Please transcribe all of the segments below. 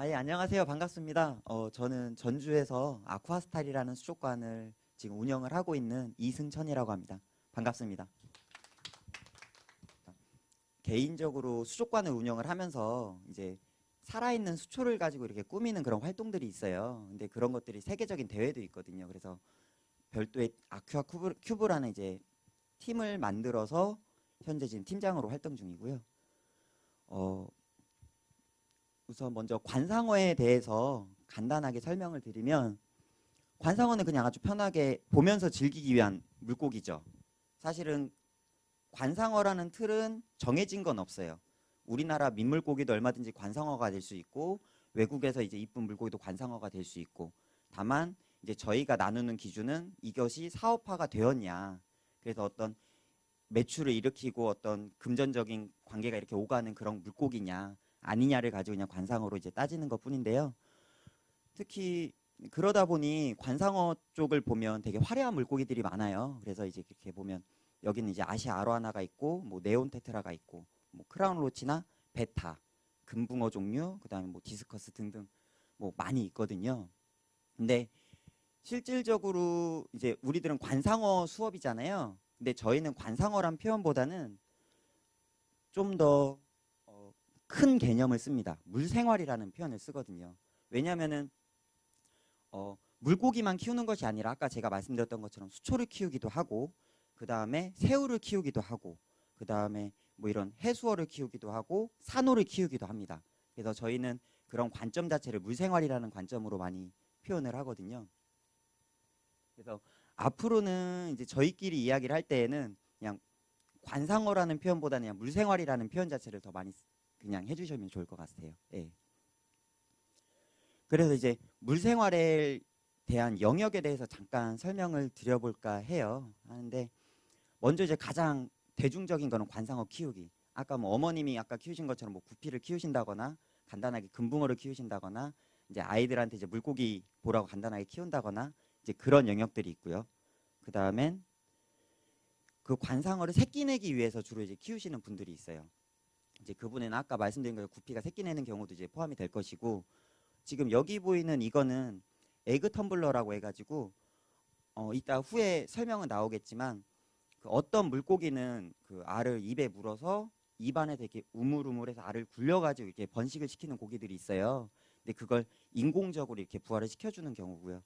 예, 안녕하세요. 반갑습니다. 저는 전주에서 아쿠아스타일이라는 수족관을 지금 운영을 하고 있는 이승천이라고 합니다. 반갑습니다. 개인적으로 수족관을 운영을 하면서 이제 살아있는 수초를 가지고 이렇게 꾸미는 그런 활동들이 있어요. 근데 그런 것들이 세계적인 대회도 있거든요. 그래서 별도의 아쿠아 큐브라는 이제 팀을 만들어서 현재 지금 팀장으로 활동 중이고요. 어, 우선 먼저 관상어에 대해서 간단하게 설명을 드리면 관상어는 그냥 아주 편하게 보면서 즐기기 위한 물고기죠. 사실은 관상어라는 틀은 정해진 건 없어요. 우리나라 민물고기도 얼마든지 관상어가 될 수 있고 외국에서 이제 이쁜 물고기도 관상어가 될 수 있고 다만 이제 저희가 나누는 기준은 이것이 사업화가 되었냐. 그래서 어떤 매출을 일으키고 어떤 금전적인 관계가 이렇게 오가는 그런 물고기냐 아니냐를 가지고 그냥 관상어로 이제 따지는 것뿐인데요. 특히 그러다 보니 관상어 쪽을 보면 되게 화려한 물고기들이 많아요. 그래서 이제 이렇게 보면 여기는 이제 아시아 아로하나가 있고 뭐 네온 테트라가 있고 뭐 크라운 로치나 베타, 금붕어 종류, 그다음에 뭐 디스커스 등등 뭐 많이 있거든요. 근데 실질적으로 이제 우리들은 관상어 수업이잖아요. 근데 저희는 관상어란 표현보다는 좀 더 큰 개념을 씁니다. 물생활이라는 표현을 쓰거든요. 왜냐하면은 물고기만 키우는 것이 아니라 아까 제가 말씀드렸던 것처럼 수초를 키우기도 하고 그 다음에 새우를 키우기도 하고 그 다음에 뭐 이런 해수어를 키우기도 하고 산호를 키우기도 합니다. 그래서 저희는 그런 관점 자체를 물생활이라는 관점으로 많이 표현을 하거든요. 그래서 앞으로는 이제 저희끼리 이야기를 할 때에는 그냥 관상어라는 표현보다는 그냥 물생활이라는 표현 자체를 더 많이 그냥 해주시면 좋을 것 같아요. 예. 그래서 이제 물생활에 대한 영역에 대해서 잠깐 설명을 드려볼까 해요. 하는데 먼저 이제 가장 대중적인 거는 관상어 키우기. 아까 뭐 어머님이 아까 키우신 것처럼 뭐 구피를 키우신다거나 간단하게 금붕어를 키우신다거나 이제 아이들한테 이제 물고기 보라고 간단하게 키운다거나 이제 그런 영역들이 있고요. 그 다음엔 그 관상어를 새끼 내기 위해서 주로 이제 키우시는 분들이 있어요. 이제 그분은 아까 말씀드린 거 구피가 새끼 내는 경우도 이제 포함이 될 것이고 지금 여기 보이는 이거는 에그 텀블러라고 해가지고 이따 후에 설명은 나오겠지만 그 어떤 물고기는 그 알을 입에 물어서 입안에 되게 우물우물해서 알을 굴려가지고 이렇게 번식을 시키는 고기들이 있어요. 근데 그걸 인공적으로 이렇게 부화를 시켜주는 경우고요.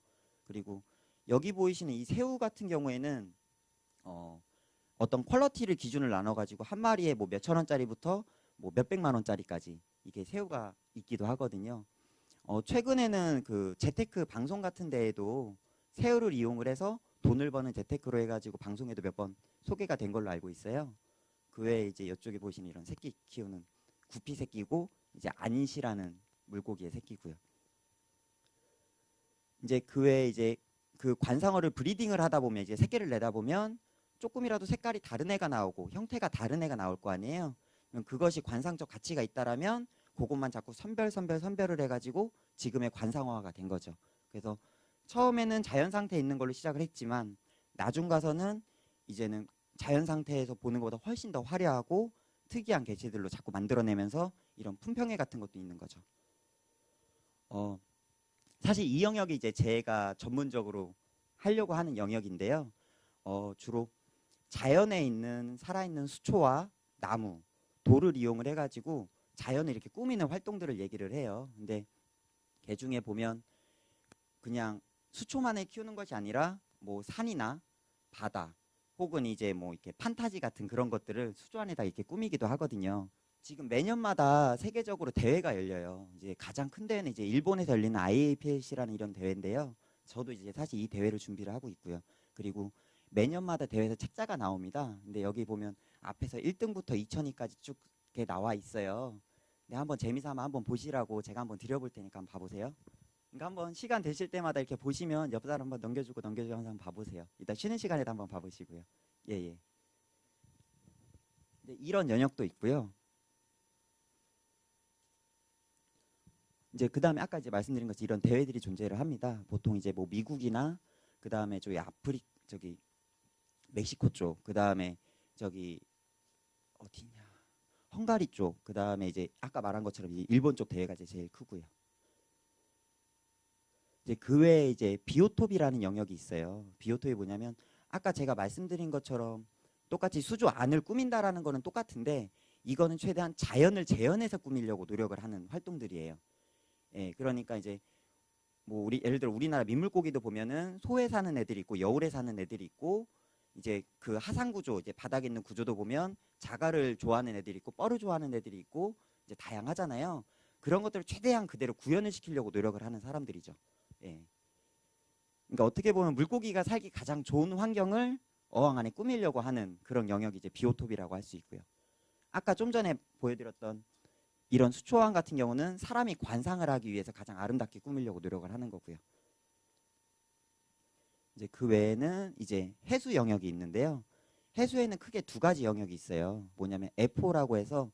그리고 여기 보이시는 이 새우 같은 경우에는 어떤 퀄러티를 기준을 나눠가지고 한 마리에 뭐 몇천 원짜리부터 뭐 몇백만 원짜리까지 이게 새우가 있기도 하거든요. 최근에는 그 재테크 방송 같은 데에도 새우를 이용을 해서 돈을 버는 재테크로 해가지고 방송에도 몇 번 소개가 된 걸로 알고 있어요. 그 외에 이제 이쪽에 보시는 이런 새끼 키우는 구피 새끼고 이제 안시라는 물고기의 새끼고요. 이제 그 외에 이제 그 관상어를 브리딩을 하다 보면 이제 새끼를 내다 보면 조금이라도 색깔이 다른 애가 나오고 형태가 다른 애가 나올 거 아니에요. 그럼 그것이 관상적 가치가 있다라면 그것만 자꾸 선별을 해가지고 지금의 관상어화가 된 거죠. 그래서 처음에는 자연 상태에 있는 걸로 시작을 했지만 나중 가서는 이제는 자연 상태에서 보는 것보다 훨씬 더 화려하고 특이한 개체들로 자꾸 만들어내면서 이런 품평회 같은 것도 있는 거죠. 어, 사실 이 영역이 이제 제가 전문적으로 하려고 하는 영역인데요. 주로 자연에 있는 살아있는 수초와 나무, 돌을 이용을 해가지고 자연을 이렇게 꾸미는 활동들을 얘기를 해요. 근데 개 중에 보면 그냥 수초만을 키우는 것이 아니라 뭐 산이나 바다 혹은 이제 뭐 이렇게 판타지 같은 그런 것들을 수조 안에다 이렇게 꾸미기도 하거든요. 지금 매년마다 세계적으로 대회가 열려요. 이제 가장 큰 대회는 이제 일본에서 열리는 IAPS라는 이런 대회인데요. 저도 이제 사실 이 대회를 준비를 하고 있고요. 그리고 매년마다 대회에서 책자가 나옵니다. 근데 여기 보면 앞에서 1등부터 2천위까지 쭉 이렇게 나와 있어요. 근데 한번 재미삼아 한번 보시라고 제가 한번 드려볼 테니까 한번 봐보세요. 그러니까 한번 시간 되실 때마다 이렇게 보시면 옆 사람 한번 넘겨주고 한번 봐보세요. 이따 쉬는 시간에도 한번 봐보시고요. 예예. 네, 이런 영역도 있고요. 이제 그 다음에 아까 이제 말씀드린 것처럼 이런 대회들이 존재를 합니다. 보통 이제 뭐 미국이나 그 다음에 저기 저기 멕시코 쪽, 그 다음에 저기 어디냐 헝가리 쪽, 그 다음에 이제 아까 말한 것처럼 일본 쪽 대회가 이제 제일 크고요. 이제 그 외에 이제 비오톱이라는 영역이 있어요. 비오톱이 뭐냐면 아까 제가 말씀드린 것처럼 똑같이 수조 안을 꾸민다라는 거는 똑같은데 이거는 최대한 자연을 재현해서 꾸미려고 노력을 하는 활동들이에요. 예, 그러니까 이제 뭐 우리 예를 들어 우리나라 민물고기도 보면은 소에 사는 애들이 있고 여울에 사는 애들이 있고 이제 그 하상 구조 이제 바닥에 있는 구조도 보면 자갈을 좋아하는 애들이 있고 뻘을 좋아하는 애들이 있고 이제 다양하잖아요. 그런 것들을 최대한 그대로 구현을 시키려고 노력을 하는 사람들이죠. 예. 그러니까 어떻게 보면 물고기가 살기 가장 좋은 환경을 어항 안에 꾸미려고 하는 그런 영역이 이제 비오톱이라고 할 수 있고요. 아까 좀 전에 보여드렸던 이런 수초원 같은 경우는 사람이 관상을 하기 위해서 가장 아름답게 꾸미려고 노력을 하는 거고요. 이제 그 외에는 이제 해수 영역이 있는데요. 해수에는 크게 두 가지 영역이 있어요. 뭐냐면 F4라고 해서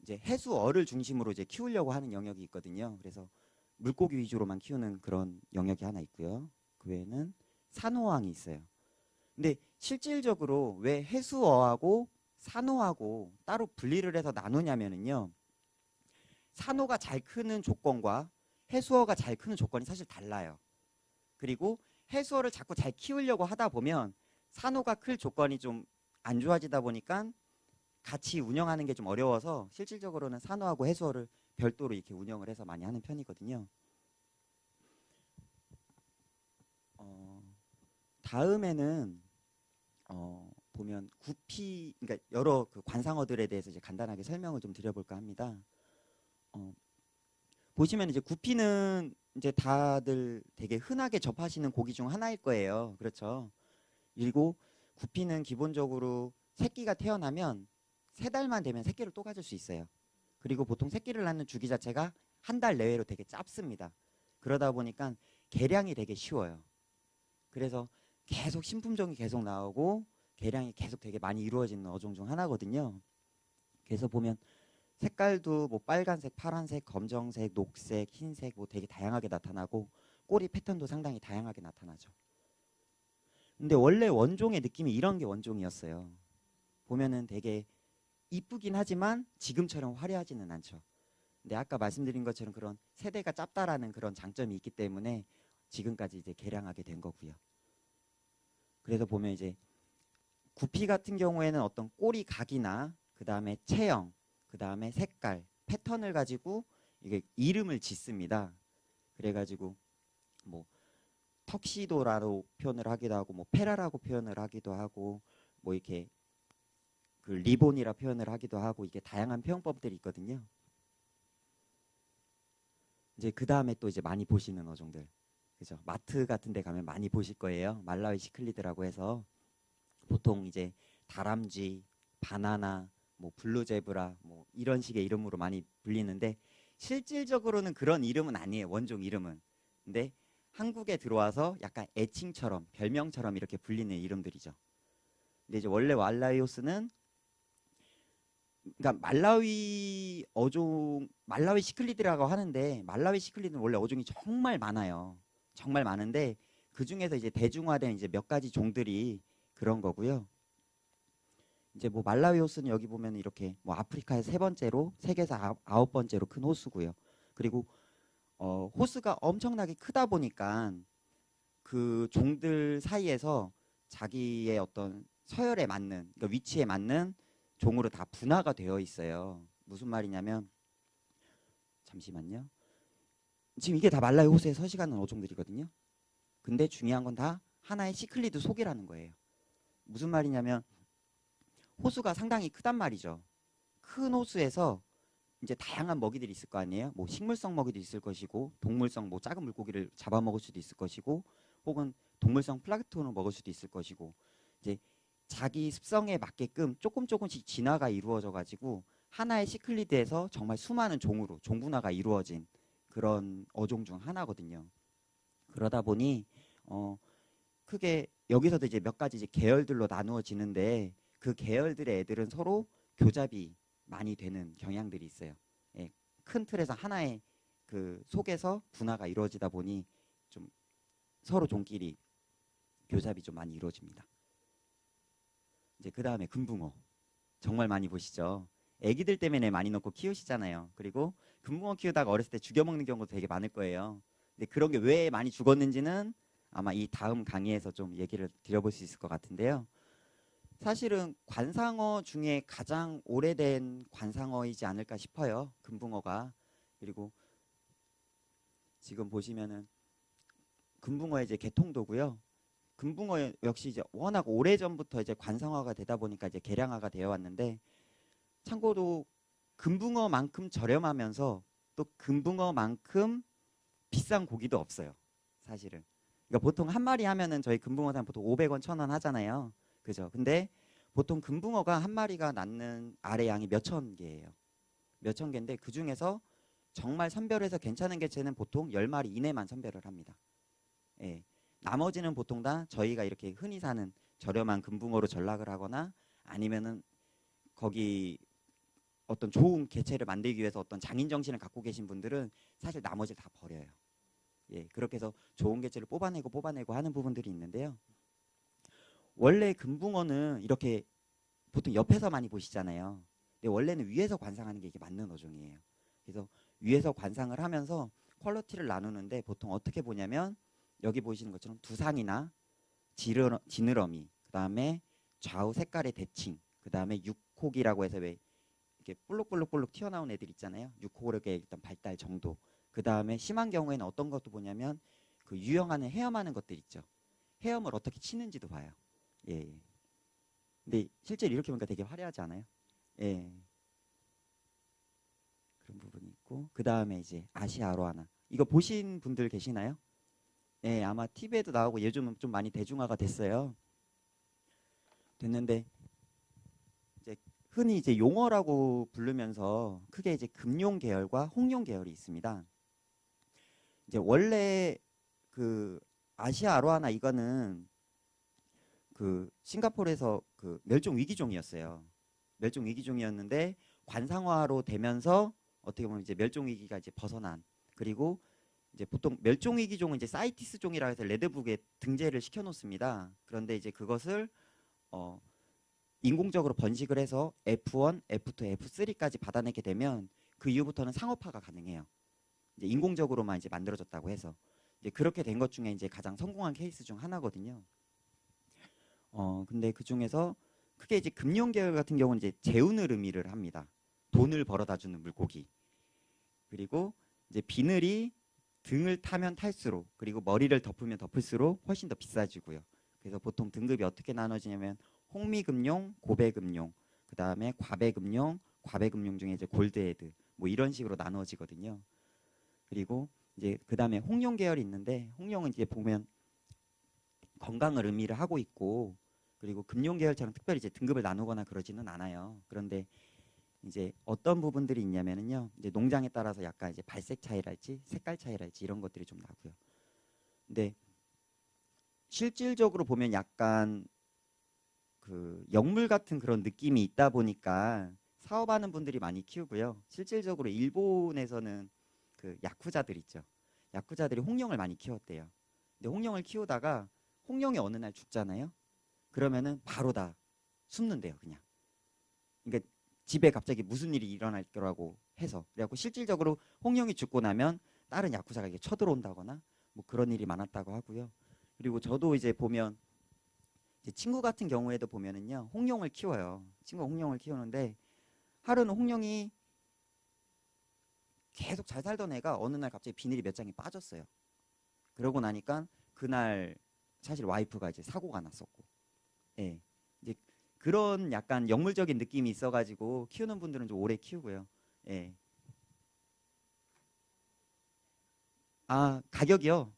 이제 해수어를 중심으로 이제 키우려고 하는 영역이 있거든요. 그래서 물고기 위주로만 키우는 그런 영역이 하나 있고요. 그 외에는 산호항이 있어요. 근데 실질적으로 왜 해수어하고 산호하고 따로 분리를 해서 나누냐면은요. 산호가 잘 크는 조건과 해수어가 잘 크는 조건이 사실 달라요. 그리고 해수어를 자꾸 잘 키우려고 하다 보면 산호가 클 조건이 좀 안 좋아지다 보니까 같이 운영하는 게 좀 어려워서 실질적으로는 산호하고 해수어를 별도로 이렇게 운영을 해서 많이 하는 편이거든요. 다음에는 보면 구피, 그러니까 여러 그 관상어들에 대해서 이제 간단하게 설명을 좀 드려볼까 합니다. 보시면 이제 구피는 이제 다들 되게 흔하게 접하시는 고기 중 하나일 거예요. 그렇죠? 그리고 구피는 기본적으로 새끼가 태어나면 3달만 되면 새끼를 또 가질 수 있어요. 그리고 보통 새끼를 낳는 주기 자체가 한 달 내외로 되게 짧습니다. 그러다 보니까 개량이 되게 쉬워요. 그래서 계속 신품종이 계속 나오고 개량이 계속 되게 많이 이루어지는 어종 중 하나거든요. 그래서 보면 색깔도 뭐 빨간색, 파란색, 검정색, 녹색, 흰색 뭐 되게 다양하게 나타나고 꼬리 패턴도 상당히 다양하게 나타나죠. 근데 원래 원종의 느낌이 이런 게 원종이었어요. 보면은 되게 이쁘긴 하지만 지금처럼 화려하지는 않죠. 근데 아까 말씀드린 것처럼 그런 세대가 짧다라는 그런 장점이 있기 때문에 지금까지 이제 개량하게 된 거고요. 그래서 보면 이제 구피 같은 경우에는 어떤 꼬리 각이나 그 다음에 체형, 그 다음에 색깔, 패턴을 가지고 이게 이름을 짓습니다. 그래가지고 뭐 턱시도라고 표현을 하기도 하고 뭐 페라라고 표현을 하기도 하고 뭐 이렇게 그 리본이라 표현을 하기도 하고 이게 다양한 표현법들이 있거든요. 이제 그 다음에 또 이제 많이 보시는 어종들, 그죠? 마트 같은 데 가면 많이 보실 거예요. 말라위 시클리드라고 해서 보통 이제 다람쥐, 바나나, 뭐 블루제브라 뭐 이런 식의 이름으로 많이 불리는데 실질적으로는 그런 이름은 아니에요. 원종 이름은. 근데 한국에 들어와서 약간 애칭처럼 별명처럼 이렇게 불리는 이름들이죠. 근데 이제 원래 말라위오스는 그러니까 말라위 어종 말라위 시클리드라고 하는데 말라위 시클리드는 원래 어종이 정말 많아요. 정말 많은데 그 중에서 이제 대중화된 이제 몇 가지 종들이 그런 거고요. 이제 뭐 말라위 호수는 여기 보면 이렇게 뭐 아프리카에서 3번째로 세계에서 9번째로 큰 호수고요. 그리고 호수가 엄청나게 크다 보니까 그 종들 사이에서 자기의 어떤 서열에 맞는 그러니까 위치에 맞는 종으로 다 분화가 되어 있어요. 무슨 말이냐면 잠시만요. 지금 이게 다 말라위 호수에 서식하는 어종들이거든요. 근데 중요한 건 다 하나의 시클리드 속이라는 거예요. 무슨 말이냐면 호수가 상당히 크단 말이죠. 큰 호수에서 이제 다양한 먹이들이 있을 거 아니에요. 뭐 식물성 먹이도 있을 것이고 동물성 뭐 작은 물고기를 잡아먹을 수도 있을 것이고 혹은 동물성 플랑크톤을 먹을 수도 있을 것이고 이제 자기 습성에 맞게끔 조금씩 진화가 이루어져 가지고 하나의 시클리드에서 정말 수많은 종으로 종분화가 이루어진 그런 어종 중 하나거든요. 그러다 보니 크게 여기서도 이제 몇 가지 이제 계열들로 나누어지는데 그 계열들의 애들은 서로 교잡이 많이 되는 경향들이 있어요. 예, 큰 틀에서 하나의 그 속에서 분화가 이루어지다 보니 좀 서로 종끼리 교잡이 좀 많이 이루어집니다. 이제 그 다음에 금붕어 정말 많이 보시죠. 애기들 때문에 많이 넣고 키우시잖아요. 그리고 금붕어 키우다가 어렸을 때 죽여먹는 경우도 되게 많을 거예요. 근데 그런 게 왜 많이 죽었는지는 아마 이 다음 강의에서 좀 얘기를 드려볼 수 있을 것 같은데요. 사실은 관상어 중에 가장 오래된 관상어이지 않을까 싶어요. 금붕어가. 그리고 지금 보시면은 금붕어의 이제 개통도고요. 금붕어 역시 이제 워낙 오래전부터 이제 관상어가 되다 보니까 이제 개량화가 되어 왔는데, 참고로 금붕어만큼 저렴하면서 또 금붕어만큼 비싼 고기도 없어요. 사실은. 그러니까 보통 한 마리 하면은 저희 금붕어는 보통 500원, 1000원 하잖아요. 그죠? 근데 보통 금붕어가 한 마리가 낳는 알의 양이 몇천 개예요. 몇천 개인데 그 중에서 정말 선별해서 괜찮은 개체는 보통 10마리 이내만 선별을 합니다. 예. 나머지는 보통 다 저희가 이렇게 흔히 사는 저렴한 금붕어로 전락을 하거나 아니면은 거기 어떤 좋은 개체를 만들기 위해서 어떤 장인 정신을 갖고 계신 분들은 사실 나머지를 다 버려요. 예, 그렇게 해서 좋은 개체를 뽑아내고 하는 부분들이 있는데요. 원래 금붕어는 이렇게 보통 옆에서 많이 보시잖아요. 근데 원래는 위에서 관상하는 게 이게 맞는 어종이에요. 그래서 위에서 관상을 하면서 퀄리티를 나누는데 보통 어떻게 보냐면 여기 보시는 것처럼 두상이나 지느러미, 그 다음에 좌우 색깔의 대칭, 그 다음에 육콕이라고 해서 왜 이렇게 볼록볼록 튀어나온 애들 있잖아요. 육콕의 일단 발달 정도. 그 다음에 심한 경우에는 어떤 것도 보냐면 그 유형하는 헤엄하는 것들 있죠. 헤엄을 어떻게 치는지도 봐요. 예. 근데 실제로 이렇게 보니까 되게 화려하지 않아요? 예. 그런 부분이 있고 그 다음에 이제 아시아 아로하나 이거 보신 분들 계시나요? 예, 아마 TV에도 나오고 요즘은 좀 많이 대중화가 됐는데 이제 흔히 이제 용어라고 부르면서 크게 이제 금용 계열과 홍용 계열이 있습니다. 이제 원래 그 아시아 아로하나 이거는 그 싱가포르에서 그 멸종 위기종이었어요. 멸종 위기종이었는데 관상화로 되면서 어떻게 보면 이제 멸종 위기가 이제 벗어난, 그리고 이제 보통 멸종 위기종은 이제 사이티스 종이라 해서 레드북에 등재를 시켜 놓습니다. 그런데 이제 그것을 어 인공적으로 번식을 해서 F1, F2, F3까지 받아내게 되면 그 이후부터는 상업화가 가능해요. 이제 인공적으로만 이제 만들어졌다고 해서 이제 그렇게 된 것 중에 이제 가장 성공한 케이스 중 하나거든요. 근데 그 중에서 크게 이제 금융 계열 같은 경우는 이제 재운을 의미를 합니다. 돈을 벌어다 주는 물고기. 그리고 이제 비늘이 등을 타면 탈수록, 그리고 머리를 덮으면 덮을수록 훨씬 더 비싸지고요. 그래서 보통 등급이 어떻게 나눠지냐면 홍미금룡, 고배금룡, 그 다음에 과배금룡, 과배금룡 중에 이제 골드헤드, 뭐 이런 식으로 나눠지거든요. 그리고 이제 그 다음에 홍룡 계열이 있는데, 홍룡은 이제 보면 건강을 의미를 하고 있고, 그리고 금룡 계열처럼 특별히 이제 등급을 나누거나 그러지는 않아요. 그런데 이제 어떤 부분들이 있냐면은요, 이제 농장에 따라서 약간 이제 발색 차이랄지 색깔 차이랄지 이런 것들이 좀 나고요. 근데 실질적으로 보면 약간 그 영물 같은 그런 느낌이 있다 보니까 사업하는 분들이 많이 키우고요. 실질적으로 일본에서는 그 야쿠자들 있죠. 야쿠자들이 홍룡을 많이 키웠대요. 근데 홍룡을 키우다가 홍룡이 어느 날 죽잖아요. 그러면은 바로 다 숨는데요, 그냥. 그러니까 집에 갑자기 무슨 일이 일어날 거라고 해서, 그래갖고 실질적으로 홍룡이 죽고 나면 다른 야쿠자가 이게 쳐들어온다거나 뭐 그런 일이 많았다고 하고요. 그리고 저도 이제 보면 제 친구 같은 경우에도 보면은요, 홍룡을 키워요. 친구가 홍룡을 키우는데 하루는 홍룡이 계속 잘 살던 애가 어느 날 갑자기 비늘이 몇 장이 빠졌어요. 그러고 나니까 그날 사실 와이프가 이제 사고가 났었고, 예, 이제 그런 약간 영물적인 느낌이 있어가지고 키우는 분들은 좀 오래 키우고요. 예. 아, 가격이요.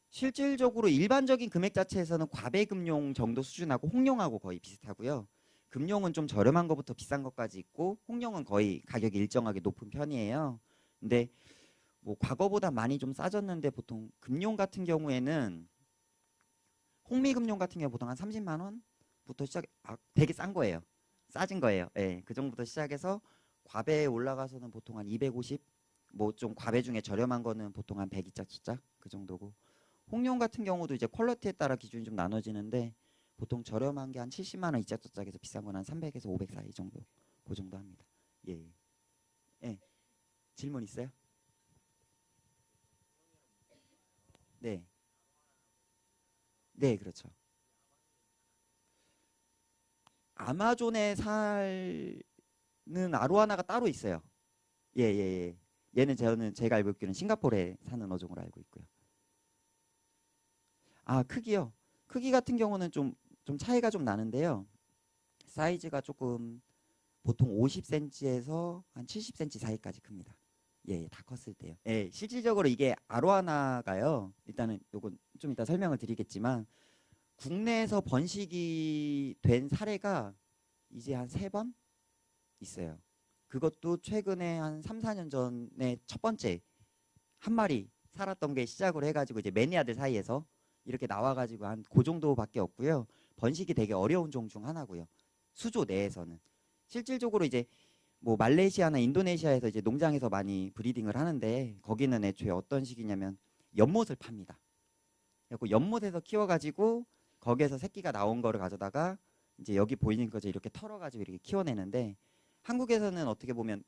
실질적으로 일반적인 금액 자체에서는 과배금룡 정도 수준하고 홍룡하고 거의 비슷하고요. 금룡은 좀 저렴한 것부터 비싼 것까지 있고, 홍룡은 거의 가격이 일정하게 높은 편이에요. 근데 뭐 과거보다 많이 좀 싸졌는데, 보통 금룡 같은 경우에는 홍미금룡 같은 경우 보통 한 30만 원부터 시작, 되게 싼 거예요. 싸진 거예요. 예, 그 정도부터 시작해서 과배에 올라가서는 보통 한 250, 뭐 좀 과배 중에 저렴한 거는 보통 한 100이짝씩 그 정도고, 홍룡 같은 경우도 이제 퀄리티에 따라 기준이 좀 나눠지는데 보통 저렴한 게 한 70만 원 이짝저짝에서 비싼 건 한 300에서 500 사이 정도, 그 정도 합니다. 예, 예. 질문 있어요? 네, 네, 그렇죠. 아마존에 사는 아로하나가 따로 있어요. 예, 예, 예. 얘는 제가 알고 있기로는 싱가포르에 사는 어종으로 알고 있고요. 아, 크기요. 크기 같은 경우는 좀 차이가 좀 나는데요. 사이즈가 조금 보통 50cm에서 한 70cm 사이까지 큽니다. 예, 예, 다 컸을 때요. 예, 실질적으로 이게 아로하나가요. 일단은 요건 좀 이따 설명을 드리겠지만 국내에서 번식이 된 사례가 이제 한 세 번 있어요. 그것도 최근에 한 3, 4년 전에 첫 번째 한 마리 살았던 게 시작으로 해가지고 이제 매니아들 사이에서 이렇게 나와가지고 한 그 정도밖에 없고요. 번식이 되게 어려운 종 중 하나고요. 수조 내에서는 실질적으로 이제 뭐 말레이시아나 인도네시아에서 이제 농장에서 많이 브리딩을 하는데 거기는 애초에 어떤 식이냐면 연못을 팝니다. 그래서 연못에서 키워가지고 거기에서 새끼가 나온 거를 가져다가 이제 여기 보이는 거죠. 이렇게 털어가지고 이렇게 키워내는데 한국에서는 어떻게 보면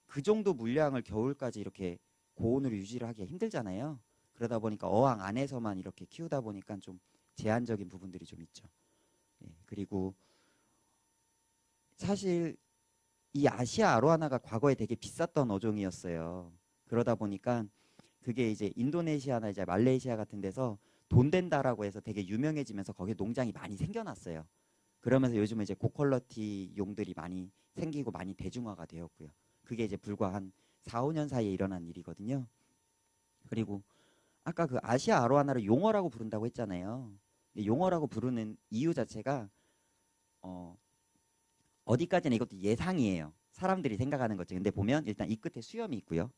그 정도 물량을 겨울까지 이렇게 고온으로 유지를 하기가 힘들잖아요. 그러다 보니까 어항 안에서만 이렇게 키우다 보니까 좀 제한적인 부분들이 좀 있죠. 예, 그리고 사실 이 아시아 아로하나가 과거에 되게 비쌌던 어종이었어요. 그러다 보니까 그게 이제 인도네시아나 이제 말레이시아 같은 데서 돈 된다라고 해서 되게 유명해지면서 거기에 농장이 많이 생겨났어요. 그러면서 요즘은 이제 고퀄러티 용들이 많이 생기고 많이 대중화가 되었고요. 그게 이제 불과 한 4, 5년 사이에 일어난 일이거든요. 그리고 아까 그 아시아 아로하나를 용어라고 부른다고 했잖아요. 근데 용어라고 부르는 이유 자체가 어, 어디까지나 이것도 예상이에요. 사람들이 생각하는 거죠. 근데 보면 일단 이 끝에 수염이 있고요.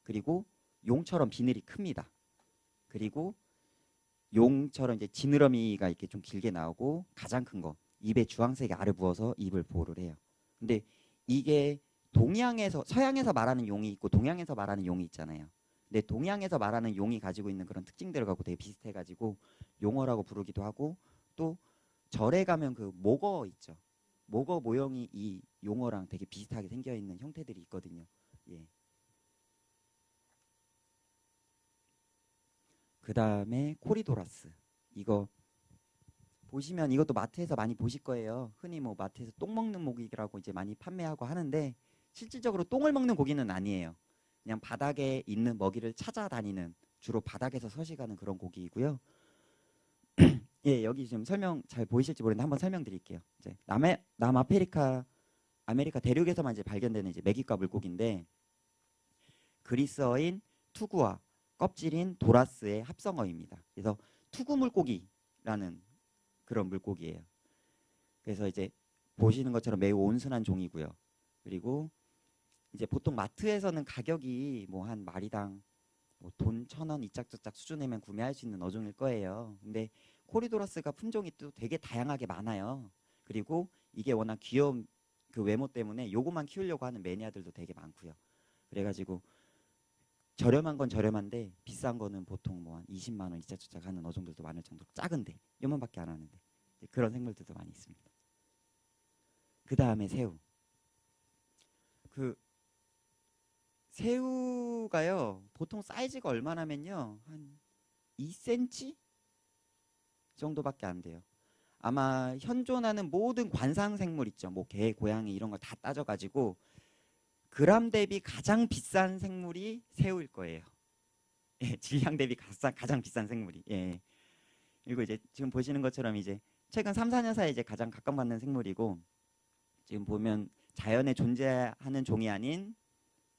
그리고 용처럼 비늘이 큽니다. 그리고 용처럼 이제 지느러미가 이렇게 좀 길게 나오고 가장 큰 거 입에 주황색의 알을 부어서 입을 보호를 해요. 근데 이게 동양에서 서양에서 말하는 용이 있고 동양에서 말하는 용이 있잖아요. 근데 동양에서 말하는 용이 가지고 있는 그런 특징들을 갖고 되게 비슷해가지고 용어라고 부르기도 하고 또 절에 가면 그 목어 있죠. 목어 모형이 이 용어랑 되게 비슷하게 생겨 있는 형태들이 있거든요. 예. 그 다음에 코리도라스. 이거 보시면 이것도 마트에서 많이 보실 거예요. 흔히 뭐 마트에서 똥 먹는 모기라고 이제 많이 판매하고 하는데 실질적으로 똥을 먹는 고기는 아니에요. 그냥 바닥에 있는 먹이를 찾아다니는 주로 바닥에서 서식하는 그런 고기이고요. 예, 여기 지금 설명 잘 보이실지 모르겠는데 한번 설명드릴게요. 이제 남아메리카 아메리카 대륙에서만 이제 발견되는 이제 메기과 물고기인데 그리스어인 투구와 껍질인 도라스의 합성어입니다. 그래서 투구 물고기라는 그런 물고기예요. 그래서 이제 보시는 것처럼 매우 온순한 종이고요. 그리고 이제 보통 마트에서는 가격이 뭐 한 마리당 뭐돈 1,000원 이짝저짝 수준이면 구매할 수 있는 어종일 거예요. 근데 코리도라스가 품종이 또 되게 다양하게 많아요. 그리고 이게 워낙 귀여운 그 외모 때문에 요거만 키우려고 하는 매니아들도 되게 많고요. 그래가지고 저렴한 건 저렴한데 비싼 거는 보통 뭐 한 20만 원 이짝저짝 하는 어종들도 많을 정도로 작은데 요만밖에 안 하는데 그런 생물들도 많이 있습니다. 그 다음에 새우. 그 새우가요 보통 사이즈가 얼마나면요 한 2cm 정도밖에 안 돼요. 아마 현존하는 모든 관상 생물 있죠. 뭐 개, 고양이 이런 거 다 따져가지고 그람 대비 가장 비싼 생물이 새우일 거예요. 예, 질량 대비 가장 비싼 생물이. 예. 그리고 이제 지금 보시는 것처럼 이제 최근 3, 4년 사이에 이제 가장 각광받는 생물이고 지금 보면 자연에 존재하는 종이 아닌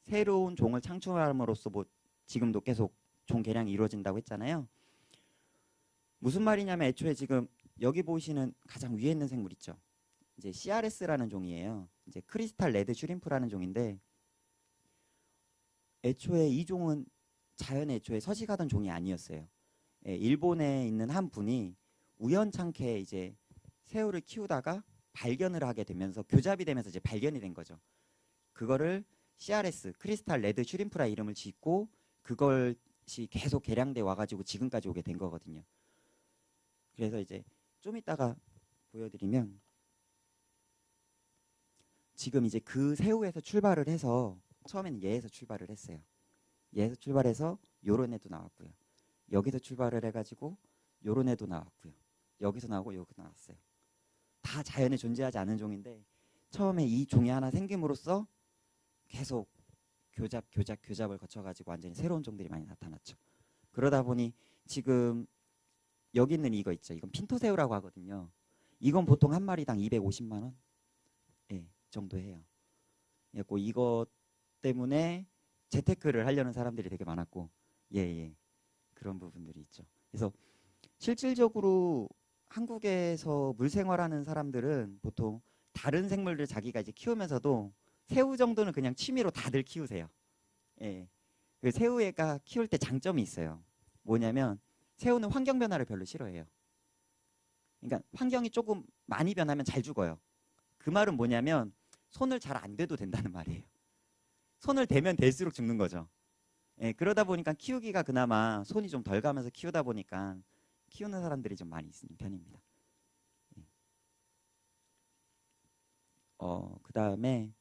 새로운 종을 창출함으로써 뭐 지금도 계속 종 개량이 이루어진다고 했잖아요. 무슨 말이냐면 애초에 지금 여기 보이시는 가장 위에 있는 생물 있죠. 이제 CRS라는 종이에요. 이제 크리스탈 레드 슈림프라는 종인데 애초에 이 종은 자연에 애초에 서식하던 종이 아니었어요. 예, 일본에 있는 한 분이 우연찮게 이제 새우를 키우다가 발견을 하게 되면서 교잡이 되면서 이제 발견이 된 거죠. 그거를 CRS 크리스탈 레드 슈림프라 이름을 짓고 그것이 계속 개량돼 와가지고 지금까지 오게 된 거거든요. 그래서 이제 좀 이따가 보여드리면 지금 이제 그 새우에서 출발을 해서 처음에는 얘에서 출발을 했어요. 얘에서 출발해서 요런 애도 나왔고요. 여기서 출발을 해가지고 요런 애도 나왔고요. 여기서 나오고 여기서 나왔어요. 다 자연에 존재하지 않은 종인데 처음에 이 종이 하나 생김으로써 계속 교잡을 거쳐가지고 완전히 새로운 종들이 많이 나타났죠. 그러다 보니 지금 여기 있는 이거 있죠. 이건 핀토새우라고 하거든요. 이건 보통 한 마리당 250만 원 정도 해요. 그래서 이것 때문에 재테크를 하려는 사람들이 되게 많았고 그런 부분들이 있죠. 그래서 실질적으로 한국에서 물생활하는 사람들은 보통 다른 생물들 자기가 이제 키우면서도 새우 정도는 그냥 취미로 다들 키우세요. 그 새우가 키울 때 장점이 있어요. 뭐냐면 새우는 환경 변화를 별로 싫어해요. 그러니까 환경이 조금 많이 변하면 잘 죽어요. 그 말은 뭐냐면 손을 잘 안 대도 된다는 말이에요. 손을 대면 대수록 죽는 거죠. 그러다 보니까 키우기가 그나마 손이 좀 덜 가면서 키우다 보니까 키우는 사람들이 좀 많이 있는 편입니다. 그 다음에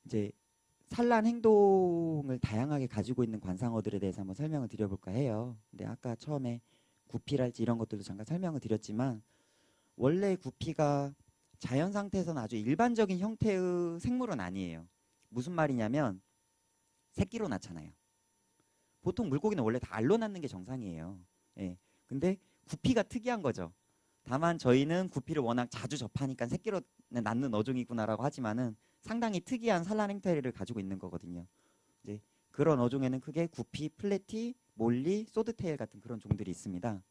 이제 산란 행동을 다양하게 가지고 있는 관상어들에 대해서 한번 설명을 드려볼까 해요. 근데 아까 처음에 구피랄지 이런 것들도 잠깐 설명을 드렸지만 원래 구피가 자연 상태에서는 아주 일반적인 형태의 생물은 아니에요. 무슨 말이냐면 새끼로 낳잖아요. 보통 물고기는 원래 다 알로 낳는 게 정상이에요. 근데 구피가 특이한 거죠. 다만 저희는 구피를 워낙 자주 접하니까 새끼로 낳는 어종이구나라고 하지만은 상당히 특이한 산란 행태를 가지고 있는 거거든요. 이제 그런 어종에는 크게 구피, 플래티, 몰리, 소드테일 같은 그런 종들이 있습니다.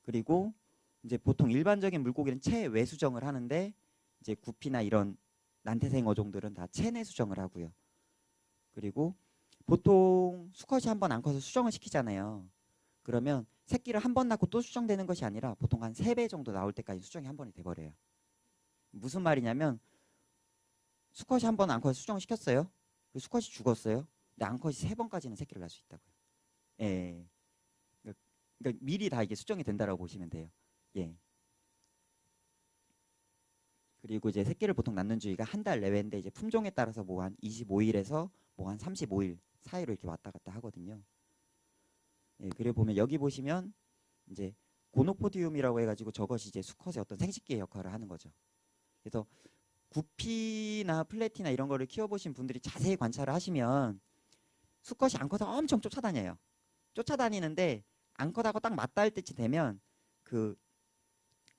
그리고 이제 보통 일반적인 물고기는 체외 수정을 하는데 이제 구피나 이런 난태생 어종들은 다 체내 수정을 하고요. 그리고 보통 수컷이 한 번 암컷을 수정을 시키잖아요. 그러면 새끼를 한 번 낳고 또 수정되는 것이 아니라 보통 한 3배 정도 나올 때까지 수정이 한 번에 돼버려요. 무슨 말이냐면 수컷이 한 번 암컷을 수정을 시켰어요. 그 수컷이 죽었어요. 근데 암컷이 3번까지는 새끼를 낳을 수 있다고요. 그러니까 미리 다 이게 수정이 된다라고 보시면 돼요. 그리고 이제 새끼를 보통 낳는 주기가 한 달 내외인데 이제 품종에 따라서 뭐 한 25일에서 뭐 한 35일 사이로 이렇게 왔다 갔다 하거든요. 그리고 보면 여기 보시면 이제 고노포디움이라고 해가지고 저것이 이제 수컷의 어떤 생식기의 역할을 하는 거죠. 그래서 구피나 플래티나 이런 거를 키워보신 분들이 자세히 관찰을 하시면 수컷이 암컷을 엄청 쫓아다녀요. 쫓아다니는데 암컷하고 딱 맞닿을 할 때쯤 되면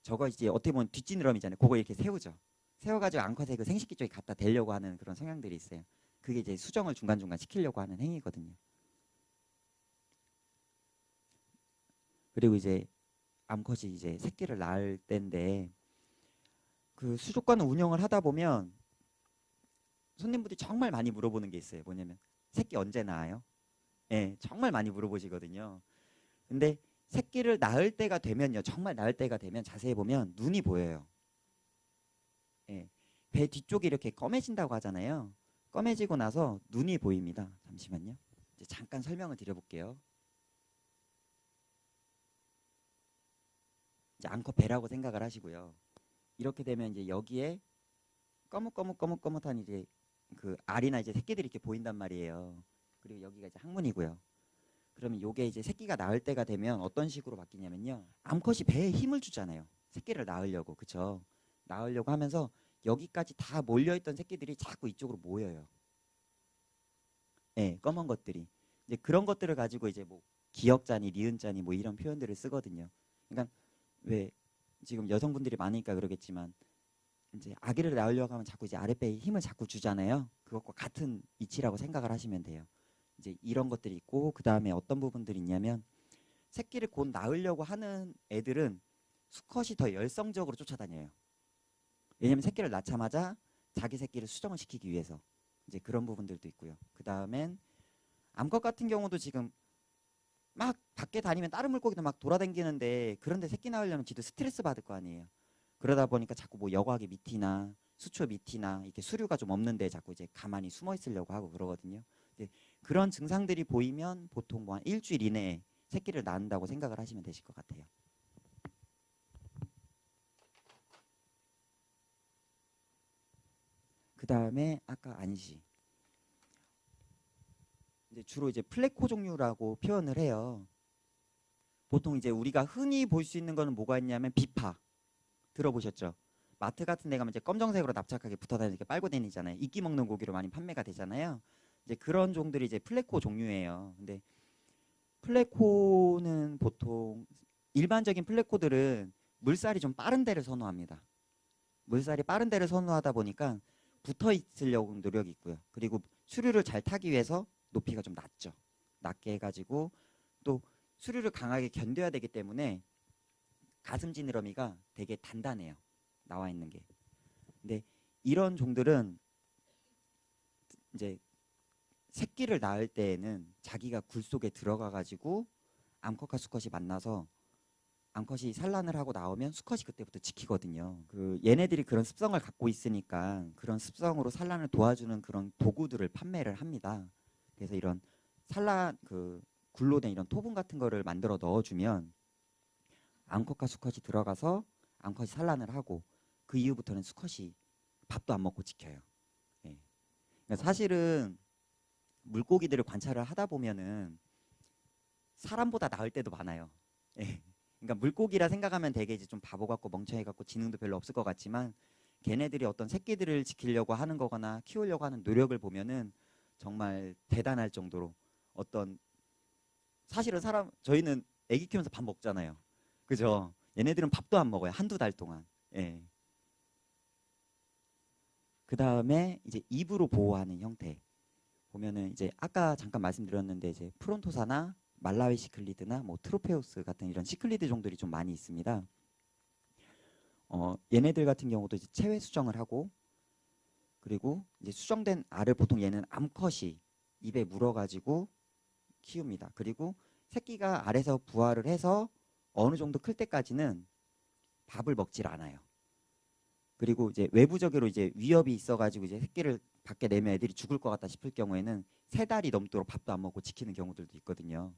저거 이제 어떻게 보면 뒷지느러미잖아요. 그거 이렇게 세우죠. 세워가지고 암컷의 그 생식기 쪽에 갖다 대려고 하는 그런 성향들이 있어요. 그게 이제 수정을 중간중간 시키려고 하는 행위거든요. 그리고 이제 암컷이 이제 새끼를 낳을 때인데 그 수족관을 운영을 하다 보면 손님분들이 정말 많이 물어보는 게 있어요. 뭐냐면 새끼 언제 낳아요? 정말 많이 물어보시거든요. 근데 새끼를 낳을 때가 되면요. 정말 낳을 때가 되면 자세히 보면 눈이 보여요. 배 뒤쪽이 이렇게 검해진다고 하잖아요. 검해지고 나서 눈이 보입니다. 잠시만요. 이제 잠깐 설명을 드려볼게요. 이제 암컷 배라고 생각을 하시고요. 이렇게 되면 이제 여기에 거뭇거뭇한 이제 그 알이나 이제 새끼들이 이렇게 보인단 말이에요. 그리고 여기가 이제 항문이고요. 그러면 요게 이제 새끼가 낳을 때가 되면 어떤 식으로 바뀌냐면요. 암컷이 배에 힘을 주잖아요. 새끼를 낳으려고. 그쵸? 낳으려고 하면서 여기까지 다 몰려있던 새끼들이 자꾸 이쪽으로 모여요. 검은 것들이. 이제 그런 것들을 가지고 이제 뭐 기역자니 니은자니 뭐 이런 표현들을 쓰거든요. 그러니까 왜 지금 여성분들이 많으니까 그러겠지만 이제 아기를 낳으려고 하면 자꾸 이제 아랫배에 힘을 자꾸 주잖아요. 그것과 같은 이치라고 생각을 하시면 돼요. 이제 이런 것들이 있고 그 다음에 어떤 부분들이 있냐면 새끼를 곧 낳으려고 하는 애들은 수컷이 더 열성적으로 쫓아다녀요. 왜냐면 새끼를 낳자마자 자기 새끼를 수정을 시키기 위해서 이제 그런 부분들도 있고요. 그 다음엔 암컷 같은 경우도 지금 막 밖에 다니면 다른 물고기도 막 돌아다니는데 그런데 새끼 낳으려면 지도 스트레스 받을 거 아니에요. 그러다 보니까 자꾸 뭐 여과기 밑이나 수초 밑이나 이렇게 수류가 좀 없는데 자꾸 이제 가만히 숨어 있으려고 하고 그러거든요. 그런 증상들이 보이면 보통 뭐 한 일주일 이내에 새끼를 낳는다고 생각을 하시면 되실 것 같아요. 그 다음에 아까 안시. 이제 주로 이제 플레코 종류라고 표현을 해요. 보통 이제 우리가 흔히 볼 수 있는 거는 뭐가 있냐면 비파 들어보셨죠? 마트 같은 데 가면 이제 검정색으로 납작하게 붙어 다니게 빨고 다니잖아요. 이끼 먹는 고기로 많이 판매가 되잖아요. 이제 그런 종들이 이제 플레코 종류예요. 근데 플레코는 보통 일반적인 플레코들은 물살이 좀 빠른 데를 선호합니다. 물살이 빠른 데를 선호하다 보니까 붙어 있으려고 노력이 있고요. 그리고 수류를 잘 타기 위해서 높이가 좀 낮죠. 낮게 해가지고 또 수류를 강하게 견뎌야 되기 때문에 가슴 지느러미가 되게 단단해요. 나와 있는 게. 근데 이런 종들은 이제 새끼를 낳을 때에는 자기가 굴 속에 들어가 가지고 암컷과 수컷이 만나서 암컷이 산란을 하고 나오면 수컷이 그때부터 지키거든요. 그 얘네들이 그런 습성을 갖고 있으니까 그런 습성으로 산란을 도와주는 그런 도구들을 판매를 합니다. 그래서 이런 산란 그 굴로 된 이런 토분 같은 거를 만들어 넣어주면 암컷과 수컷이 들어가서 암컷이 산란을 하고 그 이후부터는 수컷이 밥도 안 먹고 지켜요. 예. 그러니까 사실은 물고기들을 관찰을 하다 보면은 사람보다 나을 때도 많아요. 예. 그러니까 물고기라 생각하면 되게 이제 좀 바보 같고 멍청이 같고 지능도 별로 없을 것 같지만 걔네들이 어떤 새끼들을 지키려고 하는 거거나 키우려고 하는 노력을 보면은 정말 대단할 정도로 어떤 사실은 사람 저희는 애기 키우면서 밥 먹잖아요. 그죠? 얘네들은 밥도 안 먹어요. 한두 달 동안. 예. 그 다음에 이제 입으로 보호하는 형태 보면은 이제 아까 잠깐 말씀드렸는데 이제 프론토사나 말라위 시클리드나 뭐 트로페우스 같은 이런 시클리드 종들이 좀 많이 있습니다. 얘네들 같은 경우도 이제 체외 수정을 하고 그리고 이제 수정된 알을 보통 얘는 암컷이 입에 물어가지고 키웁니다. 그리고 새끼가 알에서 부화를 해서 어느 정도 클 때까지는 밥을 먹질 않아요. 그리고 이제 외부적으로 이제 위협이 있어가지고 이제 새끼를 밖에 내면 애들이 죽을 것 같다 싶을 경우에는 3달이 넘도록 밥도 안 먹고 지키는 경우들도 있거든요.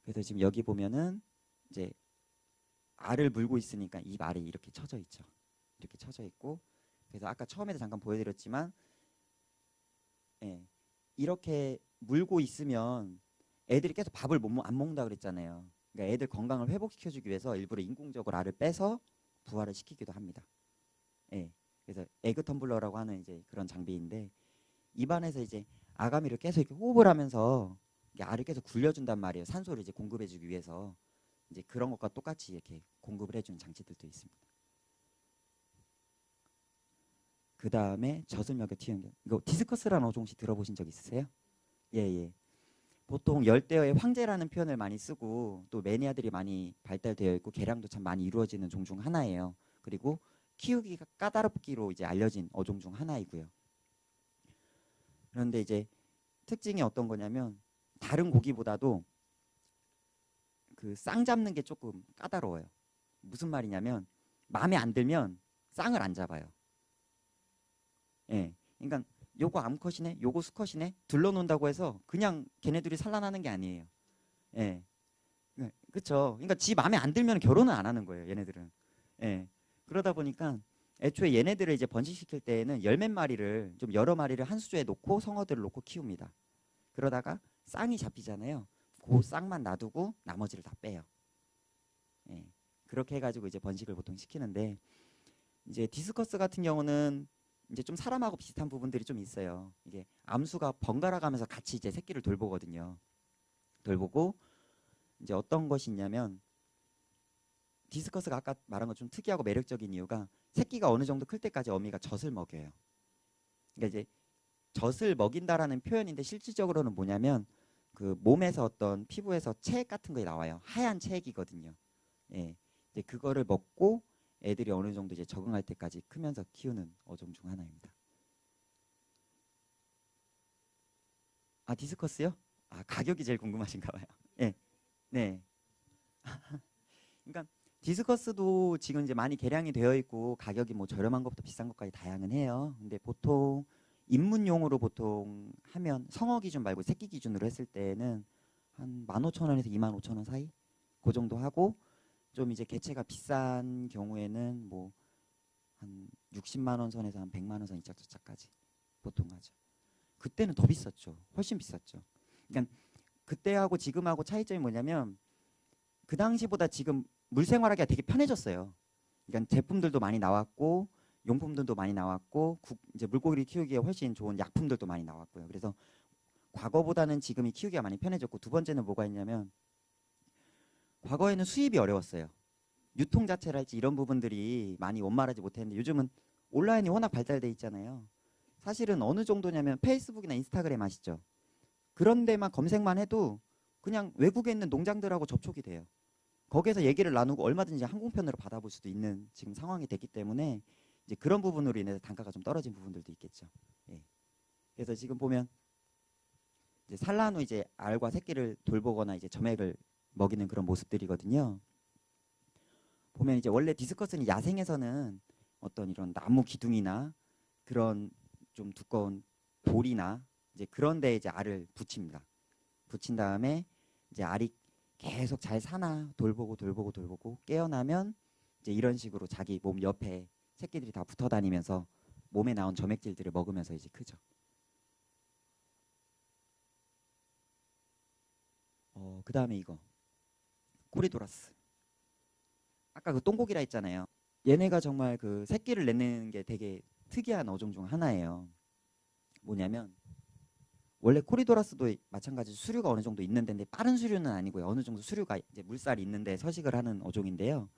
그래서 지금 여기 보면은 이제 알을 물고 있으니까 입 알이 이렇게 쳐져 있죠. 이렇게 쳐져 있고 그래서 아까 처음에도 잠깐 보여드렸지만 예, 이렇게 물고 있으면 애들이 계속 밥을 안 먹는다 그랬잖아요. 그러니까 애들 건강을 회복시켜주기 위해서 일부러 인공적으로 알을 빼서 부화를 시키기도 합니다. 예, 그래서 에그 텀블러라고 하는 이제 그런 장비인데 입안에서 이제 아가미를 계속 이렇게 호흡을 하면서 알을 계속 굴려준단 말이에요. 산소를 이제 공급해주기 위해서 이제 그런 것과 똑같이 이렇게 공급을 해주는 장치들도 있습니다. 그 다음에 젖을 먹여 튀는 이거 디스커스라는 어종 혹시 들어보신 적 있으세요? 예. 보통 열대어의 황제라는 표현을 많이 쓰고 또 매니아들이 많이 발달되어 있고 개량도 참 많이 이루어지는 종 중 하나예요. 그리고 키우기가 까다롭기로 이제 알려진 어종 중 하나이고요. 그런데 이제 특징이 어떤 거냐면 다른 고기보다도 그 쌍 잡는 게 조금 까다로워요. 무슨 말이냐면 마음에 안 들면 쌍을 안 잡아요. 예, 그러니까 요거 암컷이네, 요거 수컷이네 둘러놓는다고 해서 그냥 걔네들이 산란하는 게 아니에요. 예, 그렇죠. 그러니까 지 마음에 안 들면 결혼은 안 하는 거예요, 얘네들은. 예, 그러다 보니까 애초에 얘네들을 이제 번식시킬 때에는 열 몇 마리를 좀 여러 마리를 한 수조에 놓고 성어들을 놓고 키웁니다. 그러다가 쌍이 잡히잖아요. 그 쌍만 놔두고 나머지를 다 빼요. 예, 그렇게 해가지고 이제 번식을 보통 시키는데 이제 디스커스 같은 경우는 이제 좀 사람하고 비슷한 부분들이 좀 있어요. 이게 암수가 번갈아 가면서 같이 이제 새끼를 돌보거든요. 돌보고 이제 어떤 것이 있냐면 디스커스가 아까 말한 것 좀 특이하고 매력적인 이유가 새끼가 어느 정도 클 때까지 어미가 젖을 먹여요. 그러니까 이제 젖을 먹인다라는 표현인데 실질적으로는 뭐냐면 그 몸에서 어떤 피부에서 체액 같은 게 나와요. 하얀 체액이거든요. 예, 이제 그거를 먹고 애들이 어느 정도 이제 적응할 때까지 크면서 키우는 어종 중 하나입니다. 아 디스커스요? 아 가격이 제일 궁금하신가 봐요. 예, 네. 그러니까 디스커스도 지금 이제 많이 개량이 되어 있고 가격이 뭐 저렴한 것부터 비싼 것까지 다양은 해요. 근데 보통 입문용으로 보통 하면 성어 기준 말고 새끼 기준으로 했을 때는 한 15,000원에서 25,000원 사이 그 정도 하고 좀 이제 개체가 비싼 경우에는 뭐 한 60만 원 선에서 한 100만 원 선 이짝저짝까지 보통 하죠. 그때는 더 비쌌죠. 훨씬 비쌌죠. 그러니까 그때하고 지금하고 차이점이 뭐냐면 그 당시보다 지금 물생활하기가 되게 편해졌어요. 그러니까 제품들도 많이 나왔고 용품들도 많이 나왔고 이제 물고기를 키우기에 훨씬 좋은 약품들도 많이 나왔고요. 그래서 과거보다는 지금이 키우기가 많이 편해졌고, 두 번째는 뭐가 있냐면 과거에는 수입이 어려웠어요. 유통 자체랄지 이런 부분들이 많이 원활하지 못했는데 요즘은 온라인이 워낙 발달돼 있잖아요. 사실은 어느 정도냐면 페이스북이나 인스타그램 아시죠? 그런 데만 검색만 해도 그냥 외국에 있는 농장들하고 접촉이 돼요. 거기에서 얘기를 나누고 얼마든지 항공편으로 받아볼 수도 있는 지금 상황이 됐기 때문에 이제 그런 부분으로 인해서 단가가 좀 떨어진 부분들도 있겠죠. 예. 그래서 지금 보면 이제 산란 후 이제 알과 새끼를 돌보거나 이제 점액을 먹이는 그런 모습들이거든요. 보면 이제 원래 디스커스는 야생에서는 어떤 이런 나무 기둥이나 그런 좀 두꺼운 돌이나 이제 그런 데 이제 알을 붙입니다. 붙인 다음에 이제 알이 계속 잘 사나 돌보고 깨어나면 이제 이런 식으로 자기 몸 옆에 새끼들이 다 붙어 다니면서 몸에 나온 점액질들을 먹으면서 이제 크죠. 그 다음에 이거 코리도라스. 아까 그 똥고기라 했잖아요. 얘네가 정말 그 새끼를 내는 게 되게 특이한 어종 중 하나예요. 뭐냐면 원래 코리도라스도 마찬가지 수류가 어느 정도 있는데, 근데 빠른 수류는 아니고요. 어느 정도 수류가 이제 물살이 있는데 서식을 하는 어종인데요.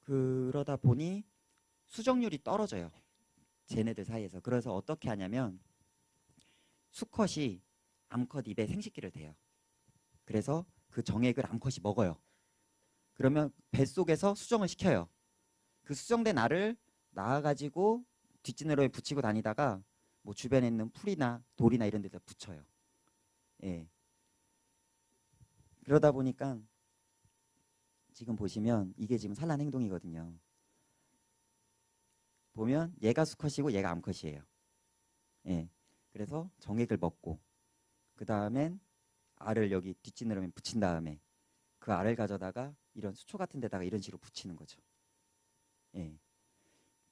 그러다 보니 수정률이 떨어져요. 쟤네들 사이에서. 그래서 어떻게 하냐면 수컷이 암컷 입에 생식기를 대요. 그래서 그 정액을 암컷이 먹어요. 그러면 뱃속에서 수정을 시켜요. 그 수정된 알을 낳아가지고 뒷지느러미에 붙이고 다니다가 뭐 주변에 있는 풀이나 돌이나 이런 데다 붙여요. 예. 그러다 보니까 지금 보시면 이게 지금 산란 행동이거든요. 보면 얘가 수컷이고 얘가 암컷이에요. 예. 그래서 정액을 먹고 그 다음엔 알을 여기 뒷지느러미에 붙인 다음에 그 알을 가져다가 이런 수초 같은 데다가 이런 식으로 붙이는 거죠. 예.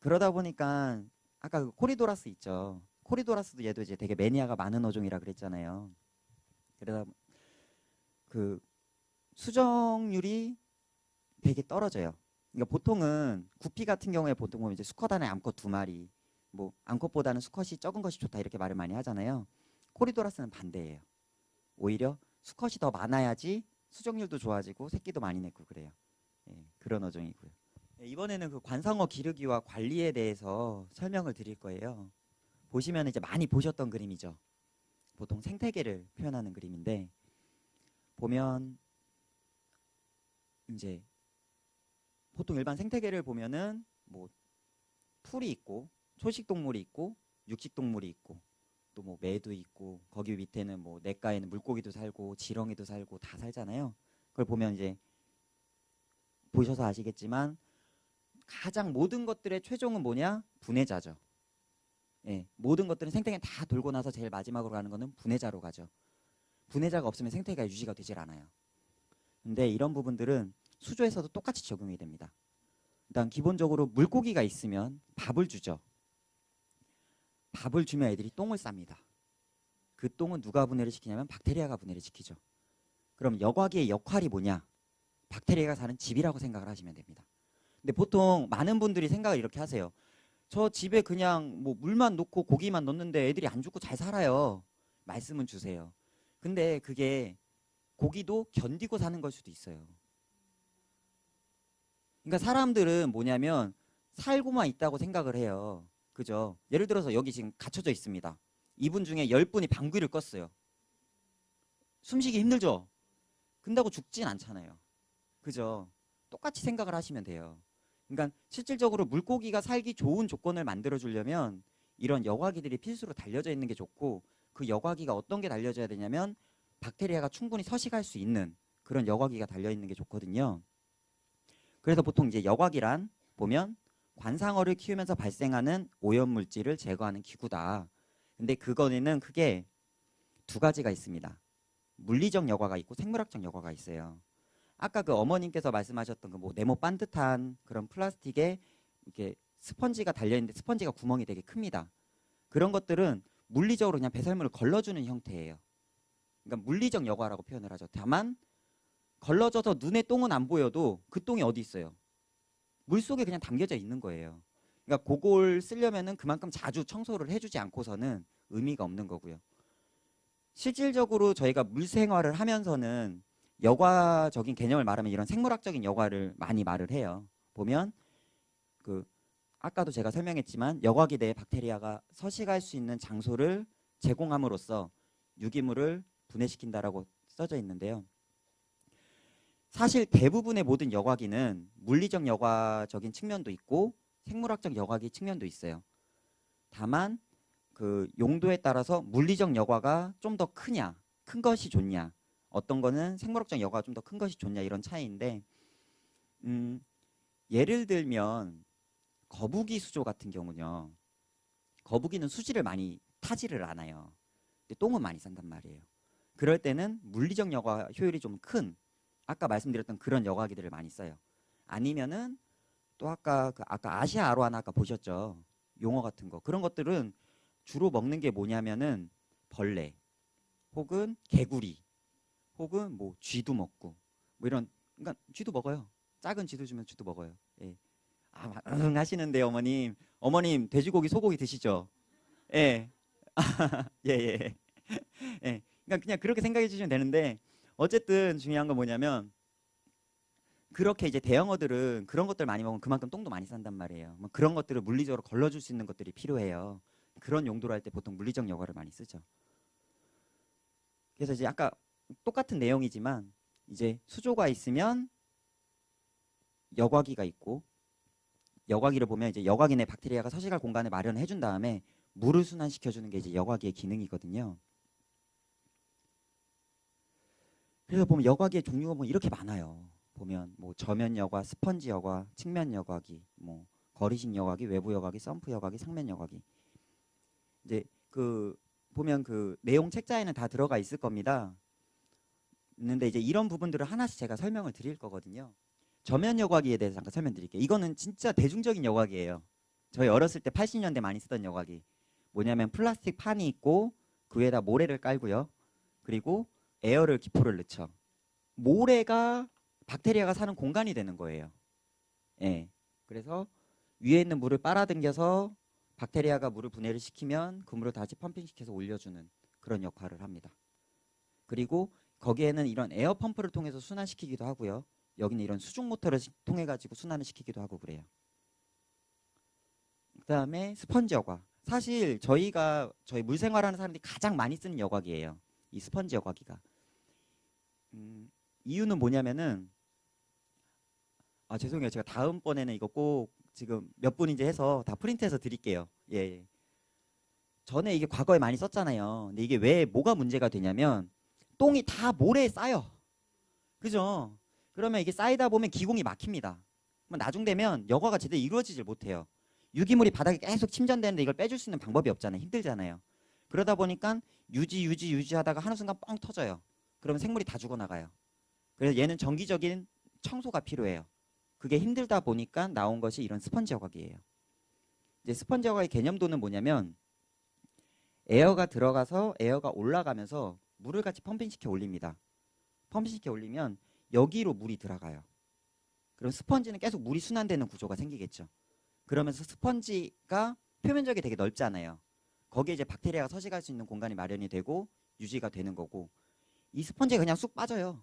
그러다 보니까 아까 그 코리도라스 있죠. 코리도라스도 얘도 이제 되게 매니아가 많은 어종이라 그랬잖아요. 그러다 그 수정률이 되게 떨어져요. 그러니까 보통은 구피 같은 경우에 보통 보면 이제 수컷 하나에 암컷 두 마리, 뭐 암컷보다는 수컷이 적은 것이 좋다 이렇게 말을 많이 하잖아요. 코리도라스는 반대예요. 오히려 수컷이 더 많아야지 수정률도 좋아지고 새끼도 많이 내고 그래요. 예, 그런 어종이고요. 예, 이번에는 그 관상어 기르기와 관리에 대해서 설명을 드릴 거예요. 보시면 이제 많이 보셨던 그림이죠. 보통 생태계를 표현하는 그림인데 보면 이제 보통 일반 생태계를 보면은 뭐 풀이 있고 초식 동물이 있고 육식 동물이 있고 또 뭐 매도 있고 거기 밑에는 뭐 냇가에는 물고기도 살고 지렁이도 살고 다 살잖아요. 그걸 보면 이제 보셔서 아시겠지만 가장 모든 것들의 최종은 뭐냐? 분해자죠. 예, 모든 것들은 생태계 다 돌고 나서 제일 마지막으로 가는 거는 분해자로 가죠. 분해자가 없으면 생태계가 유지가 되질 않아요. 근데 이런 부분들은 수조에서도 똑같이 적용이 됩니다. 일단 기본적으로 물고기가 있으면 밥을 주죠. 밥을 주면 애들이 똥을 쌉니다. 그 똥은 누가 분해를 시키냐면 박테리아가 분해를 시키죠. 그럼 여과기의 역할이 뭐냐? 박테리아가 사는 집이라고 생각을 하시면 됩니다. 근데 보통 많은 분들이 생각을 이렇게 하세요. 저 집에 그냥 뭐 물만 놓고 고기만 넣는데 애들이 안 죽고 잘 살아요. 말씀은 주세요. 근데 그게 고기도 견디고 사는 걸 수도 있어요. 그러니까 사람들은 뭐냐면 살고만 있다고 생각을 해요. 그죠? 예를 들어서 여기 지금 갇혀져 있습니다. 이분 중에 10분이 방귀를 껐어요. 숨쉬기 힘들죠? 근다고 죽진 않잖아요. 그죠? 똑같이 생각을 하시면 돼요. 그러니까 실질적으로 물고기가 살기 좋은 조건을 만들어 주려면 이런 여과기들이 필수로 달려져 있는 게 좋고, 그 여과기가 어떤 게 달려져야 되냐면 박테리아가 충분히 서식할 수 있는 그런 여과기가 달려 있는 게 좋거든요. 그래서 보통 이제 여과기란 보면 관상어를 키우면서 발생하는 오염물질을 제거하는 기구다. 근데 그거는 크게 두 가지가 있습니다. 물리적 여과가 있고 생물학적 여과가 있어요. 아까 그 어머님께서 말씀하셨던 그 뭐 네모 반듯한 그런 플라스틱에 이렇게 스펀지가 달려 있는데 스펀지가 구멍이 되게 큽니다. 그런 것들은 물리적으로 그냥 배설물을 걸러주는 형태예요. 그러니까 물리적 여과라고 표현을 하죠. 다만 걸러져서 눈에 똥은 안 보여도 그 똥이 어디 있어요? 물 속에 그냥 담겨져 있는 거예요. 그러니까 그걸 쓰려면은 그만큼 자주 청소를 해주지 않고서는 의미가 없는 거고요. 실질적으로 저희가 물 생활을 하면서는 여과적인 개념을 말하면 이런 생물학적인 여과를 많이 말을 해요. 보면 그 아까도 제가 설명했지만 여과기 내에 박테리아가 서식할 수 있는 장소를 제공함으로써 유기물을 분해시킨다라고 써져 있는데요. 사실 대부분의 모든 여과기는 물리적 여과적인 측면도 있고 생물학적 여과기 측면도 있어요. 다만 그 용도에 따라서 물리적 여과가 좀 더 크냐, 큰 것이 좋냐, 어떤 거는 생물학적 여과가 좀 더 큰 것이 좋냐 이런 차이인데 예를 들면 거북이 수조 같은 경우는요. 거북이는 수지를 많이 타지를 않아요. 근데 똥은 많이 싼단 말이에요. 그럴 때는 물리적 여과 효율이 좀 큰 아까 말씀드렸던 그런 여과기들을 많이 써요. 아니면은 또 아까 아시아 아로아나 아까 보셨죠? 용어 같은 거. 그런 것들은 주로 먹는 게 뭐냐면은 벌레 혹은 개구리 혹은 뭐 쥐도 먹고 뭐 이런 그러니까 쥐도 먹어요. 작은 쥐도 주면 쥐도 먹어요. 예. 응 하시는데 어머님 돼지고기 소고기 드시죠? 예. 예, 예. 예. 그러니까 그냥 그렇게 생각해 주시면 되는데 어쨌든 중요한 건 뭐냐면 그렇게 이제 대형어들은 그런 것들 많이 먹으면 그만큼 똥도 많이 싼단 말이에요. 뭐 그런 것들을 물리적으로 걸러줄 수 있는 것들이 필요해요. 그런 용도로 할 때 보통 물리적 여과를 많이 쓰죠. 그래서 이제 아까 똑같은 내용이지만 이제 수조가 있으면 여과기가 있고 여과기를 보면 이제 여과기 내 박테리아가 서식할 공간을 마련해 준 다음에 물을 순환시켜 주는 게 이제 여과기의 기능이거든요. 그래서 보면 여과기의 종류가 뭐 이렇게 많아요. 보면 뭐 저면 여과, 스펀지 여과, 측면 여과기, 뭐 거리식 여과기, 외부 여과기, 펌프 여과기, 상면 여과기. 이제 그 보면 그 내용 책자에는 다 들어가 있을 겁니다. 있는데 이제 이런 부분들을 하나씩 제가 설명을 드릴 거거든요. 저면 여과기에 대해서 잠깐 설명드릴게요. 이거는 진짜 대중적인 여과기예요. 저희 어렸을 때 80년대 많이 쓰던 여과기. 뭐냐면 플라스틱 판이 있고 그 위에다 모래를 깔고요. 그리고 에어를 기포를 넣죠. 모래가 박테리아가 사는 공간이 되는 거예요. 예. 그래서 위에 있는 물을 빨아당겨서 박테리아가 물을 분해를 시키면 그 물을 다시 펌핑시켜서 올려주는 그런 역할을 합니다. 그리고 거기에는 이런 에어 펌프를 통해서 순환시키기도 하고요. 여기는 이런 수중 모터를 통해 가지고 순환을 시키기도 하고 그래요. 그다음에 스펀지 여과. 사실 저희 물 생활하는 사람들이 가장 많이 쓰는 여과기예요. 이 스펀지 여과기가. 이유는 뭐냐면은 죄송해요. 제가 다음번에는 이거 꼭 지금 몇 분 이제 해서 다 프린트해서 드릴게요. 예, 예. 전에 이게 과거에 많이 썼잖아요. 근데 이게 왜 뭐가 문제가 되냐면 똥이 다 모래에 쌓여. 그죠? 그러면 이게 쌓이다 보면 기공이 막힙니다. 그럼 나중 되면 여과가 제대로 이루어지질 못해요. 유기물이 바닥에 계속 침전되는데 이걸 빼줄 수 있는 방법이 없잖아요. 힘들잖아요. 그러다 보니까 유지하다가 하는 순간 뻥 터져요. 그러면 생물이 다 죽어나가요. 그래서 얘는 정기적인 청소가 필요해요. 그게 힘들다 보니까 나온 것이 이런 스펀지 여과기예요. 이제 스펀지 여과의 개념도는 뭐냐면 에어가 들어가서 에어가 올라가면서 물을 같이 펌핑시켜 올립니다. 펌핑시켜 올리면 여기로 물이 들어가요. 그럼 스펀지는 계속 물이 순환되는 구조가 생기겠죠. 그러면서 스펀지가 표면적이 되게 넓잖아요. 거기에 이제 박테리아가 서식할 수 있는 공간이 마련이 되고 유지가 되는 거고 이 스펀지가 그냥 쑥 빠져요.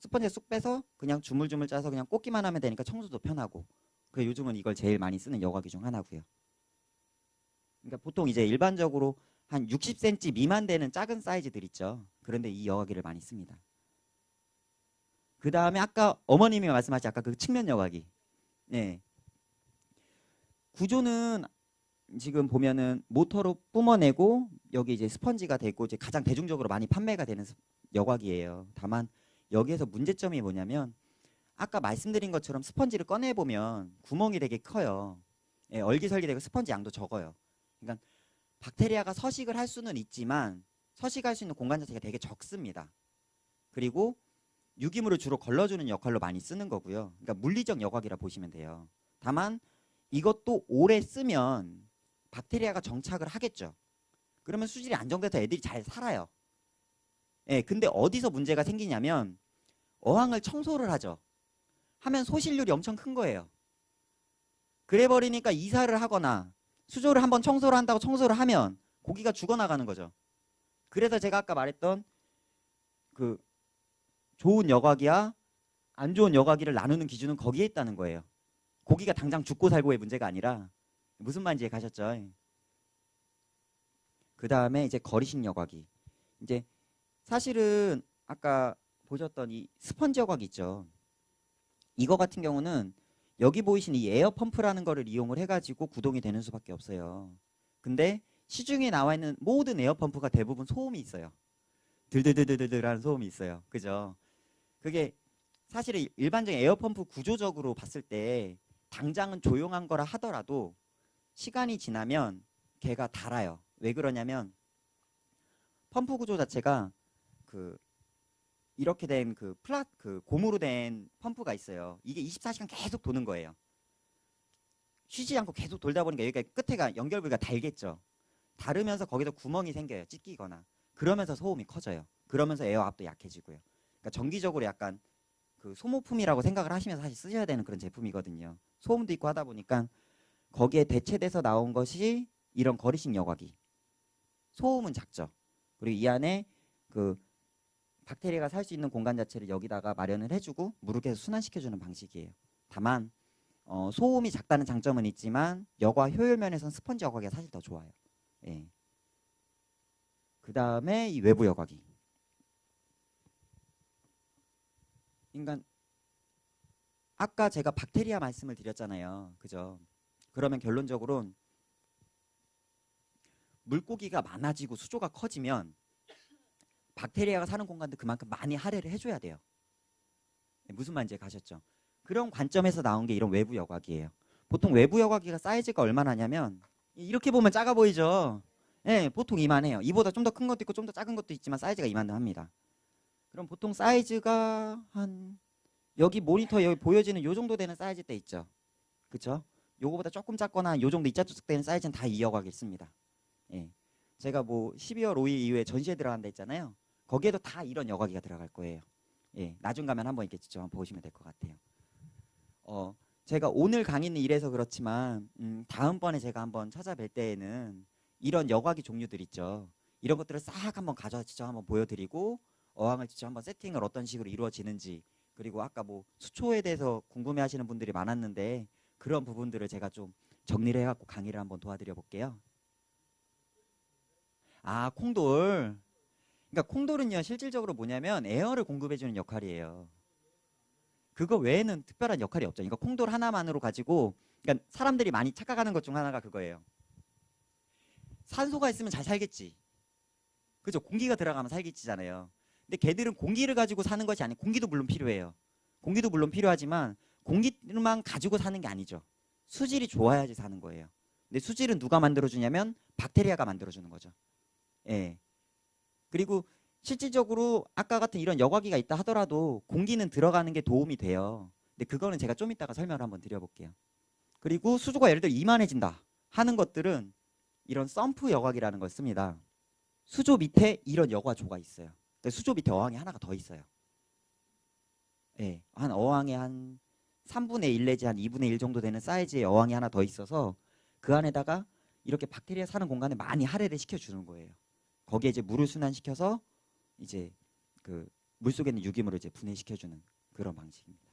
스펀지가 쑥 빼서 그냥 주물주물 짜서 그냥 꽂기만 하면 되니까 청소도 편하고 그래서 요즘은 이걸 제일 많이 쓰는 여과기 중 하나고요. 그러니까 보통 이제 일반적으로 한 60cm 미만 되는 작은 사이즈들 있죠. 그런데 이 여과기를 많이 씁니다. 그 다음에 아까 어머님이 말씀하신 아까 그 측면 여과기. 네. 구조는 지금 보면은 모터로 뿜어내고 여기 이제 스펀지가 되고 이제 가장 대중적으로 많이 판매가 되는 여과기예요. 다만 여기에서 문제점이 뭐냐면 아까 말씀드린 것처럼 스펀지를 꺼내 보면 구멍이 되게 커요. 예, 얼기설기되고 스펀지 양도 적어요. 그러니까 박테리아가 서식을 할 수는 있지만 서식할 수 있는 공간 자체가 되게 적습니다. 그리고 유기물을 주로 걸러주는 역할로 많이 쓰는 거고요. 그러니까 물리적 여과기라 보시면 돼요. 다만 이것도 오래 쓰면 박테리아가 정착을 하겠죠. 그러면 수질이 안정돼서 애들이 잘 살아요. 예, 근데 어디서 문제가 생기냐면 어항을 청소를 하죠. 하면 소실률이 엄청 큰 거예요. 그래 버리니까 이사를 하거나 수조를 한번 청소를 한다고 청소를 하면 고기가 죽어나가는 거죠. 그래서 제가 아까 말했던 그 좋은 여과기와 안 좋은 여과기를 나누는 기준은 거기에 있다는 거예요. 고기가 당장 죽고 살고의 문제가 아니라 무슨 말인지 가셨죠? 그 다음에 이제 거리식 여과기. 이제 사실은 아까 보셨던 이 스펀지 여과기 있죠. 이거 같은 경우는 여기 보이신 이 에어 펌프라는 거를 이용을 해가지고 구동이 되는 수밖에 없어요. 근데 시중에 나와 있는 모든 에어 펌프가 대부분 소음이 있어요. 들들들들들하는 소음이 있어요. 그죠? 그게 사실은 일반적인 에어 펌프 구조적으로 봤을 때 당장은 조용한 거라 하더라도 시간이 지나면 걔가 닳아요. 왜 그러냐면 펌프 구조 자체가 그 이렇게 된 그 고무로 된 펌프가 있어요. 이게 24시간 계속 도는 거예요. 쉬지 않고 계속 돌다 보니까 여기가 끝에가 연결부위가 달겠죠. 닳으면서 거기서 구멍이 생겨요. 찢기거나. 그러면서 소음이 커져요. 그러면서 에어압도 약해지고요. 그러니까 정기적으로 약간 그 소모품이라고 생각을 하시면서 사실 쓰셔야 되는 그런 제품이거든요. 소음도 있고 하다 보니까 거기에 대체돼서 나온 것이 이런 거리식 여과기. 소음은 작죠. 그리고 이 안에 그 박테리아가 살 수 있는 공간 자체를 여기다가 마련을 해주고 물을 계속 순환시켜주는 방식이에요. 다만 소음이 작다는 장점은 있지만 여과 효율 면에서는 스펀지 여과기가 사실 더 좋아요. 예. 그 다음에 이 외부 여과기. 그러니까 아까 제가 박테리아 말씀을 드렸잖아요. 그죠? 그러면 결론적으로 물고기가 많아지고 수조가 커지면 박테리아가 사는 공간도 그만큼 많이 할애를 해줘야 돼요. 무슨 말인지 가셨죠? 그런 관점에서 나온 게 이런 외부 여과기예요. 보통 외부 여과기가 사이즈가 얼마나 하냐면 이렇게 보면 작아 보이죠? 예, 보통 이만해요. 이보다 좀 더 큰 것도 있고 좀 더 작은 것도 있지만 사이즈가 이만합니다. 그럼 보통 사이즈가 한 여기 모니터 여기 보여지는 요 정도 되는 사이즈 때 있죠. 그쵸? 요거보다 조금 작거나 요 정도 이자뚝 되는 사이즈는 다 이 여과기 씁니다. 예. 제가 뭐 12월 5일 이후에 전시회 들어간다 했잖아요. 거기에도 다 이런 여과기가 들어갈 거예요. 예. 나중 가면 한번 이렇게 직접 한번 보시면 될 것 같아요. 제가 오늘 강의는 이래서 그렇지만 다음번에 제가 한번 찾아뵐 때에는 이런 여과기 종류들 있죠. 이런 것들을 싹 한번 가져와 직접 한번 보여드리고 어항을 직접 한번 세팅을 어떤 식으로 이루어지는지 그리고 아까 뭐 수초에 대해서 궁금해하시는 분들이 많았는데 그런 부분들을 제가 좀 정리를 해갖고 강의를 한번 도와드려 볼게요. 아, 콩돌. 그러니까 콩돌은요 실질적으로 뭐냐면 에어를 공급해주는 역할이에요. 그거 외에는 특별한 역할이 없죠. 그러니까 콩돌 하나만으로 가지고 그러니까 사람들이 많이 착각하는 것 중 하나가 그거예요. 산소가 있으면 잘 살겠지. 그죠? 공기가 들어가면 살겠지잖아요. 근데 걔들은 공기를 가지고 사는 것이 아니고 공기도 물론 필요해요. 공기도 물론 필요하지만 공기만 가지고 사는 게 아니죠. 수질이 좋아야지 사는 거예요. 근데 수질은 누가 만들어주냐면 박테리아가 만들어주는 거죠. 예. 그리고 실질적으로 아까 같은 이런 여과기가 있다 하더라도 공기는 들어가는 게 도움이 돼요. 근데 그거는 제가 좀 이따가 설명을 한번 드려볼게요. 그리고 수조가 예를 들어 이만해진다 하는 것들은 이런 썸프 여과기라는 걸 씁니다. 수조 밑에 이런 여과조가 있어요. 근데 수조 밑에 어항이 하나가 더 있어요. 예, 한 어항에 한 3분의 1 내지 한 2분의 1 정도 되는 사이즈의 어항이 하나 더 있어서 그 안에다가 이렇게 박테리아 사는 공간에 많이 할애를 시켜주는 거예요. 거기에 이제 물을 순환시켜서 이제 그 물속에 있는 유기물을 이제 분해시켜주는 그런 방식입니다.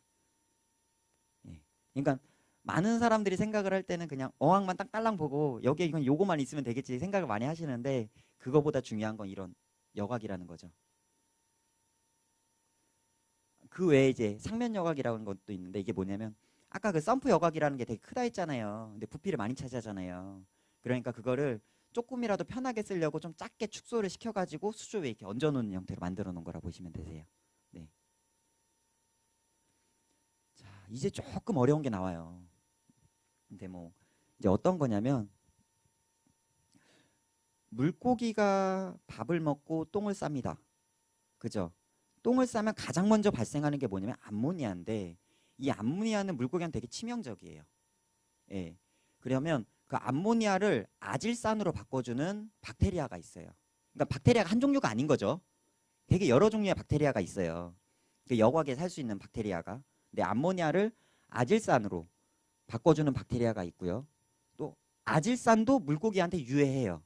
예. 그러니까 많은 사람들이 생각을 할 때는 그냥 어항만 딱 딸랑 보고 여기에 이건 요거만 있으면 되겠지 생각을 많이 하시는데 그거보다 중요한 건 이런 여각이라는 거죠. 그 외에 이제 상면 여각이라는 것도 있는데 이게 뭐냐면 아까 그 썸프 여각이라는 게 되게 크다 했잖아요. 근데 부피를 많이 차지하잖아요. 그러니까 그거를 조금이라도 편하게 쓰려고 좀 작게 축소를 시켜가지고 수조 위에 이렇게 얹어놓는 형태로 만들어 놓은 거라 보시면 되세요. 네. 자, 이제 조금 어려운 게 나와요. 근데 뭐 이제 어떤 거냐면 물고기가 밥을 먹고 똥을 쌉니다. 그죠? 똥을 싸면 가장 먼저 발생하는 게 뭐냐면 암모니아인데 이 암모니아는 물고기한테 되게 치명적이에요. 예. 그러면 그 암모니아를 아질산으로 바꿔주는 박테리아가 있어요. 그러니까 박테리아가 한 종류가 아닌 거죠. 되게 여러 종류의 박테리아가 있어요. 그 여과기에 살 수 있는 박테리아가. 근데 암모니아를 아질산으로 바꿔주는 박테리아가 있고요. 또 아질산도 물고기한테 유해해요.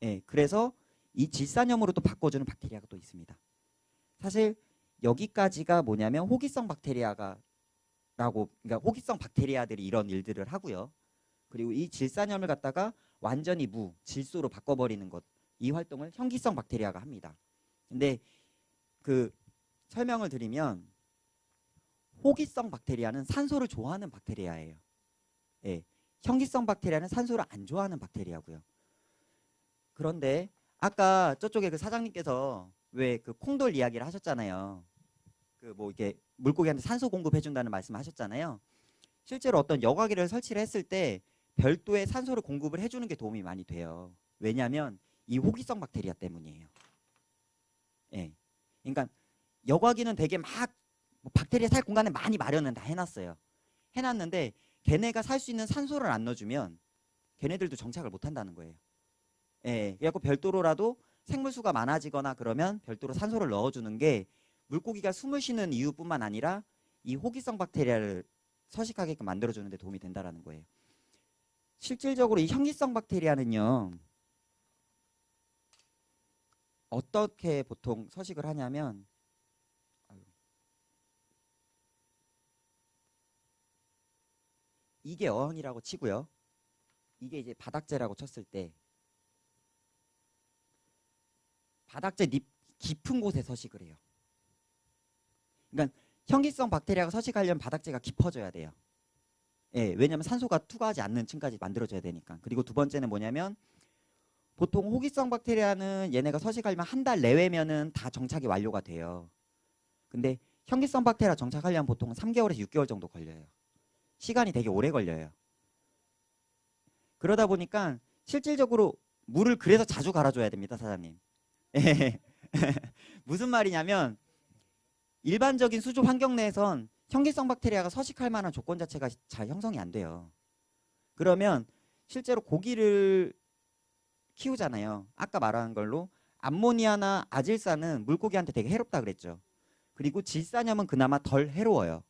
예, 그래서 이 질산염으로 또 바꿔주는 박테리아가 또 있습니다. 사실 여기까지가 뭐냐면 호기성 박테리아가 그러니까 호기성 박테리아들이 이런 일들을 하고요. 그리고 이 질산염을 갖다가 완전히 질소로 바꿔버리는 것, 이 활동을 현기성 박테리아가 합니다. 근데 그 설명을 드리면 호기성 박테리아는 산소를 좋아하는 박테리아예요. 예, 현기성 박테리아는 산소를 안 좋아하는 박테리아고요. 그런데 아까 저쪽에 그 사장님께서 왜 그 콩돌 이야기를 하셨잖아요. 그 뭐 이게 물고기한테 산소 공급해 준다는 말씀을 하셨잖아요. 실제로 어떤 여과기를 설치를 했을 때 별도의 산소를 공급을 해주는 게 도움이 많이 돼요. 왜냐하면 이 호기성 박테리아 때문이에요. 예, 그러니까 여과기는 되게 막 박테리아 살 공간에 많이 마련은 다 해놨어요. 해놨는데 걔네가 살 수 있는 산소를 안 넣어주면 걔네들도 정착을 못 한다는 거예요. 예, 그래갖고 별도로라도 생물수가 많아지거나 그러면 별도로 산소를 넣어주는 게 물고기가 숨을 쉬는 이유뿐만 아니라 이 호기성 박테리아를 서식하게끔 만들어주는 데 도움이 된다는 거예요. 실질적으로 이 현기성 박테리아는요, 어떻게 보통 서식을 하냐면 이게 어항이라고 치고요. 이게 이제 바닥재라고 쳤을 때 바닥재 잎 깊은 곳에 서식을 해요. 그러니까 현기성 박테리아가 서식하려면 바닥재가 깊어져야 돼요. 예, 왜냐하면 산소가 투과하지 않는 층까지 만들어져야 되니까. 그리고 두 번째는 뭐냐면 보통 호기성 박테리아는 얘네가 서식하려면 한 달 내외면은 다 정착이 완료가 돼요. 근데 현기성 박테리아 정착하려면 보통 3개월에서 6개월 정도 걸려요. 시간이 되게 오래 걸려요. 그러다 보니까 실질적으로 물을 그래서 자주 갈아줘야 됩니다, 사장님. 무슨 말이냐면 일반적인 수조 환경 내에선 현기성 박테리아가 서식할 만한 조건 자체가 잘 형성이 안 돼요. 그러면 실제로 고기를 키우잖아요. 아까 말한 걸로 암모니아나 아질산은 물고기한테 되게 해롭다 그랬죠. 그리고 질산염은 그나마 덜 해로워요.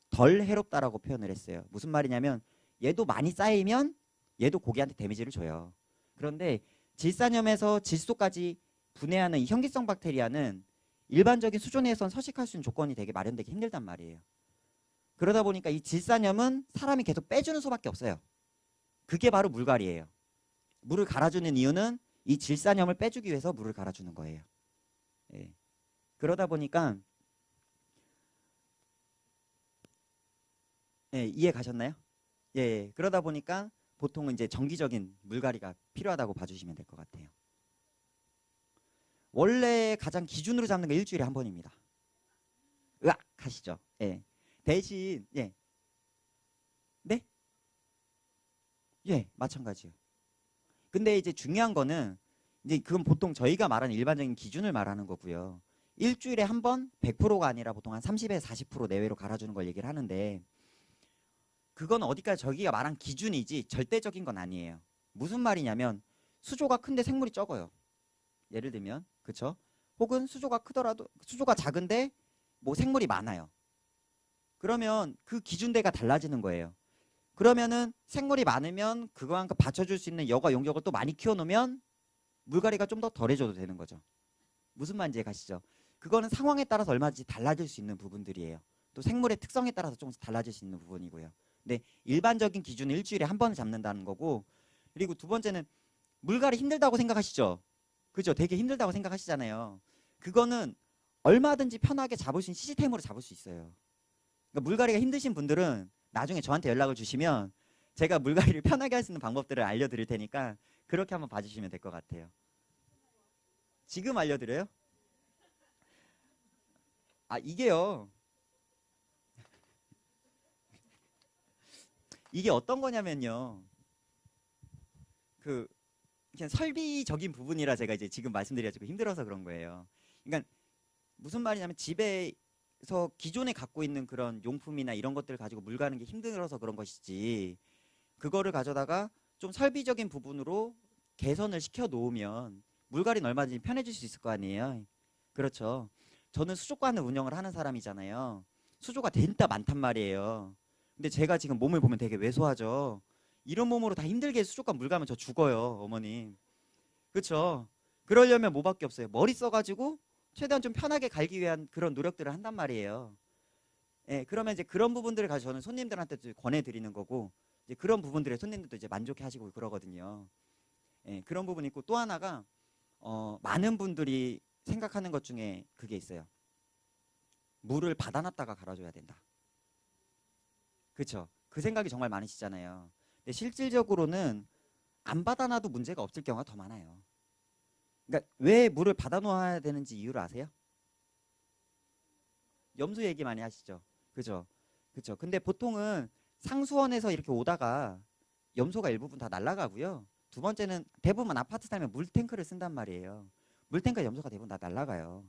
덜 해롭다라고 표현을 했어요. 무슨 말이냐면 얘도 많이 쌓이면 얘도 고기한테 데미지를 줘요. 그런데 질산염에서 질소까지 분해하는 이 현기성 박테리아는 일반적인 수조내에선 서식할 수 있는 조건이 되게 마련되기 힘들단 말이에요. 그러다 보니까 이 질산염은 사람이 계속 빼주는 수밖에 없어요. 그게 바로 물갈이에요. 물을 갈아주는 이유는 이 질산염을 빼주기 위해서 물을 갈아주는 거예요. 예. 그러다 보니까 예, 이해 가셨나요? 예, 예. 그러다 보니까 보통은 이제 정기적인 물갈이가 필요하다고 봐주시면 될 것 같아요. 원래 가장 기준으로 잡는 게 일주일에 한 번입니다. 으악 하시죠. 예. 대신 예. 네? 예, 마찬가지요. 근데 이제 중요한 거는 이제 그건 보통 저희가 말하는 일반적인 기준을 말하는 거고요. 일주일에 한 번 100%가 아니라 보통 한 30에서 40% 내외로 갈아주는 걸 얘기를 하는데 그건 어디까지 저희가 말한 기준이지 절대적인 건 아니에요. 무슨 말이냐면 수조가 큰데 생물이 적어요. 예를 들면 그쵸? 혹은 수조가 크더라도 수조가 작은데 뭐 생물이 많아요. 그러면 그 기준대가 달라지는 거예요. 그러면은 생물이 많으면 그거만큼 받쳐줄 수 있는 여과 용적을 또 많이 키워놓으면 물갈이가 좀 더 덜해줘도 되는 거죠. 무슨 말인지 가시죠? 그거는 상황에 따라서 얼마든지 달라질 수 있는 부분들이에요. 또 생물의 특성에 따라서 조금씩 달라질 수 있는 부분이고요. 근데 일반적인 기준은 일주일에 한 번을 잡는다는 거고, 그리고 두 번째는 물갈이 힘들다고 생각하시죠? 그죠? 되게 힘들다고 생각하시잖아요. 그거는 얼마든지 편하게 잡을 수 있는 시스템으로 잡을 수 있어요. 그러니까 물갈이가 힘드신 분들은 나중에 저한테 연락을 주시면 제가 물갈이를 편하게 할 수 있는 방법들을 알려드릴 테니까 그렇게 한번 봐주시면 될 것 같아요. 지금 알려드려요? 아, 이게요. 이게 어떤 거냐면요. 그 그냥 설비적인 부분이라 제가 이제 지금 말씀드려가지고 힘들어서 그런 거예요. 그러니까 무슨 말이냐면 집에서 기존에 갖고 있는 그런 용품이나 이런 것들을 가지고 물 가는 게 힘들어서 그런 것이지 그거를 가져다가 좀 설비적인 부분으로 개선을 시켜 놓으면 물갈이는 얼마든지 편해질 수 있을 거 아니에요. 그렇죠. 저는 수족관을 운영을 하는 사람이잖아요. 수조가 진짜 많단 말이에요. 근데 제가 지금 몸을 보면 되게 왜소하죠. 이런 몸으로 다 힘들게 수족관 물 가면 저 죽어요, 어머님. 그렇죠. 그러려면 뭐밖에 없어요. 머리 써가지고 최대한 좀 편하게 갈기 위한 그런 노력들을 한단 말이에요. 예, 그러면 이제 그런 부분들을 가지고 저는 손님들한테 권해드리는 거고, 이제 그런 부분들에 손님들도 이제 만족해 하시고 그러거든요. 예, 그런 부분이 있고 또 하나가 많은 분들이 생각하는 것 중에 그게 있어요. 물을 받아놨다가 갈아줘야 된다. 그렇죠. 그 생각이 정말 많으시잖아요. 근데 실질적으로는 안 받아놔도 문제가 없을 경우가 더 많아요. 그러니까 왜 물을 받아놓아야 되는지 이유를 아세요? 염소 얘기 많이 하시죠. 그죠? 그죠? 근데 보통은 상수원에서 이렇게 오다가 염소가 일부분 다 날아가고요. 두 번째는 대부분 아파트 살면 물탱크를 쓴단 말이에요. 물탱크에 염소가 대부분 다 날아가요.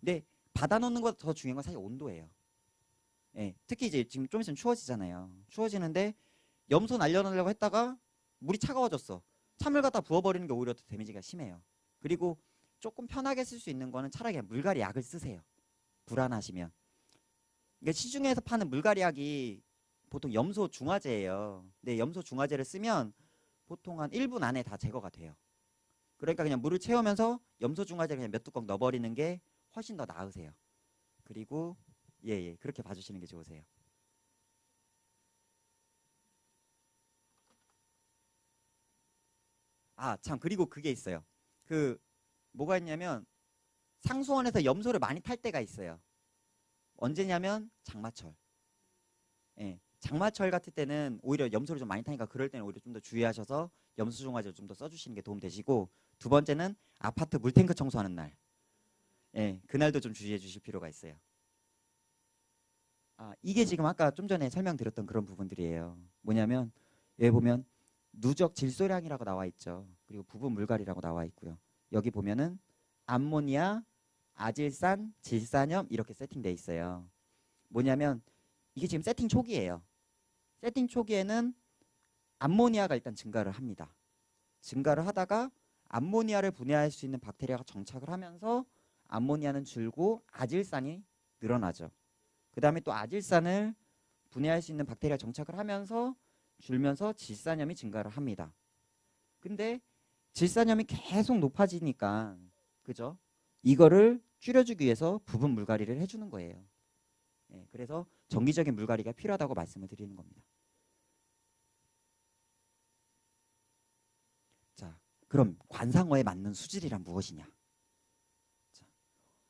근데 받아놓는 것보다 더 중요한 건 사실 온도예요. 예, 특히 이제 지금 좀 있으면 추워지잖아요. 추워지는데 염소 날려놓으려고 했다가 물이 차가워졌어. 찬물 갖다 부어버리는 게 오히려 더 데미지가 심해요. 그리고 조금 편하게 쓸 수 있는 거는 차라리 그냥 물갈이 약을 쓰세요. 불안하시면. 그러니까 시중에서 파는 물갈이 약이 보통 염소 중화제예요. 근데 염소 중화제를 쓰면 보통 한 1분 안에 다 제거가 돼요. 그러니까 그냥 물을 채우면서 염소 중화제를 그냥 몇 뚜껑 넣어버리는 게 훨씬 더 나으세요. 그리고 예, 그렇게 봐주시는 게 좋으세요. 아, 참, 그리고 그게 있어요. 그 뭐가 있냐면 상수원에서 염소를 많이 탈 때가 있어요. 언제냐면 장마철. 예, 장마철 같을 때는 오히려 염소를 좀 많이 타니까 그럴 때는 오히려 좀 더 주의하셔서 염소 중화제를 좀 더 써주시는 게 도움 되시고, 두 번째는 아파트 물탱크 청소하는 날. 예, 그날도 좀 주의해 주실 필요가 있어요. 아, 이게 지금 아까 좀 전에 설명드렸던 그런 부분들이에요. 뭐냐면 여기 보면 누적 질소량이라고 나와 있죠. 그리고 부분 물갈이라고 나와 있고요. 여기 보면은 암모니아, 아질산, 질산염 이렇게 세팅돼 있어요. 뭐냐면 이게 지금 세팅 초기예요. 세팅 초기에는 암모니아가 일단 증가를 합니다. 증가를 하다가 암모니아를 분해할 수 있는 박테리아가 정착을 하면서 암모니아는 줄고 아질산이 늘어나죠. 그 다음에 또 아질산을 분해할 수 있는 박테리아 정착을 하면서 줄면서 질산염이 증가를 합니다. 근데 질산염이 계속 높아지니까 그죠? 이거를 줄여주기 위해서 부분 물갈이를 해주는 거예요. 예, 그래서 정기적인 물갈이가 필요하다고 말씀을 드리는 겁니다. 자, 그럼 관상어에 맞는 수질이란 무엇이냐? 자,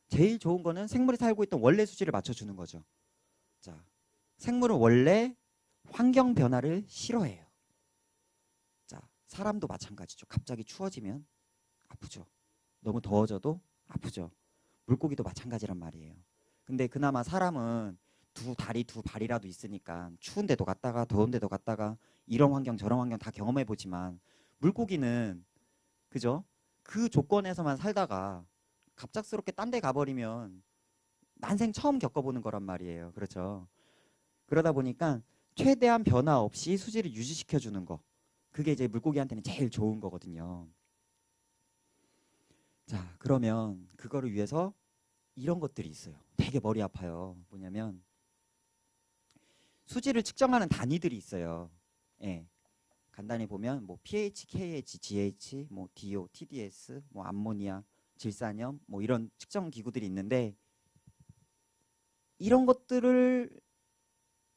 제일 좋은 거는 생물이 살고 있던 원래 수질을 맞춰주는 거죠. 자, 생물은 원래 환경 변화를 싫어해요. 자, 사람도 마찬가지죠. 갑자기 추워지면 아프죠. 너무 더워져도 아프죠. 물고기도 마찬가지란 말이에요. 근데 그나마 사람은 두 다리 두 발이라도 있으니까 추운 데도 갔다가 더운 데도 갔다가 이런 환경 저런 환경 다 경험해 보지만 물고기는 그죠? 그 조건에서만 살다가 갑작스럽게 딴 데 가버리면 난생 처음 겪어보는 거란 말이에요. 그렇죠? 그러다 보니까 최대한 변화 없이 수질을 유지시켜 주는 거. 그게 이제 물고기한테는 제일 좋은 거거든요. 자, 그러면 그거를 위해서 이런 것들이 있어요. 되게 머리 아파요. 뭐냐면 수질을 측정하는 단위들이 있어요. 예. 간단히 보면 뭐 pH, KH, GH, 뭐 DO, TDS, 뭐 암모니아, 질산염 뭐 이런 측정 기구들이 있는데 이런 것들을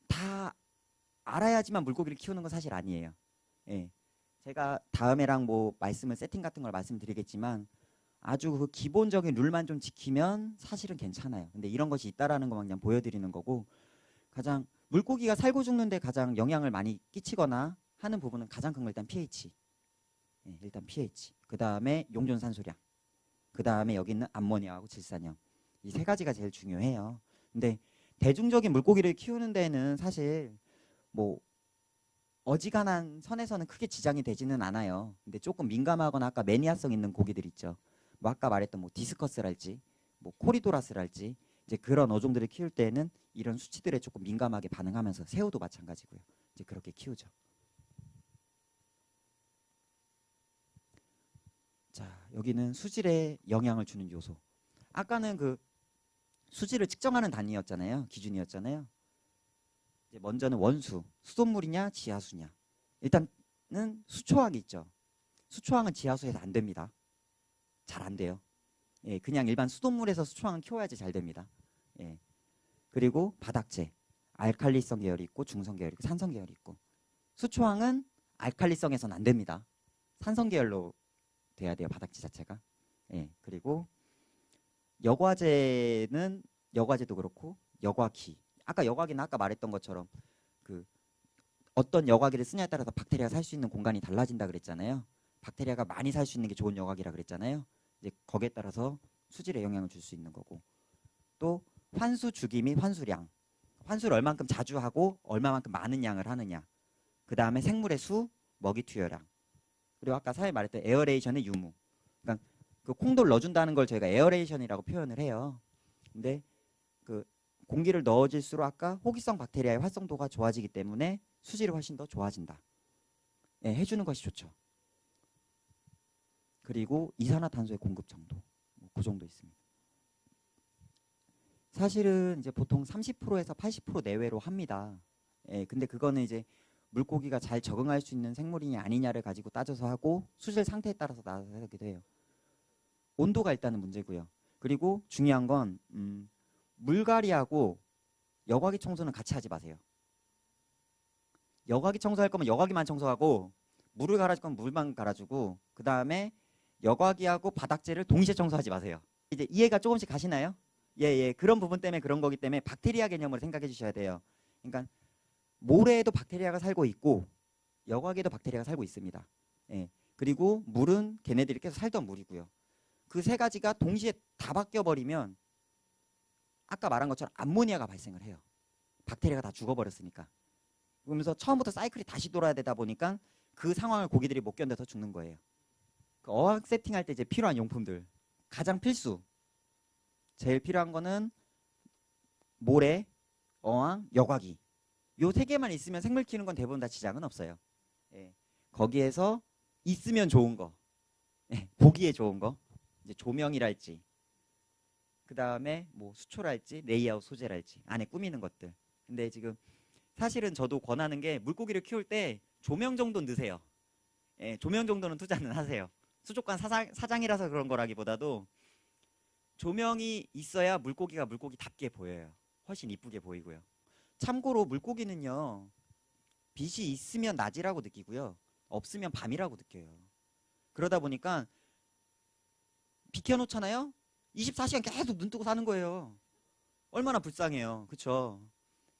다 알아야지만 물고기를 키우는 건 사실 아니에요. 예. 제가 다음에랑 뭐 말씀을 세팅 같은 걸 말씀드리겠지만 아주 그 기본적인 룰만 좀 지키면 사실은 괜찮아요. 근데 이런 것이 있다라는 것만 그냥 보여드리는 거고 가장 물고기가 살고 죽는데 가장 영향을 많이 끼치거나 하는 부분은 가장 큰 건 일단 pH. 예, 일단 pH. 그 다음에 용존 산소량. 그 다음에 여기 있는 암모니아하고 질산염. 이 세 가지가 제일 중요해요. 근데 대중적인 물고기를 키우는 데는 사실 뭐 어지간한 선에서는 크게 지장이 되지는 않아요. 근데 조금 민감하거나 아까 매니아성 있는 고기들 있죠. 뭐 아까 말했던 뭐 디스커스랄지 뭐 코리도라스랄지 이제 그런 어종들을 키울 때는 이런 수치들에 조금 민감하게 반응하면서 새우도 마찬가지고요. 이제 그렇게 키우죠. 자, 여기는 수질에 영향을 주는 요소. 아까는 그 수질을 측정하는 단위였잖아요. 기준이었잖아요. 이제 먼저는 원수, 수돗물이냐 지하수냐. 일단은 수초항이 있죠. 수초항은 지하수에서 안 됩니다. 잘 안 돼요. 예, 그냥 일반 수돗물에서 수초항은 키워야지 잘 됩니다. 예. 그리고 바닥재, 알칼리성 계열이 있고 중성 계열이 있고 산성 계열이 있고. 수초항은 알칼리성에서는 안 됩니다. 산성 계열로 돼야 돼요. 바닥재 자체가. 예. 그리고 여과제도 그렇고 여과기. 아까 여과기는 아까 말했던 것처럼 그 어떤 여과기를 쓰냐에 따라서 박테리아가 살 수 있는 공간이 달라진다 그랬잖아요. 박테리아가 많이 살 수 있는 게 좋은 여과기라 그랬잖아요. 이제 거기에 따라서 수질에 영향을 줄 수 있는 거고. 또 환수 주기 및 환수량. 환수를 얼만큼 자주 하고 얼마만큼 많은 양을 하느냐. 그 다음에 생물의 수, 먹이 투여량. 그리고 아까 사회 말했던 에어레이션의 유무. 그러니까 그 콩돌 넣어준다는 걸 저희가 에어레이션이라고 표현을 해요. 근데 그 공기를 넣어질수록 아까 호기성 박테리아의 활성도가 좋아지기 때문에 수질이 훨씬 더 좋아진다. 예, 해주는 것이 좋죠. 그리고 이산화탄소의 공급 정도. 그 정도 있습니다. 사실은 이제 보통 30%에서 80% 내외로 합니다. 예, 근데 그거는 이제 물고기가 잘 적응할 수 있는 생물이냐 아니냐를 가지고 따져서 하고 수질 상태에 따라서 나서기도 해요. 온도가 일단은 문제고요. 그리고 중요한 건 물갈이하고 여과기 청소는 같이 하지 마세요. 여과기 청소할 거면 여과기만 청소하고 물을 갈아줄 거면 물만 갈아주고 그 다음에 여과기하고 바닥재를 동시에 청소하지 마세요. 이제 이해가 조금씩 가시나요? 예. 그런 부분 때문에 그런 거기 때문에 박테리아 개념으로 생각해 주셔야 돼요. 그러니까 모래에도 박테리아가 살고 있고 여과기에도 박테리아가 살고 있습니다. 예. 그리고 물은 걔네들이 계속 살던 물이고요. 그 세 가지가 동시에 다 바뀌어버리면 아까 말한 것처럼 암모니아가 발생을 해요. 박테리아가 다 죽어버렸으니까. 그러면서 처음부터 사이클이 다시 돌아야 되다 보니까 그 상황을 고기들이 못 견뎌서 죽는 거예요. 그 어항 세팅할 때 이제 필요한 용품들 가장 필수 제일 필요한 거는 모래, 어항, 여과기 요 세 개만 있으면 생물 키우는 건 대부분 다 지장은 없어요. 예. 거기에서 있으면 좋은 거, 예. 보기에 좋은 거, 이제 조명이랄지, 그 다음에 뭐 수초랄지, 레이아웃 소재랄지 안에 꾸미는 것들. 근데 지금 사실은 저도 권하는 게 물고기를 키울 때 조명 정도는 넣으세요. 예, 조명 정도는 투자는 하세요. 수족관 사장이라서 그런 거라기보다도 조명이 있어야 물고기가 물고기답게 보여요. 훨씬 이쁘게 보이고요. 참고로 물고기는요. 빛이 있으면 낮이라고 느끼고요. 없으면 밤이라고 느껴요. 그러다 보니까 비켜놓잖아요. 24시간 계속 눈 뜨고 사는 거예요. 얼마나 불쌍해요. 그쵸?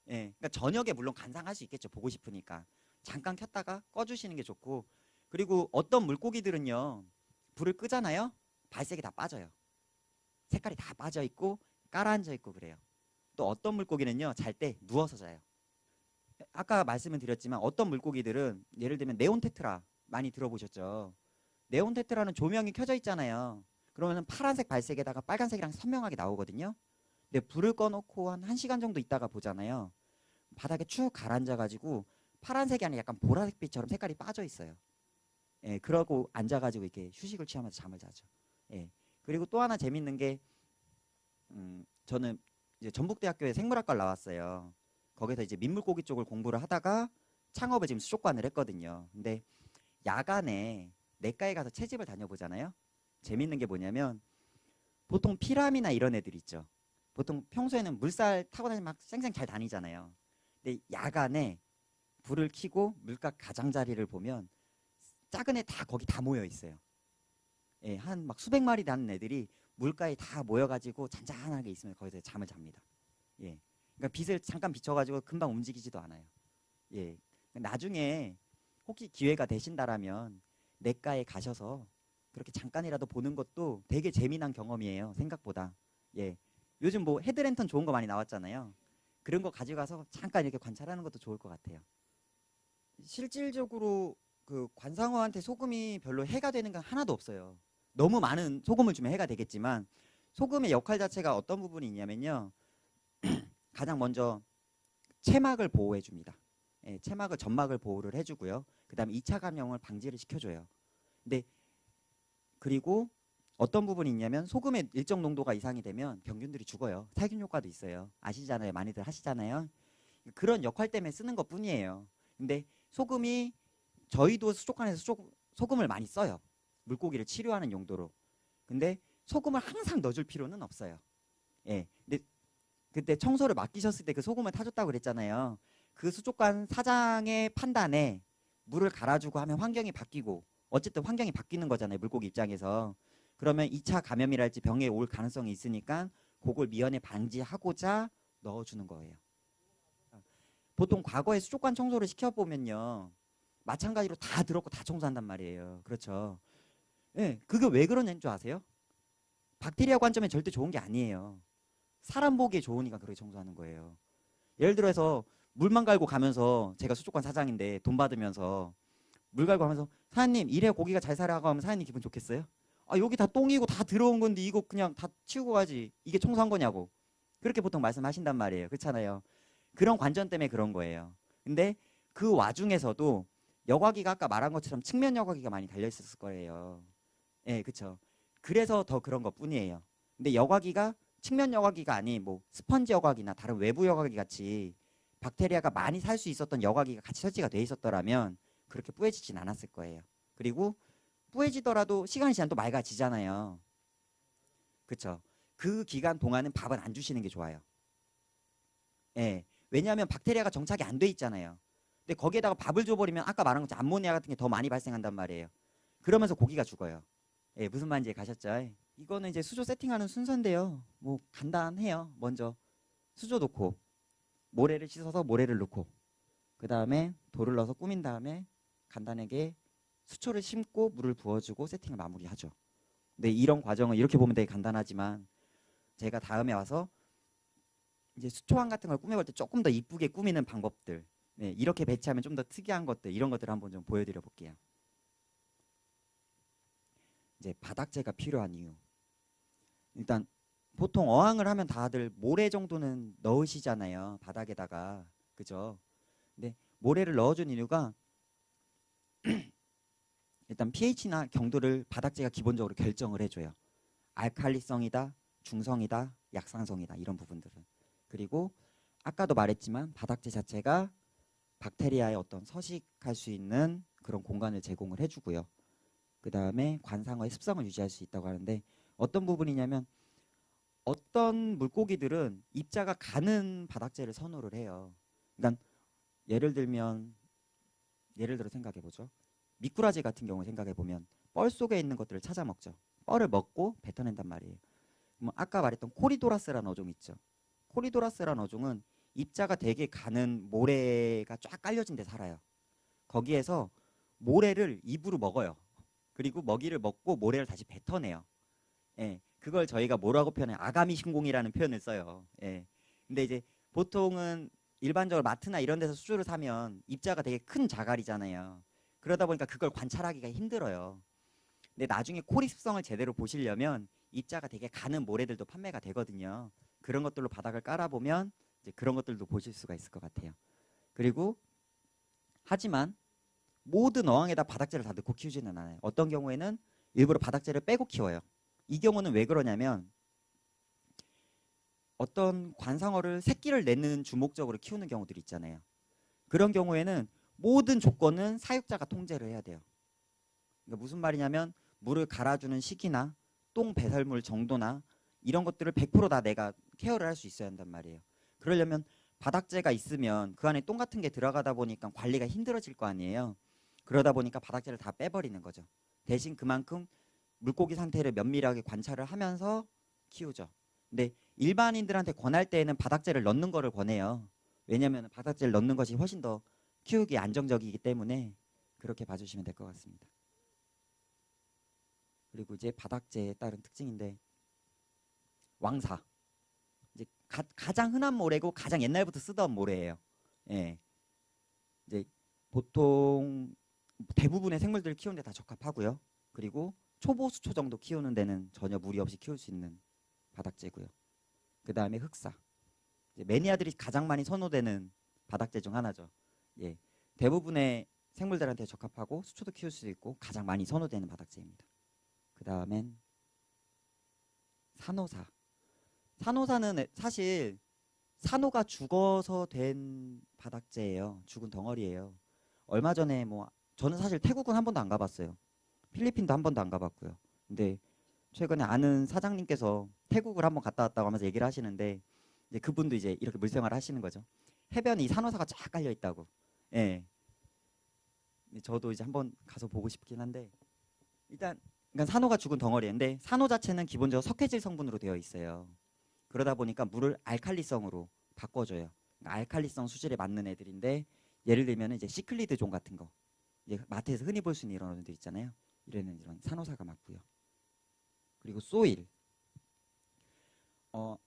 예, 그러니까 저녁에 물론 관상할 수 있겠죠. 보고 싶으니까. 잠깐 켰다가 꺼주시는 게 좋고 그리고 어떤 물고기들은요. 불을 끄잖아요. 발색이 다 빠져요. 색깔이 다 빠져있고 깔아앉아있고 그래요. 또 어떤 물고기는요. 잘 때 누워서 자요. 아까 말씀을 드렸지만 어떤 물고기들은 예를 들면 네온테트라 많이 들어보셨죠? 네온테트라는 조명이 켜져 있잖아요. 그러면 파란색 발색에다가 빨간색이랑 선명하게 나오거든요. 근데 불을 꺼놓고 한 1시간 정도 있다가 보잖아요. 바닥에 쭉 가라앉아가지고 파란색이 아니라 약간 보라색빛처럼 색깔이 빠져 있어요. 예, 그러고 앉아가지고 이렇게 휴식을 취하면서 잠을 자죠. 예. 그리고 또 하나 재밌는 게 저는 이제 전북대학교에 생물학과를 나왔어요. 거기서 이제 민물고기 쪽을 공부를 하다가 창업을 지금 수족관을 했거든요. 근데 야간에 냇가에 가서 채집을 다녀보잖아요. 재밌는 게 뭐냐면 보통 피라미나 이런 애들 있죠. 보통 평소에는 물살 타고 다니면 막 쌩쌩 잘 다니잖아요. 근데 야간에 불을 켜고 물가 가장자리를 보면 작은 애 다 거기 다 모여 있어요. 예, 한 막 수백 마리 되는 애들이 물가에 다 모여가지고 잔잔하게 있으면 거기서 잠을 잡니다. 예, 그러니까 빛을 잠깐 비춰가지고 금방 움직이지도 않아요. 예, 나중에 혹시 기회가 되신다라면 냇가에 가셔서 그렇게 잠깐이라도 보는 것도 되게 재미난 경험이에요. 생각보다. 예, 요즘 뭐 헤드랜턴 좋은 거 많이 나왔잖아요. 그런 거 가져가서 잠깐 이렇게 관찰하는 것도 좋을 것 같아요. 실질적으로 그 관상어한테 소금이 별로 해가 되는 건 하나도 없어요. 너무 많은 소금을 주면 해가 되겠지만 소금의 역할 자체가 어떤 부분이 있냐면요. 가장 먼저 체막을 보호해 줍니다. 예, 체막을 점막을 보호를 해주고요. 그 다음에 2차 감염을 방지를 시켜줘요. 근데 그리고 어떤 부분이 있냐면 소금의 일정 농도가 이상이 되면 병균들이 죽어요. 살균 효과도 있어요. 아시잖아요. 많이들 하시잖아요. 그런 역할 때문에 쓰는 것 뿐이에요. 근데 소금이 저희도 수족관에서 소금을 많이 써요. 물고기를 치료하는 용도로. 근데 소금을 항상 넣어줄 필요는 없어요. 예. 근데 그때 청소를 맡기셨을 때 그 소금을 타줬다고 그랬잖아요. 그 수족관 사장의 판단에 물을 갈아주고 하면 환경이 바뀌고 어쨌든 환경이 바뀌는 거잖아요. 물고기 입장에서. 그러면 2차 감염이랄지 병에 올 가능성이 있으니까 그걸 미연에 방지하고자 넣어주는 거예요. 보통 과거에 수족관 청소를 시켜보면요. 마찬가지로 다 들었고 다 청소한단 말이에요. 그렇죠. 예, 그게 왜 그러냐는 줄 아세요? 박테리아 관점에 절대 좋은 게 아니에요. 사람 보기에 좋으니까 그렇게 청소하는 거예요. 예를 들어서 물만 갈고 가면서 제가 수족관 사장인데 돈 받으면서 물 갈고 하면서 사장님 이래야 고기가 잘 살아가고 하면 사장님 기분 좋겠어요? 아 여기 다 똥이고 다 들어온 건데 이거 그냥 다 치우고 가지 이게 청소한 거냐고 그렇게 보통 말씀하신단 말이에요. 그렇잖아요. 그런 관점 때문에 그런 거예요. 근데 그 와중에서도 여과기가 아까 말한 것처럼 측면 여과기가 많이 달려 있었을 거예요. 예, 그렇죠. 그래서 더 그런 것 뿐이에요. 근데 여과기가 측면 여과기가 아닌 뭐 스펀지 여과기나 다른 외부 여과기 같이 박테리아가 많이 살 수 있었던 여과기가 같이 설치가 돼 있었더라면 그렇게 뿌해지진 않았을 거예요. 그리고 뿌해지더라도 시간이 지나면 또 맑아지잖아요. 그렇죠. 그 기간 동안은 밥은 안 주시는 게 좋아요. 예. 왜냐하면 박테리아가 정착이 안 돼 있잖아요. 근데 거기에다가 밥을 줘버리면 아까 말한 것처럼 암모니아 같은 게 더 많이 발생한단 말이에요. 그러면서 고기가 죽어요. 예, 무슨 말인지 가셨죠? 이거는 이제 수조 세팅하는 순서인데요. 뭐 간단해요. 먼저 수조 놓고 모래를 씻어서 모래를 넣고 그 다음에 돌을 넣어서 꾸민 다음에 간단하게 수초를 심고 물을 부어주고 세팅을 마무리하죠. 근데 이런 과정은 이렇게 보면 되게 간단하지만 제가 다음에 와서 이제 수초왕 같은 걸 꾸며볼 때 조금 더 이쁘게 꾸미는 방법들 네, 이렇게 배치하면 좀 더 특이한 것들 이런 것들을 한번 좀 보여드려 볼게요. 이제 바닥재가 필요한 이유 일단 보통 어항을 하면 다들 모래 정도는 넣으시잖아요. 바닥에다가 그죠? 근데 모래를 넣어준 이유가 일단 pH나 경도를 바닥재가 기본적으로 결정을 해줘요. 알칼리성이다, 중성이다, 약산성이다 이런 부분들은. 그리고 아까도 말했지만 바닥재 자체가 박테리아의 어떤 서식할 수 있는 그런 공간을 제공을 해주고요. 그 다음에 관상어의 습성을 유지할 수 있다고 하는데 어떤 부분이냐면 어떤 물고기들은 입자가 가는 바닥재를 선호를 해요. 그러니까 예를 들어 생각해 보죠. 미꾸라지 같은 경우 생각해 보면 뻘 속에 있는 것들을 찾아 먹죠. 뻘을 먹고 뱉어낸단 말이에요. 그럼 아까 말했던 코리도라스라는 어종 있죠. 코리도라스라는 어종은 입자가 되게 가는 모래가 쫙 깔려진 데 살아요. 거기에서 모래를 입으로 먹어요. 그리고 먹이를 먹고 모래를 다시 뱉어내요. 예, 그걸 저희가 뭐라고 표현해요? 아가미 신공이라는 표현을 써요. 예. 근데 이제 보통은 일반적으로 마트나 이런 데서 수조를 사면 입자가 되게 큰 자갈이잖아요. 그러다 보니까 그걸 관찰하기가 힘들어요. 근데 나중에 코리 습성을 제대로 보시려면 입자가 되게 가는 모래들도 판매가 되거든요. 그런 것들로 바닥을 깔아보면 이제 그런 것들도 보실 수가 있을 것 같아요. 그리고 하지만 모든 어항에다 바닥재를 다 넣고 키우지는 않아요. 어떤 경우에는 일부러 바닥재를 빼고 키워요. 이 경우는 왜 그러냐면 어떤 관상어를 새끼를 내는 주목적으로 키우는 경우들이 있잖아요. 그런 경우에는 모든 조건은 사육자가 통제를 해야 돼요. 그러니까 무슨 말이냐면 물을 갈아주는 시기나 똥 배설물 정도나 이런 것들을 100%다 내가 케어를 할 수 있어야 한단 말이에요. 그러려면 바닥재가 있으면 그 안에 똥 같은 게 들어가다 보니까 관리가 힘들어질 거 아니에요. 그러다 보니까 바닥재를 다 빼버리는 거죠. 대신 그만큼 물고기 상태를 면밀하게 관찰을 하면서 키우죠. 근데 일반인들한테 권할 때에는 바닥재를 넣는 거를 권해요. 왜냐하면 바닥재를 넣는 것이 훨씬 더 키우기 안정적이기 때문에 그렇게 봐주시면 될 것 같습니다. 그리고 이제 바닥재에 따른 특징인데 왕사 이제 가장 흔한 모래고 가장 옛날부터 쓰던 모래예요. 예. 이제 보통 대부분의 생물들을 키우는 데 다 적합하고요. 그리고 초보 수초 정도 키우는 데는 전혀 무리 없이 키울 수 있는 바닥재고요. 그 다음에 흑사. 이제 매니아들이 가장 많이 선호되는 바닥재 중 하나죠. 예. 대부분의 생물들한테 적합하고 수초도 키울 수 있고 가장 많이 선호되는 바닥재입니다. 그 그 다음엔 산호사. 산호사는 사실 산호가 죽어서 된 바닥재예요. 죽은 덩어리예요. 얼마 전에 뭐 저는 사실 태국은 한 번도 안 가봤어요. 필리핀도 한 번도 안 가봤고요. 근데 최근에 아는 사장님께서 태국을 한번 갔다 왔다고 하면서 얘기를 하시는데 이제 그분도 이제 이렇게 물생활을 하시는 거죠. 해변에 이 산호사가 쫙 깔려 있다고. 예. 저도 이제 한번 가서 보고 싶긴 한데 일단 그러니까 산호가 죽은 덩어리인데 산호 자체는 기본적으로 석회질 성분으로 되어 있어요. 그러다 보니까 물을 알칼리성으로 바꿔줘요. 그러니까 알칼리성 수질에 맞는 애들인데 예를 들면 이제 시클리드 종 같은 거 이제 마트에서 흔히 볼 수 있는 이런 어종들 있잖아요. 이런 산호사가 맞고요. 그리고 소일.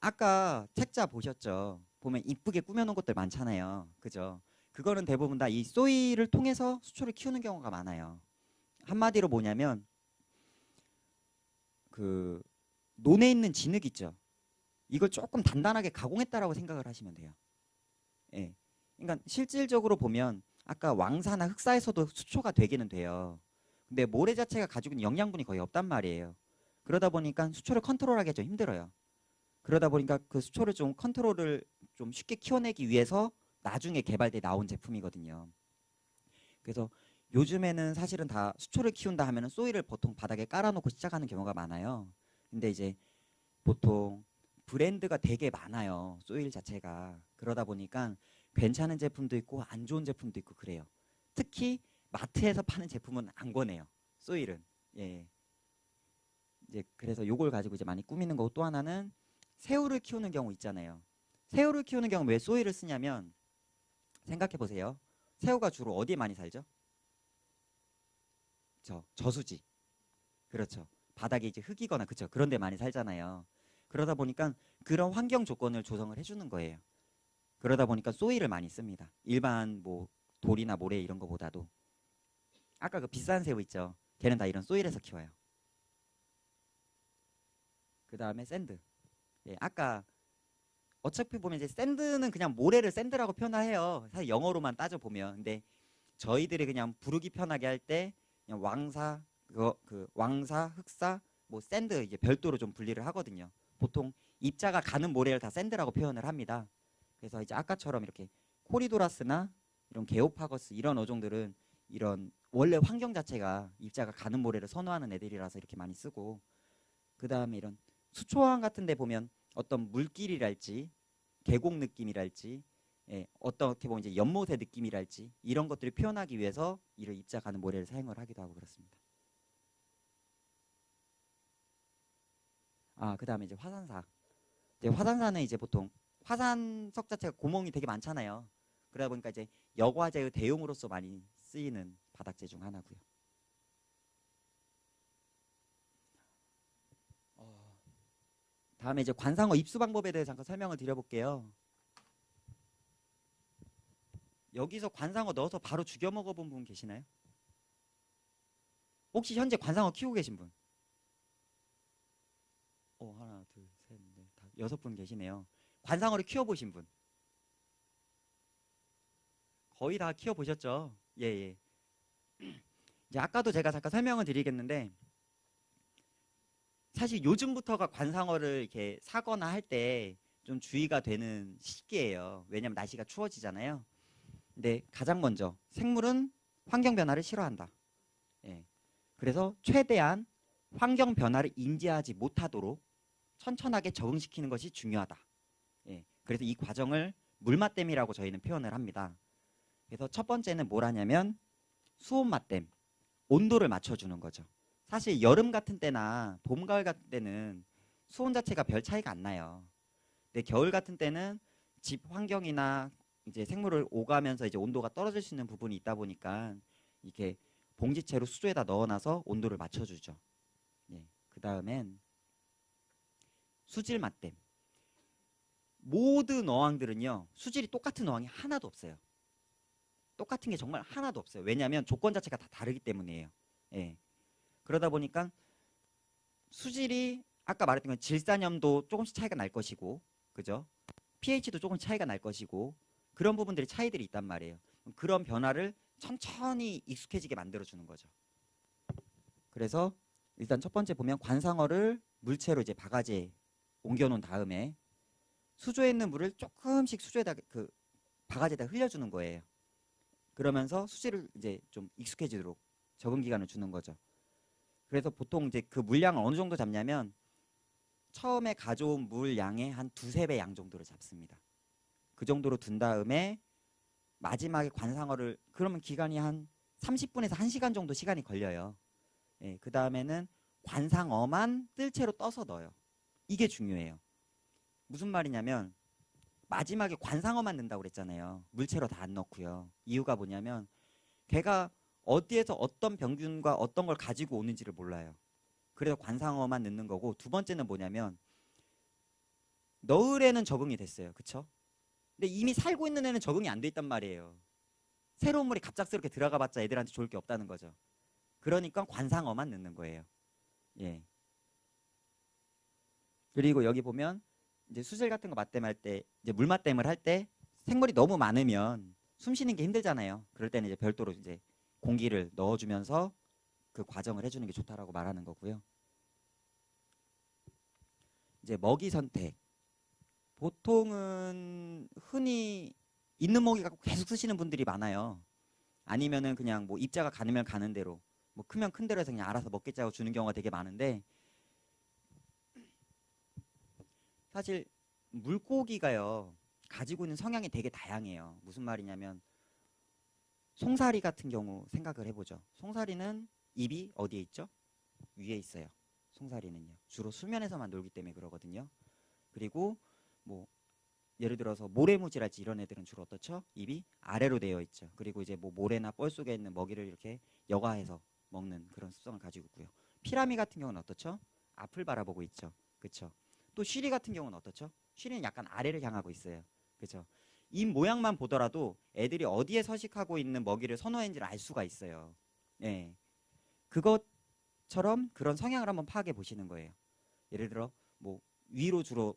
아까 책자 보셨죠? 보면 이쁘게 꾸며놓은 것들 많잖아요. 그죠? 그거는 대부분 다 이 소일을 통해서 수초를 키우는 경우가 많아요. 한마디로 뭐냐면 그 논에 있는 진흙 있죠. 이걸 조금 단단하게 가공했다라고 생각을 하시면 돼요. 예. 그러니까 실질적으로 보면 아까 왕사나 흑사에서도 수초가 되기는 돼요. 근데 모래 자체가 가지고 있는 영양분이 거의 없단 말이에요. 그러다 보니까 수초를 컨트롤하기가 좀 힘들어요. 그러다 보니까 그 수초를 좀 컨트롤을 좀 쉽게 키워내기 위해서 나중에 개발돼 나온 제품이거든요. 그래서 요즘에는 사실은 다 수초를 키운다 하면은 소일을 보통 바닥에 깔아놓고 시작하는 경우가 많아요. 근데 이제 보통 브랜드가 되게 많아요. 소일 자체가. 그러다 보니까 괜찮은 제품도 있고 안 좋은 제품도 있고 그래요. 특히 마트에서 파는 제품은 안 권해요. 소일은. 예. 이제 그래서 요걸 가지고 이제 많이 꾸미는 거고 또 하나는 새우를 키우는 경우 있잖아요. 새우를 키우는 경우 왜 소일을 쓰냐면 생각해 보세요. 새우가 주로 어디에 많이 살죠? 저수지. 그렇죠. 바닥에 이제 흙이거나 그쵸. 그런 데 많이 살잖아요. 그러다 보니까 그런 환경 조건을 조성을 해주는 거예요. 그러다 보니까 소일을 많이 씁니다. 일반 뭐 돌이나 모래 이런 거보다도. 아까 그 비싼 새우 있죠. 걔는 다 이런 소일에서 키워요. 그 다음에 샌드. 예, 아까 어차피 보면 이제 샌드는 그냥 모래를 샌드라고 표현해요. 사실 영어로만 따져 보면. 근데 저희들이 그냥 부르기 편하게 할 때 그냥 왕사, 그 왕사, 흑사, 뭐 샌드 이제 별도로 좀 분리를 하거든요. 보통 입자가 가는 모래를 다 샌드라고 표현을 합니다. 그래서 이제 아까처럼 이렇게 코리도라스나 이런 게오파거스 이런 어종들은 이런 원래 환경 자체가 입자가 가는 모래를 선호하는 애들이라서 이렇게 많이 쓰고 그 다음에 이런 수초원 같은 데 보면 어떤 물길이랄지 계곡 느낌이랄지 어떻게 보면 이제 연못의 느낌이랄지 이런 것들을 표현하기 위해서 이를 입자 가는 모래를 사용을 하기도 하고 그렇습니다. 그 다음에 이제 화산사. 이제 화산사는 이제 보통 화산석 자체가 구멍이 되게 많잖아요. 그러다 보니까 이제 여과제의 대용으로서 많이 쓰이는 바닥재 중 하나고요. 다음에 이제 관상어 입수 방법에 대해 잠깐 설명을 드려볼게요. 여기서 관상어 넣어서 바로 죽여 먹어본 분 계시나요? 혹시 현재 관상어 키우고 계신 분? 하나, 둘, 셋, 넷, 다섯, 6분 계시네요. 관상어를 키워보신 분? 거의 다 키워보셨죠? 예, 예. 이제 아까도 제가 잠깐 설명을 드리겠는데 사실 요즘부터가 관상어를 이렇게 사거나 할 때 좀 주의가 되는 시기예요. 왜냐면 날씨가 추워지잖아요. 근데 가장 먼저 생물은 환경 변화를 싫어한다. 예. 그래서 최대한 환경 변화를 인지하지 못하도록 천천하게 적응시키는 것이 중요하다. 예. 그래서 이 과정을 물맛댐이라고 저희는 표현을 합니다. 그래서 첫 번째는 뭘 하냐면 수온맛댐, 온도를 맞춰주는 거죠. 사실 여름 같은 때나 봄, 가을 같은 때는 수온 자체가 별 차이가 안 나요. 근데 겨울 같은 때는 집 환경이나 이제 생물을 오가면서 이제 온도가 떨어질 수 있는 부분이 있다 보니까 이렇게 봉지채로 수조에다 넣어놔서 온도를 맞춰주죠. 예. 그 다음엔 수질 맛댐. 모든 어항들은요 수질이 똑같은 어항이 하나도 없어요. 똑같은 게 정말 하나도 없어요. 왜냐하면 조건 자체가 다 다르기 때문이에요. 예. 그러다 보니까 수질이 아까 말했던 건 질산염도 조금씩 차이가 날 것이고, 그죠? pH도 조금 차이가 날 것이고 그런 부분들이 차이들이 있단 말이에요. 그런 변화를 천천히 익숙해지게 만들어 주는 거죠. 그래서 일단 첫 번째 보면 관상어를 물체로 이제 바가지에 옮겨 놓은 다음에 수조에 있는 물을 조금씩 수조에다 그 바가지에다 흘려주는 거예요. 그러면서 수질을 이제 좀 익숙해지도록 적응 기간을 주는 거죠. 그래서 보통 이제 그 물량을 어느 정도 잡냐면 처음에 가져온 물 양의 한 두세 배 양 정도를 잡습니다. 그 정도로 둔 다음에 마지막에 관상어를 그러면 기간이 한 30분에서 1시간 정도 시간이 걸려요. 예, 그 다음에는 관상어만 뜰채로 떠서 넣어요. 이게 중요해요. 무슨 말이냐면 마지막에 관상어만 넣는다고 그랬잖아요. 물체로 다 안 넣고요. 이유가 뭐냐면 걔가 어디에서 어떤 병균과 어떤 걸 가지고 오는지를 몰라요. 그래서 관상어만 넣는 거고, 두 번째는 뭐냐면 넣을 애는 적응이 됐어요. 그쵸? 근데 이미 살고 있는 애는 적응이 안 돼 있단 말이에요. 새로운 물이 갑작스럽게 들어가 봤자 애들한테 좋을 게 없다는 거죠. 그러니까 관상어만 넣는 거예요. 예. 그리고 여기 보면 이제 수질 같은 거 맞댐할 때, 이제 물 맞댐을 할 때 생물이 너무 많으면 숨 쉬는 게 힘들잖아요. 그럴 때는 이제 별도로 이제 공기를 넣어주면서 그 과정을 해주는 게 좋다라고 말하는 거고요. 이제 먹이 선택. 보통은 흔히 있는 먹이 갖고 계속 쓰시는 분들이 많아요. 아니면은 그냥 뭐 입자가 가느면 가는 대로, 뭐 크면 큰 대로 해서 그냥 알아서 먹겠지 하고 주는 경우가 되게 많은데, 사실 물고기가요 가지고 있는 성향이 되게 다양해요. 무슨 말이냐면 송사리 같은 경우 생각을 해보죠. 송사리는 입이 어디에 있죠? 위에 있어요. 송사리는요. 주로 수면에서만 놀기 때문에 그러거든요. 그리고 뭐 예를 들어서 모래무지랄지 이런 애들은 주로 어떻죠? 입이 아래로 되어 있죠. 그리고 이제 뭐 모래나 뻘 속에 있는 먹이를 이렇게 여과해서 먹는 그런 습성을 가지고 있고요. 피라미 같은 경우는 어떻죠? 앞을 바라보고 있죠. 그렇죠? 또 쉬리 같은 경우는 어떻죠? 쉬리는 약간 아래를 향하고 있어요. 그렇죠? 입 모양만 보더라도 애들이 어디에 서식하고 있는 먹이를 선호했는지를 알 수가 있어요. 예. 그것처럼 그런 성향을 한번 파악해 보시는 거예요. 예를 들어 뭐 위로 주로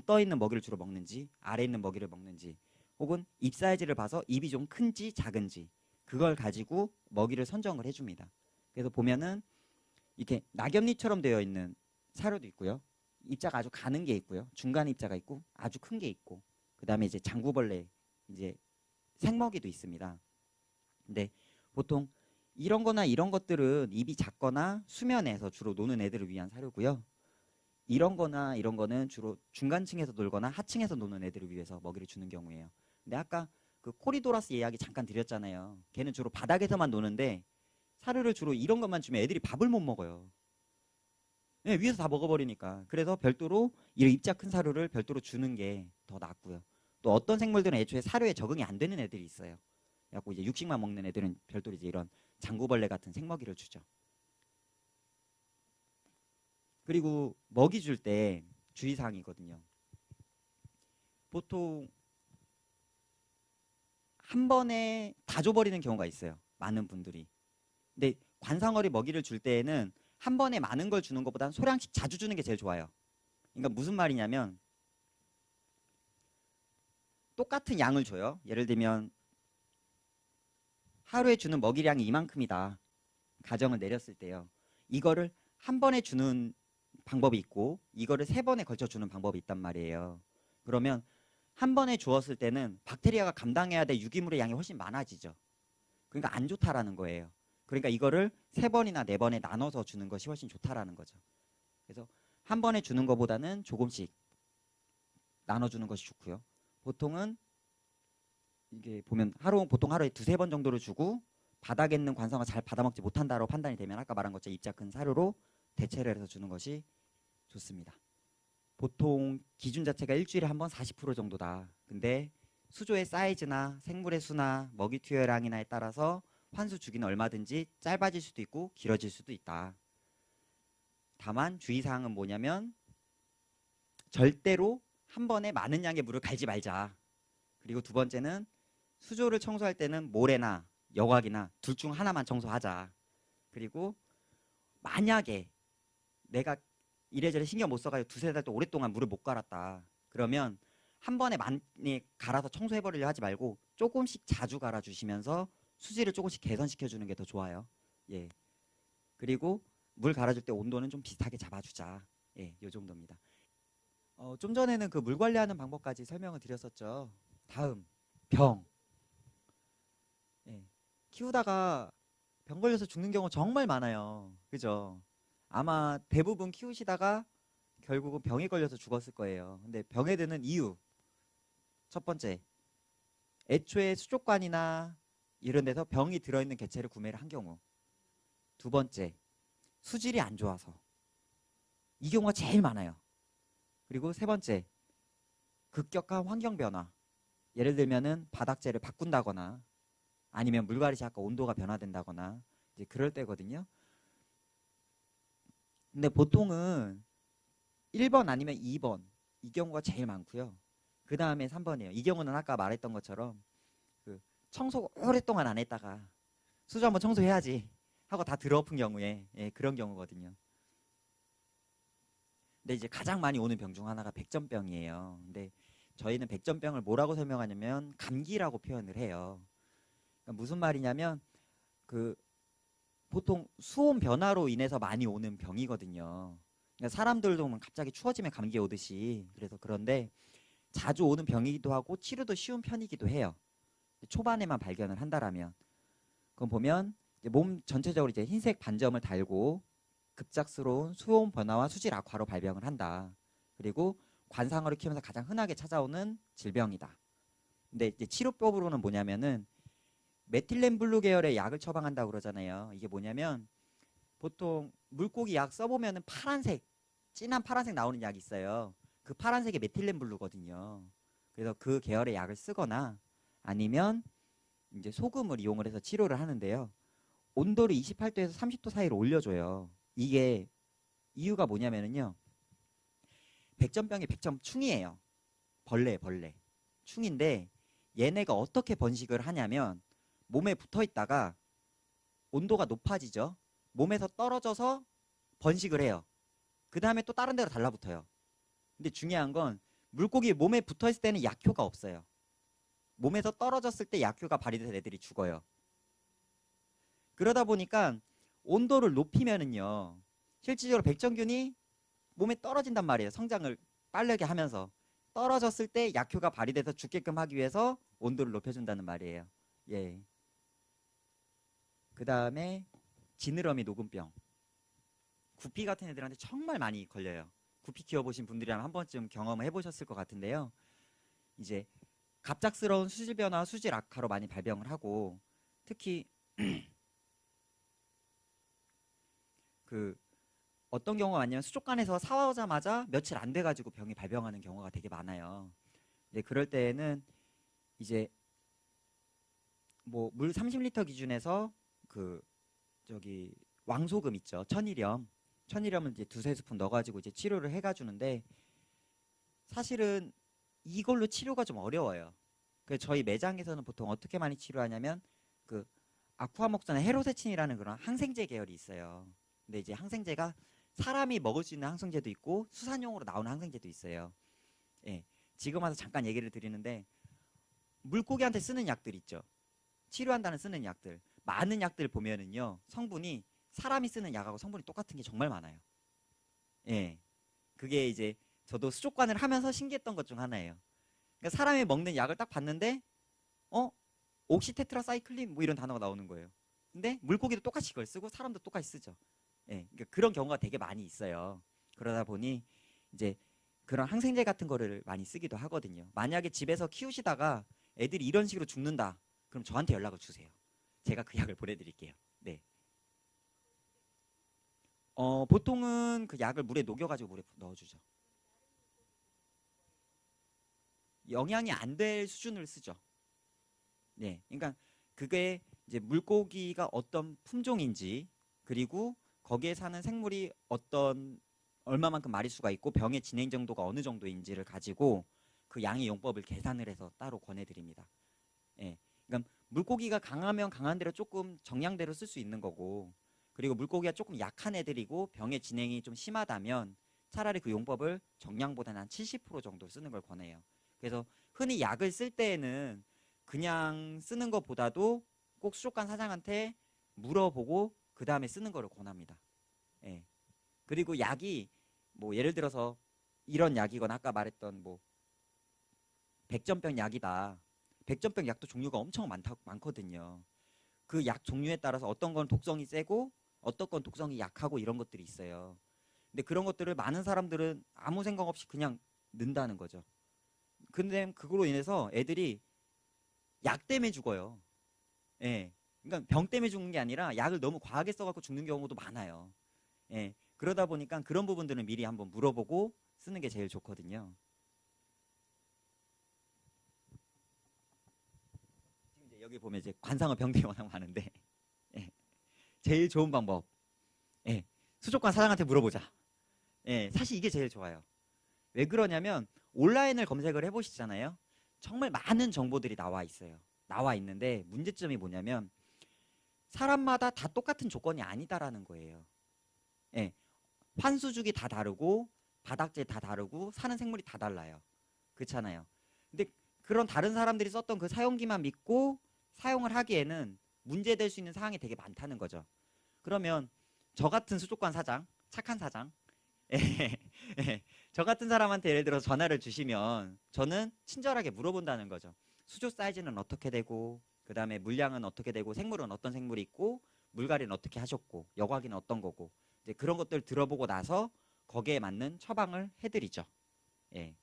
떠 있는 먹이를 주로 먹는지 아래에 있는 먹이를 먹는지, 혹은 입 사이즈를 봐서 입이 좀 큰지 작은지, 그걸 가지고 먹이를 선정을 해줍니다. 그래서 보면은 이렇게 낙엽잎처럼 되어 있는 사료도 있고요. 입자가 아주 가는 게 있고요. 중간 입자가 있고 아주 큰 게 있고, 그 다음에 이제 장구벌레 이제 생먹이도 있습니다. 근데 보통 이런 거나 이런 것들은 입이 작거나 수면에서 주로 노는 애들을 위한 사료고요. 이런 거나 이런 거는 주로 중간층에서 놀거나 하층에서 노는 애들을 위해서 먹이를 주는 경우예요. 근데 아까 그 코리도라스 이야기 잠깐 드렸잖아요. 걔는 주로 바닥에서만 노는데 사료를 주로 이런 것만 주면 애들이 밥을 못 먹어요. 네, 위에서 다 먹어버리니까. 그래서 별도로 이런 입자 큰 사료를 별도로 주는 게 더 낫고요. 또 어떤 생물들은 애초에 사료에 적응이 안 되는 애들이 있어요. 그래갖고 이제 육식만 먹는 애들은 별도로 이제 이런 장구벌레 같은 생먹이를 주죠. 그리고 먹이 줄 때 주의사항이거든요. 보통 한 번에 다 줘버리는 경우가 있어요. 많은 분들이. 근데 관상어리 먹이를 줄 때에는 한 번에 많은 걸 주는 것보다는 소량씩 자주 주는 게 제일 좋아요. 그러니까 무슨 말이냐면 똑같은 양을 줘요. 예를 들면 하루에 주는 먹이량이 이만큼이다. 가정을 내렸을 때요. 이거를 한 번에 주는 방법이 있고 이거를 세 번에 걸쳐 주는 방법이 있단 말이에요. 그러면 한 번에 주었을 때는 박테리아가 감당해야 될 유기물의 양이 훨씬 많아지죠. 그러니까 안 좋다라는 거예요. 그러니까 이거를 세 번이나 네 번에 나눠서 주는 것이 훨씬 좋다라는 거죠. 그래서 한 번에 주는 것보다는 조금씩 나눠주는 것이 좋고요. 보통은 이게 보면 보통 하루에 두세 번 정도를 주고 바닥에 있는 관상어 잘 받아먹지 못한다고 판단이 되면 아까 말한 것처럼 입자 큰 사료로 대체를 해서 주는 것이 좋습니다. 보통 기준 자체가 일주일에 한 번 40% 정도다. 근데 수조의 사이즈나 생물의 수나 먹이 투여량이나에 따라서 환수 주기는 얼마든지 짧아질 수도 있고 길어질 수도 있다. 다만 주의사항은 뭐냐면 절대로 한 번에 많은 양의 물을 갈지 말자. 그리고 두 번째는 수조를 청소할 때는 모래나 여과기나 둘 중 하나만 청소하자. 그리고 만약에 내가 이래저래 신경 못 써가지고 두세 달 동안 오랫동안 물을 못 갈았다. 그러면 한 번에 많이 갈아서 청소해버리려 하지 말고 조금씩 자주 갈아주시면서 수질을 조금씩 개선시켜주는 게 더 좋아요. 예. 그리고 물 갈아줄 때 온도는 좀 비슷하게 잡아주자. 예, 요 정도입니다. 좀 전에는 그 물 관리하는 방법까지 설명을 드렸었죠. 다음, 병. 예, 키우다가 병 걸려서 죽는 경우 정말 많아요. 그죠? 아마 대부분 키우시다가 결국은 병에 걸려서 죽었을 거예요. 근데 병에 드는 이유. 첫 번째, 애초에 수족관이나 이런 데서 병이 들어있는 개체를 구매를 한 경우. 두 번째, 수질이 안 좋아서. 이 경우가 제일 많아요. 그리고 세 번째, 급격한 환경 변화. 예를 들면은 바닥재를 바꾼다거나 아니면 물갈이 시작과 온도가 변화된다거나 이제 그럴 때거든요. 근데 보통은 1번 아니면 2번 이 경우가 제일 많고요. 그 다음에 3번이에요. 이 경우는 아까 말했던 것처럼 그 청소 오랫동안 안 했다가 수조 한번 청소해야지 하고 다 들어엎은 경우에 예, 그런 경우거든요. 근데 이제 가장 많이 오는 병 중 하나가 백전병이에요. 근데 저희는 백전병을 뭐라고 설명하냐면 감기라고 표현을 해요. 그러니까 무슨 말이냐면 그 보통 수온 변화로 인해서 많이 오는 병이거든요. 그러니까 사람들도 갑자기 추워지면 감기 오듯이 그래서 그런데 자주 오는 병이기도 하고 치료도 쉬운 편이기도 해요. 초반에만 발견을 한다라면 그럼 보면 이제 몸 전체적으로 이제 흰색 반점을 달고 급작스러운 수온 변화와 수질 악화로 발병을 한다. 그리고 관상어를 키우면서 가장 흔하게 찾아오는 질병이다. 근데 이제 치료법으로는 뭐냐면은 메틸렌블루 계열의 약을 처방한다고 그러잖아요. 이게 뭐냐면 보통 물고기 약 써보면은 파란색, 진한 파란색 나오는 약이 있어요. 그 파란색이 메틸렌블루거든요. 그래서 그 계열의 약을 쓰거나 아니면 이제 소금을 이용을 해서 치료를 하는데요. 온도를 28도에서 30도 사이로 올려줘요. 이게 이유가 뭐냐면은요. 백전병이 백전충이에요. 벌레. 충인데 얘네가 어떻게 번식을 하냐면 몸에 붙어 있다가 온도가 높아지죠. 몸에서 떨어져서 번식을 해요. 그 다음에 또 다른 데로 달라붙어요. 근데 중요한 건 물고기 몸에 붙어 있을 때는 약효가 없어요. 몸에서 떨어졌을 때 약효가 발휘돼서 애들이 죽어요. 그러다 보니까 온도를 높이면은요. 실질적으로 백전균이 몸에 떨어진단 말이에요. 성장을 빠르게 하면서 떨어졌을 때 약효가 발휘돼서 죽게끔 하기 위해서 온도를 높여준다는 말이에요. 예. 그 다음에 지느러미 녹음병. 구피 같은 애들한테 정말 많이 걸려요. 구피 키워보신 분들이라면 한 번쯤 경험을 해보셨을 것 같은데요. 이제 갑작스러운 수질 변화, 수질 악화로 많이 발병을 하고 특히 그 어떤 경우가 많냐면 수족관에서 사오자마자 며칠 안 돼가지고 병이 발병하는 경우가 되게 많아요. 이제 그럴 때에는 이제 뭐 물 30리터 기준에서 그 저기 왕소금 있죠. 천일염을 이제 두세 스푼 넣어가지고 이제 치료를 해가주는데 사실은 이걸로 치료가 좀 어려워요. 그래서 저희 매장에서는 보통 어떻게 많이 치료하냐면 그 아쿠아목산의 헤로세친이라는 그런 항생제 계열이 있어요. 근데 이제 항생제가 사람이 먹을 수 있는 항생제도 있고 수산용으로 나오는 항생제도 있어요. 예, 지금 와서 잠깐 얘기를 드리는데 물고기한테 쓰는 약들 있죠. 치료한다는 쓰는 약들 많은 약들 보면은요 성분이 사람이 쓰는 약하고 성분이 똑같은 게 정말 많아요. 예, 그게 이제 저도 수족관을 하면서 신기했던 것 중 하나예요. 그러니까 사람이 먹는 약을 딱 봤는데 어 옥시테트라사이클린 뭐 이런 단어가 나오는 거예요. 근데 물고기도 똑같이 이걸 쓰고 사람도 똑같이 쓰죠. 예, 그러니까 그런 경우가 되게 많이 있어요. 그러다 보니 이제 그런 항생제 같은 거를 많이 쓰기도 하거든요. 만약에 집에서 키우시다가 애들이 이런 식으로 죽는다. 그럼 저한테 연락을 주세요. 제가 그 약을 보내드릴게요. 네. 보통은 그 약을 물에 녹여가지고 물에 넣어주죠. 영양이 안 될 수준을 쓰죠. 네. 그러니까 그게 이제 물고기가 어떤 품종인지 그리고 거기에 사는 생물이 어떤 얼마만큼 마리수가 있고 병의 진행 정도가 어느 정도인지를 가지고 그 양의 용법을 계산을 해서 따로 권해드립니다. 예. 그러니까 물고기가 강하면 강한 대로 조금 정량대로 쓸 수 있는 거고 그리고 물고기가 조금 약한 애들이고 병의 진행이 좀 심하다면 차라리 그 용법을 정량보다는 한 70% 정도 쓰는 걸 권해요. 그래서 흔히 약을 쓸 때에는 그냥 쓰는 것보다도 꼭 수족관 사장한테 물어보고 그 다음에 쓰는 거를 권합니다. 예. 그리고 약이 뭐 예를 들어서 이런 약이거나 아까 말했던 뭐 백전병 약이다. 백전병 약도 종류가 엄청 많거든요. 그 약 종류에 따라서 어떤 건 독성이 세고 어떤 건 독성이 약하고 이런 것들이 있어요. 근데 그런 것들을 많은 사람들은 아무 생각 없이 그냥 넣는다는 거죠. 근데 그걸로 인해서 애들이 약 때문에 죽어요. 예. 그러니까 병 때문에 죽는 게 아니라 약을 너무 과하게 써갖고 죽는 경우도 많아요. 예. 그러다 보니까 그런 부분들은 미리 한번 물어보고 쓰는 게 제일 좋거든요. 지금 이제 여기 보면 이제 관상어 병들이 워낙 많은데 예. 제일 좋은 방법. 예. 수족관 사장한테 물어보자. 예. 사실 이게 제일 좋아요. 왜 그러냐면 온라인을 검색을 해보시잖아요. 정말 많은 정보들이 나와 있어요. 나와 있는데 문제점이 뭐냐면 사람마다 다 똑같은 조건이 아니다라는 거예요. 예. 환수죽이 다 다르고 바닥재 다 다르고 사는 생물이 다 달라요. 그렇잖아요. 근데 그런 다른 사람들이 썼던 그 사용기만 믿고 사용을 하기에는 문제될 수 있는 사항이 되게 많다는 거죠. 그러면 저 같은 수족관 사장, 착한 사장, 저 같은 사람한테 예를 들어 전화를 주시면 저는 친절하게 물어본다는 거죠. 수조 사이즈는 어떻게 되고 그 다음에 물량은 어떻게 되고 생물은 어떤 생물이 있고 물갈이는 어떻게 하셨고 여과기는 어떤 거고 이제 그런 것들 들어보고 나서 거기에 맞는 처방을 해드리죠. 예.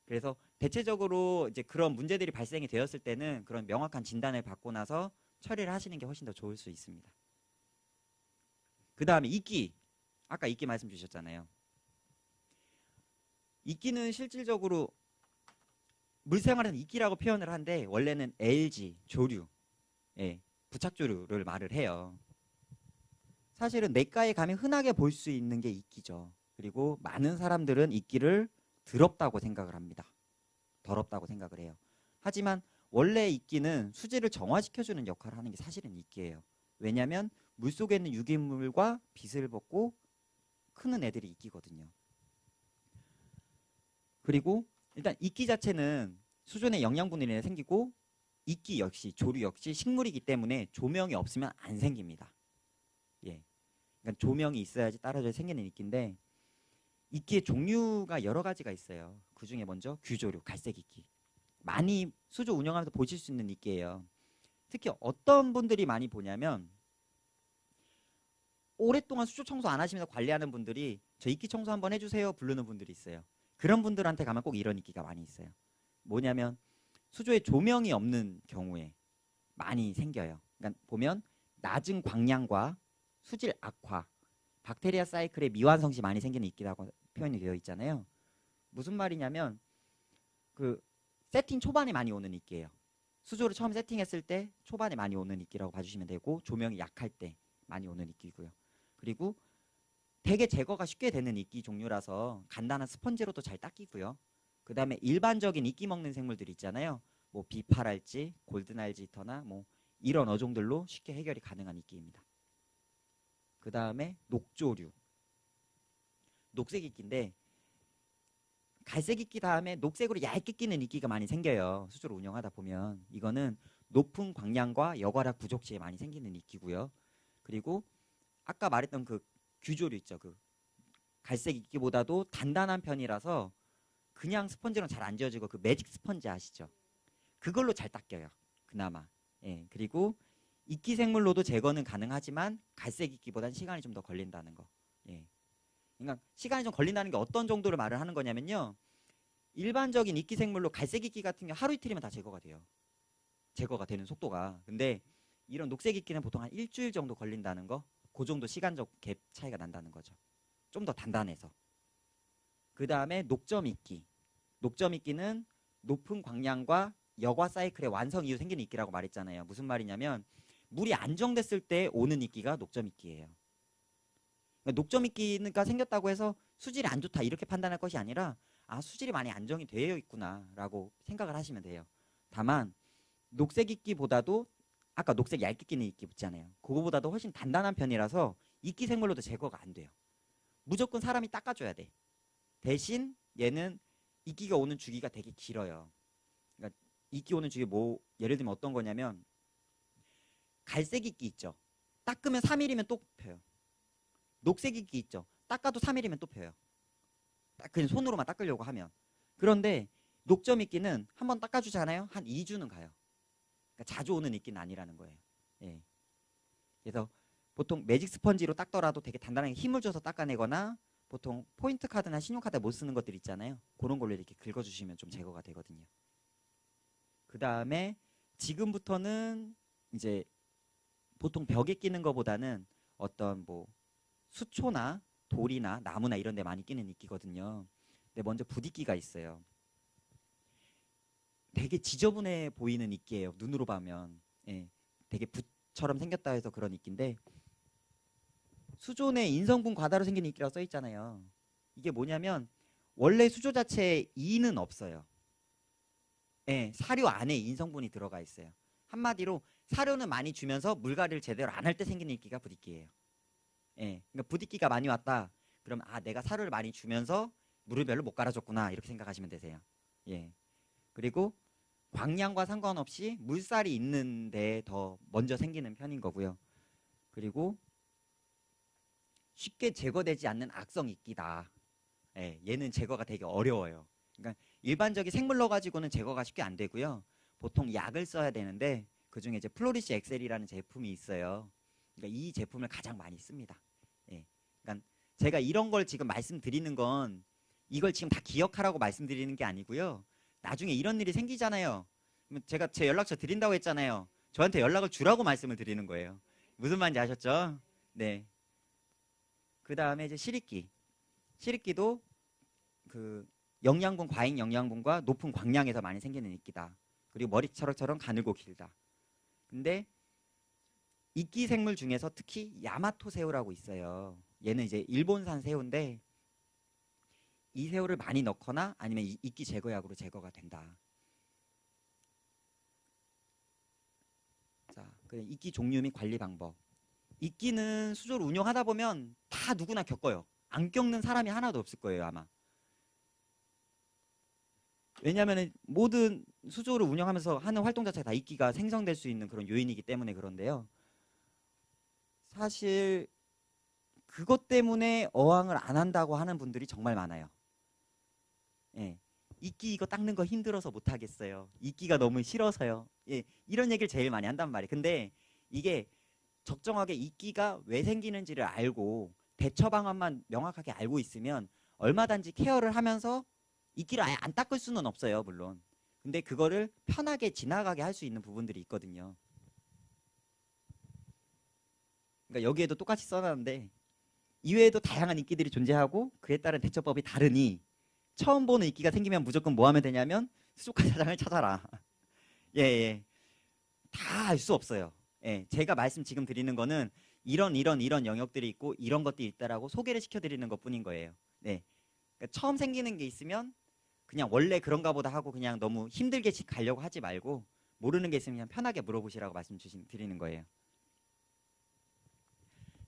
그래서 대체적으로 이제 그런 문제들이 발생이 되었을 때는 그런 명확한 진단을 받고 나서 처리를 하시는 게 훨씬 더 좋을 수 있습니다. 그 다음에 이끼. 아까 이끼 말씀 주셨잖아요. 이끼는 실질적으로 물생활은 이끼라고 표현을 한데 원래는 LG, 조류, 예, 부착조류를 말을 해요. 사실은 냇가에 가면 흔하게 볼 수 있는 게 이끼죠. 그리고 많은 사람들은 이끼를 더럽다고 생각을 합니다. 더럽다고 생각을 해요. 하지만 원래 이끼는 수질을 정화시켜주는 역할을 하는 게 사실은 이끼예요. 왜냐하면 물속에 있는 유기물과 빛을 벗고 크는 애들이 이끼거든요. 그리고 일단 이끼 자체는 수존에 영양분이 생기고 이끼 역시 조류 역시 식물이기 때문에 조명이 없으면 안 생깁니다. 예. 그러니까 조명이 있어야지 따라줘야 생기는 이끼인데 이끼의 종류가 여러 가지가 있어요. 그 중에 먼저 규조류, 갈색 이끼. 많이 수조 운영하면서 보실 수 있는 이끼예요. 특히 어떤 분들이 많이 보냐면 오랫동안 수조 청소 안 하시면서 관리하는 분들이 저 이끼 청소 한번 해주세요 부르는 분들이 있어요. 그런 분들한테 가면 꼭 이런 이끼가 많이 있어요. 뭐냐면 수조에 조명이 없는 경우에 많이 생겨요. 그러니까 보면 낮은 광량과 수질 악화, 박테리아 사이클의 미완성시 많이 생기는 이끼라고 표현이 되어 있잖아요. 무슨 말이냐면 그 세팅 초반에 많이 오는 이끼예요. 수조를 처음 세팅했을 때 초반에 많이 오는 이끼라고 봐주시면 되고 조명이 약할 때 많이 오는 이끼고요. 그리고 되게 제거가 쉽게 되는 이끼 종류라서 간단한 스펀지로도 잘 닦이고요. 그 다음에 일반적인 이끼 먹는 생물들 있잖아요. 뭐 비파랄지, 골든알지터나 뭐 이런 어종들로 쉽게 해결이 가능한 이끼입니다. 그 다음에 녹조류, 녹색 이끼인데 갈색 이끼 다음에 녹색으로 얇게 끼는 이끼가 많이 생겨요. 수조를 운영하다 보면 이거는 높은 광량과 여과락 부족 시에 많이 생기는 이끼고요. 그리고 아까 말했던 그 규조류 있죠. 그 갈색 이끼보다도 단단한 편이라서 그냥 스펀지랑 잘 안 지워지고 그 매직 스펀지 아시죠? 그걸로 잘 닦여요. 그나마. 예. 그리고 이끼 생물로도 제거는 가능하지만 갈색 이끼보다는 시간이 좀 더 걸린다는 거. 예. 그러니까 시간이 좀 걸린다는 게 어떤 정도를 말을 하는 거냐면요. 일반적인 이끼 생물로 갈색 이끼 같은 게 하루 이틀이면 다 제거가 돼요. 제거가 되는 속도가. 근데 이런 녹색 이끼는 보통 한 일주일 정도 걸린다는 거. 그 정도 시간적 갭 차이가 난다는 거죠. 좀 더 단단해서. 그 다음에 녹점 이끼. 녹점 이끼는 높은 광량과 여과 사이클의 완성 이후 생기는 이끼라고 말했잖아요. 무슨 말이냐면 물이 안정됐을 때 오는 이끼가 녹점 이끼예요. 그러니까 녹점 이끼가 생겼다고 해서 수질이 안 좋다 이렇게 판단할 것이 아니라 아 수질이 많이 안정이 되어 있구나라고 생각을 하시면 돼요. 다만 녹색 이끼보다도 아까 녹색 얇게 끼는 이끼 있잖아요. 그거보다도 훨씬 단단한 편이라서 이끼 생물로도 제거가 안 돼요. 무조건 사람이 닦아줘야 돼. 대신 얘는 이끼가 오는 주기가 되게 길어요. 그러니까 이끼 오는 주기 뭐 예를 들면 어떤 거냐면 갈색 이끼 있죠. 닦으면 3일이면 또 펴요. 녹색 이끼 있죠. 닦아도 3일이면 또 펴요. 그냥 손으로만 닦으려고 하면. 그런데 녹점 이끼는 한번 닦아주잖아요. 한 2주는 가요. 그러니까 자주 오는 이끼는 아니라는 거예요. 예. 그래서 보통 매직 스펀지로 닦더라도 되게 단단하게 힘을 줘서 닦아내거나 보통 포인트 카드나 신용카드 못 쓰는 것들 있잖아요. 그런 걸로 이렇게 긁어주시면 좀 제거가 되거든요. 그 다음에 지금부터는 이제 보통 벽에 끼는 것보다는 어떤 뭐 수초나 돌이나 나무나 이런 데 많이 끼는 이끼거든요. 근데 먼저 붓이끼가 있어요. 되게 지저분해 보이는 이끼예요. 눈으로 보면. 예, 되게 붓처럼 생겼다 해서 그런 이끼인데 수존에 인성분 과다로 생긴 이끼라고 써 있잖아요. 이게 뭐냐면 원래 수조 자체에 이는 없어요. 예, 사료 안에 인성분이 들어가 있어요. 한마디로 사료는 많이 주면서 물갈이를 제대로 안 할 때 생기는 이끼가 붓이끼예요. 예, 그러니까 붓이끼가 많이 왔다. 그럼 아 내가 사료를 많이 주면서 물을 별로 못 갈아줬구나 이렇게 생각하시면 되세요. 예. 그리고 광량과 상관없이 물살이 있는데 더 먼저 생기는 편인 거고요. 그리고 쉽게 제거되지 않는 악성 이끼다. 예, 얘는 제거가 되게 어려워요. 그러니까 일반적인 생물로 가지고는 제거가 쉽게 안 되고요. 보통 약을 써야 되는데 그 중에 이제 플로리시 엑셀이라는 제품이 있어요. 그러니까 이 제품을 가장 많이 씁니다. 예, 그러니까 제가 이런 걸 지금 말씀드리는 건 이걸 지금 다 기억하라고 말씀드리는 게 아니고요. 나중에 이런 일이 생기잖아요. 그러면 제가 제 연락처 드린다고 했잖아요. 저한테 연락을 주라고 말씀을 드리는 거예요. 무슨 말인지 아셨죠? 네. 그 다음에 이제 시리끼. 시리끼도 그 영양분, 과잉 영양분과 높은 광량에서 많이 생기는 이끼다. 그리고 머리처럼 가늘고 길다. 근데 이끼 생물 중에서 특히 야마토 새우라고 있어요. 얘는 이제 일본산 새우인데 이 새우를 많이 넣거나 아니면 이끼 제거약으로 제거가 된다. 자, 그 이끼 종류 및 관리 방법. 이끼는 수조를 운영하다 보면 다 누구나 겪어요. 안 겪는 사람이 하나도 없을 거예요, 아마. 왜냐하면 모든 수조를 운영하면서 하는 활동 자체가 다 이끼가 생성될 수 있는 그런 요인이기 때문에 그런데요. 사실 그것 때문에 어항을 안 한다고 하는 분들이 정말 많아요. 예. 이끼 이거 닦는 거 힘들어서 못 하겠어요. 이끼가 너무 싫어서요. 예. 이런 얘기를 제일 많이 한단 말이에요. 근데 이게 적정하게 이끼가 왜 생기는지를 알고 대처 방안만 명확하게 알고 있으면 얼마든지 케어를 하면서 이끼를 아예 안 닦을 수는 없어요, 물론. 근데 그거를 편하게 지나가게 할 수 있는 부분들이 있거든요. 그러니까 여기에도 똑같이 써놨는데 이외에도 다양한 이끼들이 존재하고 그에 따른 대처법이 다르니 처음 보는 이끼가 생기면 무조건 뭐 하면 되냐면 수족관 사장을 찾아라. 예, 예. 다 알 수 없어요. 예, 제가 말씀 지금 드리는 거는 이런 영역들이 있고 이런 것들이 있다라고 소개를 시켜드리는 것뿐인 거예요. 네, 그러니까 처음 생기는 게 있으면 그냥 원래 그런가 보다 하고 그냥 너무 힘들게 가려고 하지 말고 모르는 게 있으면 그냥 편하게 물어보시라고 드리는 거예요.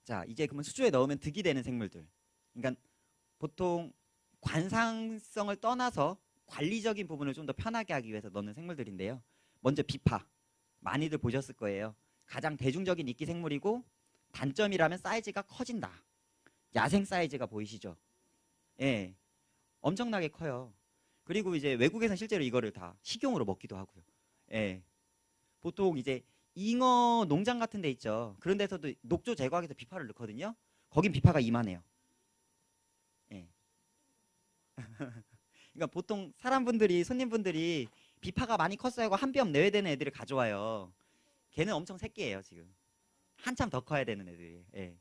자, 이제 그러면 수조에 넣으면 득이 되는 생물들. 그러니까 보통 관상성을 떠나서 관리적인 부분을 좀 더 편하게 하기 위해서 넣는 생물들인데요. 먼저 비파. 많이들 보셨을 거예요. 가장 대중적인 이끼 생물이고 단점이라면 사이즈가 커진다. 야생 사이즈가 보이시죠? 예, 엄청나게 커요. 그리고 이제 외국에서는 실제로 이거를 다 식용으로 먹기도 하고요. 예, 보통 이제 잉어 농장 같은 데 있죠. 그런 데서도 녹조 제거하기 위해서 비파를 넣거든요. 거긴 비파가 이만해요. 예. 그러니까 보통 사람분들이 손님분들이 비파가 많이 컸어요 하고 한 뼘 내외 되는 애들을 가져와요. 걔는 엄청 새끼예요 지금. 한참 더 커야 되는 애들이. 예.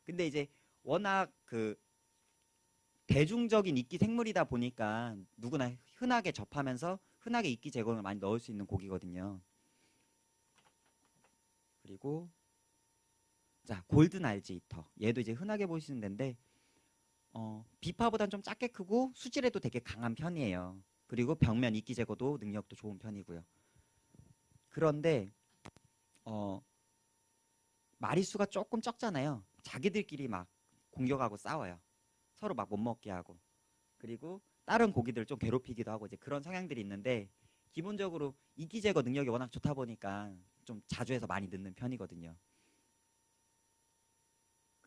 근데 이제 워낙 그 대중적인 이끼 생물이다 보니까 누구나 흔하게 접하면서 흔하게 이끼 제거를 많이 넣을 수 있는 고기거든요. 그리고 자 골든 알지이터. 얘도 이제 흔하게 보시는 데인데 비파보다는 좀 작게 크고 수질에도 되게 강한 편이에요. 그리고 벽면 이끼 제거도 능력도 좋은 편이고요. 그런데 어, 마리수가 조금 적잖아요. 자기들끼리 막 공격하고 싸워요. 서로 막 못 먹게 하고. 그리고 다른 고기들 좀 괴롭히기도 하고 이제 그런 성향들이 있는데 기본적으로 이끼 제거 능력이 워낙 좋다 보니까 좀 자주 해서 많이 넣는 편이거든요.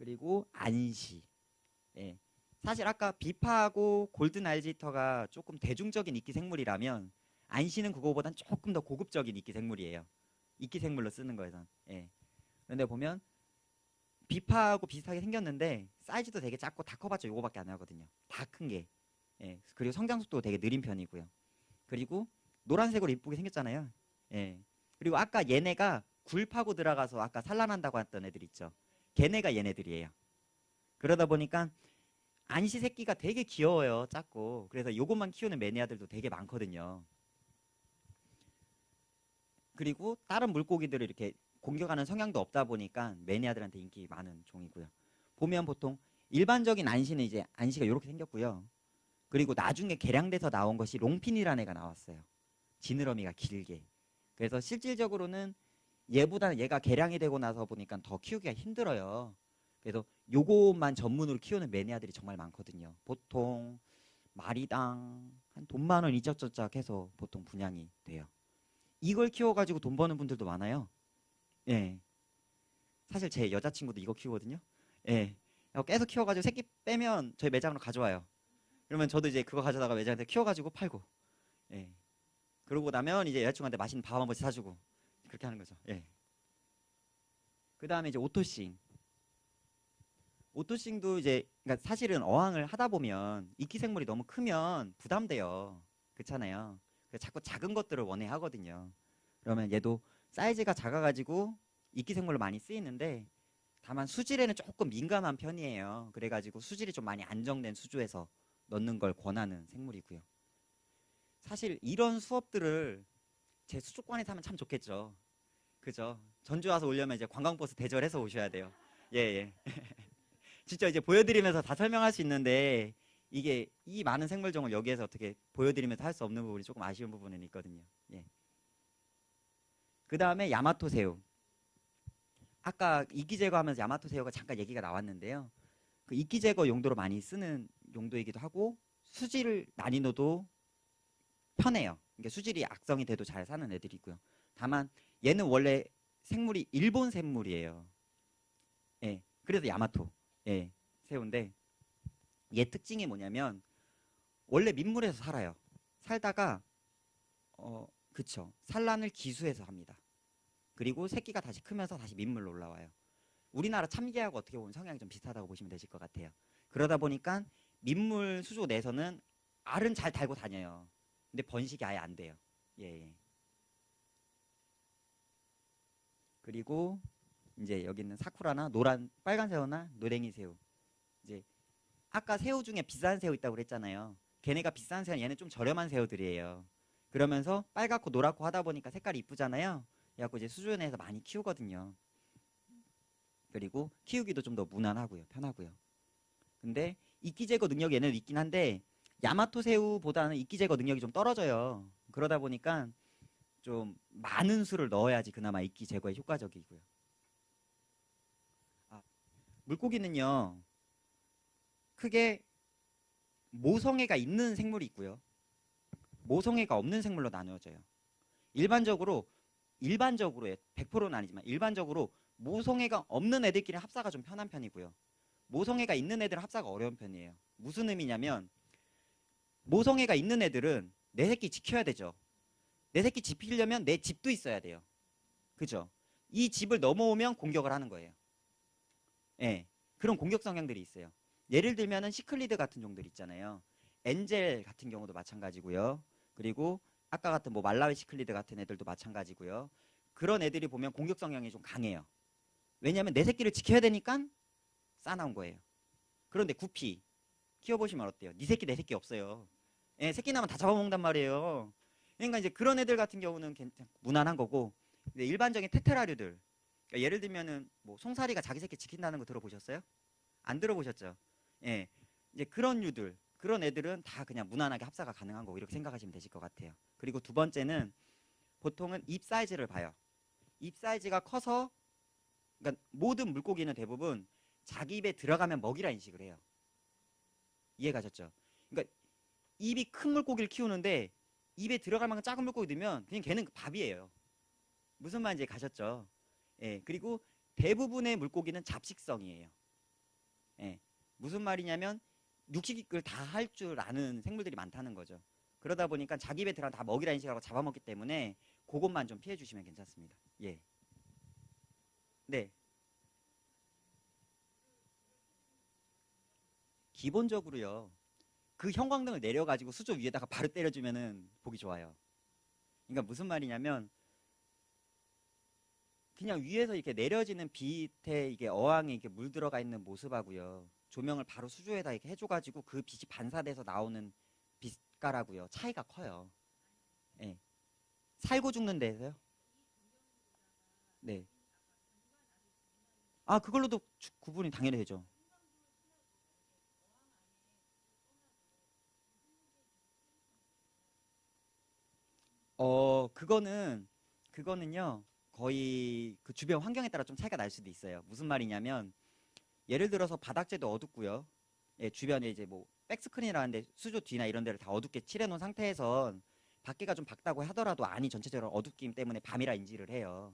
그리고 안시. 예. 사실 아까 비파하고 골든 알지터가 조금 대중적인 이끼 생물이라면 안시는 그거보단 조금 더 고급적인 이끼 생물이에요. 이끼 생물로 쓰는 거에선. 예. 그런데 보면 비파하고 비슷하게 생겼는데 사이즈도 되게 작고 다 커봤자 요거밖에 안 하거든요. 다 큰 게. 예. 그리고 성장 속도도 되게 느린 편이고요. 그리고 노란색으로 이쁘게 생겼잖아요. 예. 그리고 아까 얘네가 굴 파고 들어가서 아까 산란한다고 했던 애들 있죠. 걔네가 얘네들이에요. 그러다 보니까 안시 새끼가 되게 귀여워요. 작고. 그래서 요것만 키우는 매니아들도 되게 많거든요. 그리고 다른 물고기들을 이렇게 공격하는 성향도 없다 보니까 매니아들한테 인기 많은 종이고요. 보면 보통 일반적인 안시는 이제 안시가 이렇게 생겼고요. 그리고 나중에 개량돼서 나온 것이 롱핀이라는 애가 나왔어요. 지느러미가 길게. 그래서 실질적으로는 얘보다는 얘가 개량이 되고 나서 보니까 더 키우기가 힘들어요. 그래서 요것만 전문으로 키우는 매니아들이 정말 많거든요. 보통 마리당 한 돈 만 원 이짝저짝 해서 보통 분양이 돼요. 이걸 키워가지고 돈 버는 분들도 많아요. 예. 사실 제 여자친구도 이거 키우거든요. 예. 계속 키워가지고 새끼 빼면 저희 매장으로 가져와요. 그러면 저도 이제 그거 가져다가 매장에서 키워가지고 팔고. 예. 그러고 나면 이제 여자친구한테 맛있는 밥 한 번씩 사주고 그렇게 하는 거죠. 예. 그 다음에 이제 오토싱. 오토싱도 이제 그러니까 사실은 어항을 하다 보면 이끼 생물이 너무 크면 부담돼요. 그렇잖아요. 그래서 자꾸 작은 것들을 원해 하거든요. 그러면 얘도 사이즈가 작아가지고 이끼 생물로 많이 쓰이는데 다만 수질에는 조금 민감한 편이에요. 그래가지고 수질이 좀 많이 안정된 수조에서 넣는 걸 권하는 생물이고요. 사실 이런 수업들을 제 수족관에서 하면 참 좋겠죠. 그죠? 전주 와서 오려면 이제 관광버스 대절해서 오셔야 돼요. 예, 예. 진짜 이제 보여드리면서 다 설명할 수 있는데 이게 이 많은 생물종을 여기에서 어떻게 보여드리면서 할 수 없는 부분이 조금 아쉬운 부분은 있거든요. 예. 그 다음에 야마토새우. 아까 이끼 제거하면서 야마토새우가 잠깐 얘기가 나왔는데요. 그 이끼 제거 용도로 많이 쓰는 용도이기도 하고 수질 난이도도 편해요. 그러니까 수질이 악성이 돼도 잘 사는 애들이고요. 다만 얘는 원래 생물이 일본 생물이에요. 예. 그래서 야마토. 예. 새우인데 얘 특징이 뭐냐면 원래 민물에서 살아요. 살다가 그쵸. 산란을 기수해서 합니다. 그리고 새끼가 다시 크면서 다시 민물로 올라와요. 우리나라 참개하고 어떻게 보면 성향이 좀 비슷하다고 보시면 되실 것 같아요. 그러다 보니까 민물 수조 내에서는 알은 잘 달고 다녀요. 근데 번식이 아예 안 돼요. 예, 예. 그리고 이제 여기 있는 사쿠라나 노란 빨간 새우나 노랭이 새우. 이제 아까 새우 중에 비싼 새우 있다고 그랬잖아요. 걔네가 비싼 새우는 얘는 좀 저렴한 새우들이에요. 그러면서 빨갛고 노랗고 하다 보니까 색깔이 이쁘잖아요. 그래갖고 이제 수조 내에서 많이 키우거든요. 그리고 키우기도 좀 더 무난하고요. 편하고요. 근데 이끼 제거 능력이 얘는 있긴 한데 야마토 새우보다는 이끼 제거 능력이 좀 떨어져요. 그러다 보니까 좀 많은 수를 넣어야지 그나마 이끼 제거에 효과적이고요. 아, 물고기는요. 크게 모성애가 있는 생물이 있고요. 모성애가 없는 생물로 나누어져요. 일반적으로 100%는 아니지만 일반적으로 모성애가 없는 애들끼리 합사가 좀 편한 편이고요. 모성애가 있는 애들은 합사가 어려운 편이에요. 무슨 의미냐면 모성애가 있는 애들은 내 새끼 지켜야 되죠. 내 새끼 지키려면 내 집도 있어야 돼요. 그죠? 이 집을 넘어오면 공격을 하는 거예요. 예. 그런 공격 성향들이 있어요. 예를 들면은 시클리드 같은 종들 있잖아요. 엔젤 같은 경우도 마찬가지고요. 그리고 아까 같은 뭐 말라위 시클리드 같은 애들도 마찬가지고요. 그런 애들이 보면 공격 성향이 좀 강해요. 왜냐하면 내 새끼를 지켜야 되니까 싸나운 거예요. 그런데 구피 키워보시면 어때요? 네 새끼 내 새끼 없어요. 예, 새끼 나면 다 잡아먹는단 말이에요. 그러니까 이제 그런 애들 같은 경우는 무난한 거고, 근데 일반적인 테트라류들, 그러니까 예를 들면은 뭐 송사리가 자기 새끼 지킨다는 거 들어보셨어요? 안 들어보셨죠? 예, 이제 그런 류들, 그런 애들은 다 그냥 무난하게 합사가 가능한 거고 이렇게 생각하시면 되실 것 같아요. 그리고 두 번째는 보통은 입 사이즈를 봐요. 입 사이즈가 커서, 그러니까 모든 물고기는 대부분 자기 입에 들어가면 먹이라 인식을 해요. 이해가셨죠? 그러니까 입이 큰 물고기를 키우는데 입에 들어갈 만큼 작은 물고기 넣으면 그냥 걔는 밥이에요. 무슨 말인지 가셨죠? 예, 그리고 대부분의 물고기는 잡식성이에요. 예. 무슨 말이냐면 육식을 다 할 줄 아는 생물들이 많다는 거죠. 그러다 보니까 자기 배 들어가 다 먹이라 인식하고 잡아먹기 때문에 그것만 좀 피해 주시면 괜찮습니다. 예. 네. 기본적으로요. 그 형광등을 내려가지고 수조 위에다가 바로 때려주면은 보기 좋아요. 그러니까 무슨 말이냐면 그냥 위에서 이렇게 내려지는 빛에 이게 어항에 이렇게 물 들어가 있는 모습하고요. 조명을 바로 수조에다 이렇게 해줘가지고 그 빛이 반사돼서 나오는 빛깔하고요. 차이가 커요. 예. 살고 죽는 데서요? 네. 아, 그걸로도 구분이 당연히 되죠. 그거는요. 거의 그 주변 환경에 따라 좀 차이가 날 수도 있어요. 무슨 말이냐면 예를 들어서 바닥재도 어둡고요. 예, 주변에 이제 뭐 백스크린이라는데 수조 뒤나 이런 데를 다 어둡게 칠해 놓은 상태에선 밖에가 좀 밝다고 하더라도 안이 전체적으로 어둡기 때문에 밤이라 인지를 해요.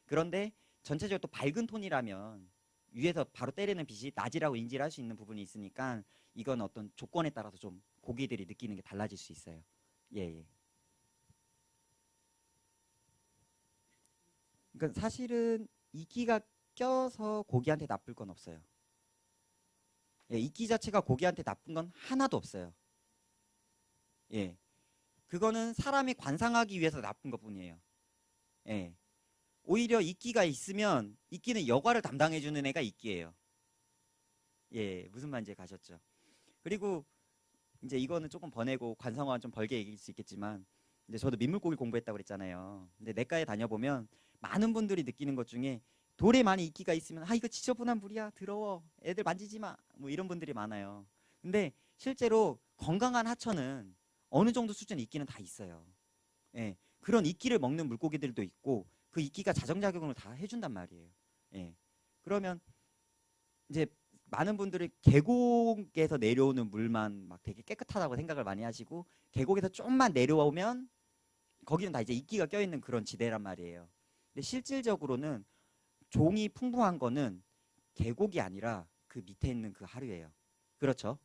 그런데 전체적으로 또 밝은 톤이라면 위에서 바로 때리는 빛이 낮이라고 인지를 할 수 있는 부분이 있으니까 이건 어떤 조건에 따라서 좀 고기들이 느끼는 게 달라질 수 있어요. 예, 예. 그러니까 사실은 이끼가 껴서 고기한테 나쁠 건 없어요. 예, 이끼 자체가 고기한테 나쁜 건 하나도 없어요. 예. 그거는 사람이 관상하기 위해서 나쁜 것뿐이에요. 예. 오히려 이끼가 있으면 이끼는 여과를 담당해주는 애가 이끼예요. 예, 무슨 말인지 가셨죠? 그리고 이제 이거는 조금 번외고 관상어는 좀 벌게 얘기일 수 있겠지만 이제 저도 민물고기 공부했다고 그랬잖아요. 근데 내과에 다녀보면 많은 분들이 느끼는 것 중에 돌에 많이 이끼가 있으면 아 이거 지저분한 물이야 더러워 애들 만지지 마 뭐 이런 분들이 많아요. 근데 실제로 건강한 하천은 어느 정도 수준 이끼는 다 있어요. 예, 그런 이끼를 먹는 물고기들도 있고 그 이끼가 자정작용을 다 해준단 말이에요. 예, 그러면 이제 많은 분들이 계곡에서 내려오는 물만 막 되게 깨끗하다고 생각을 많이 하시고 계곡에서 좀만 내려오면 거기는 다 이제 이끼가 껴있는 그런 지대란 말이에요. 근데 실질적으로는 종이 풍부한 거는 계곡이 아니라 그 밑에 있는 그 하류예요. 그렇죠?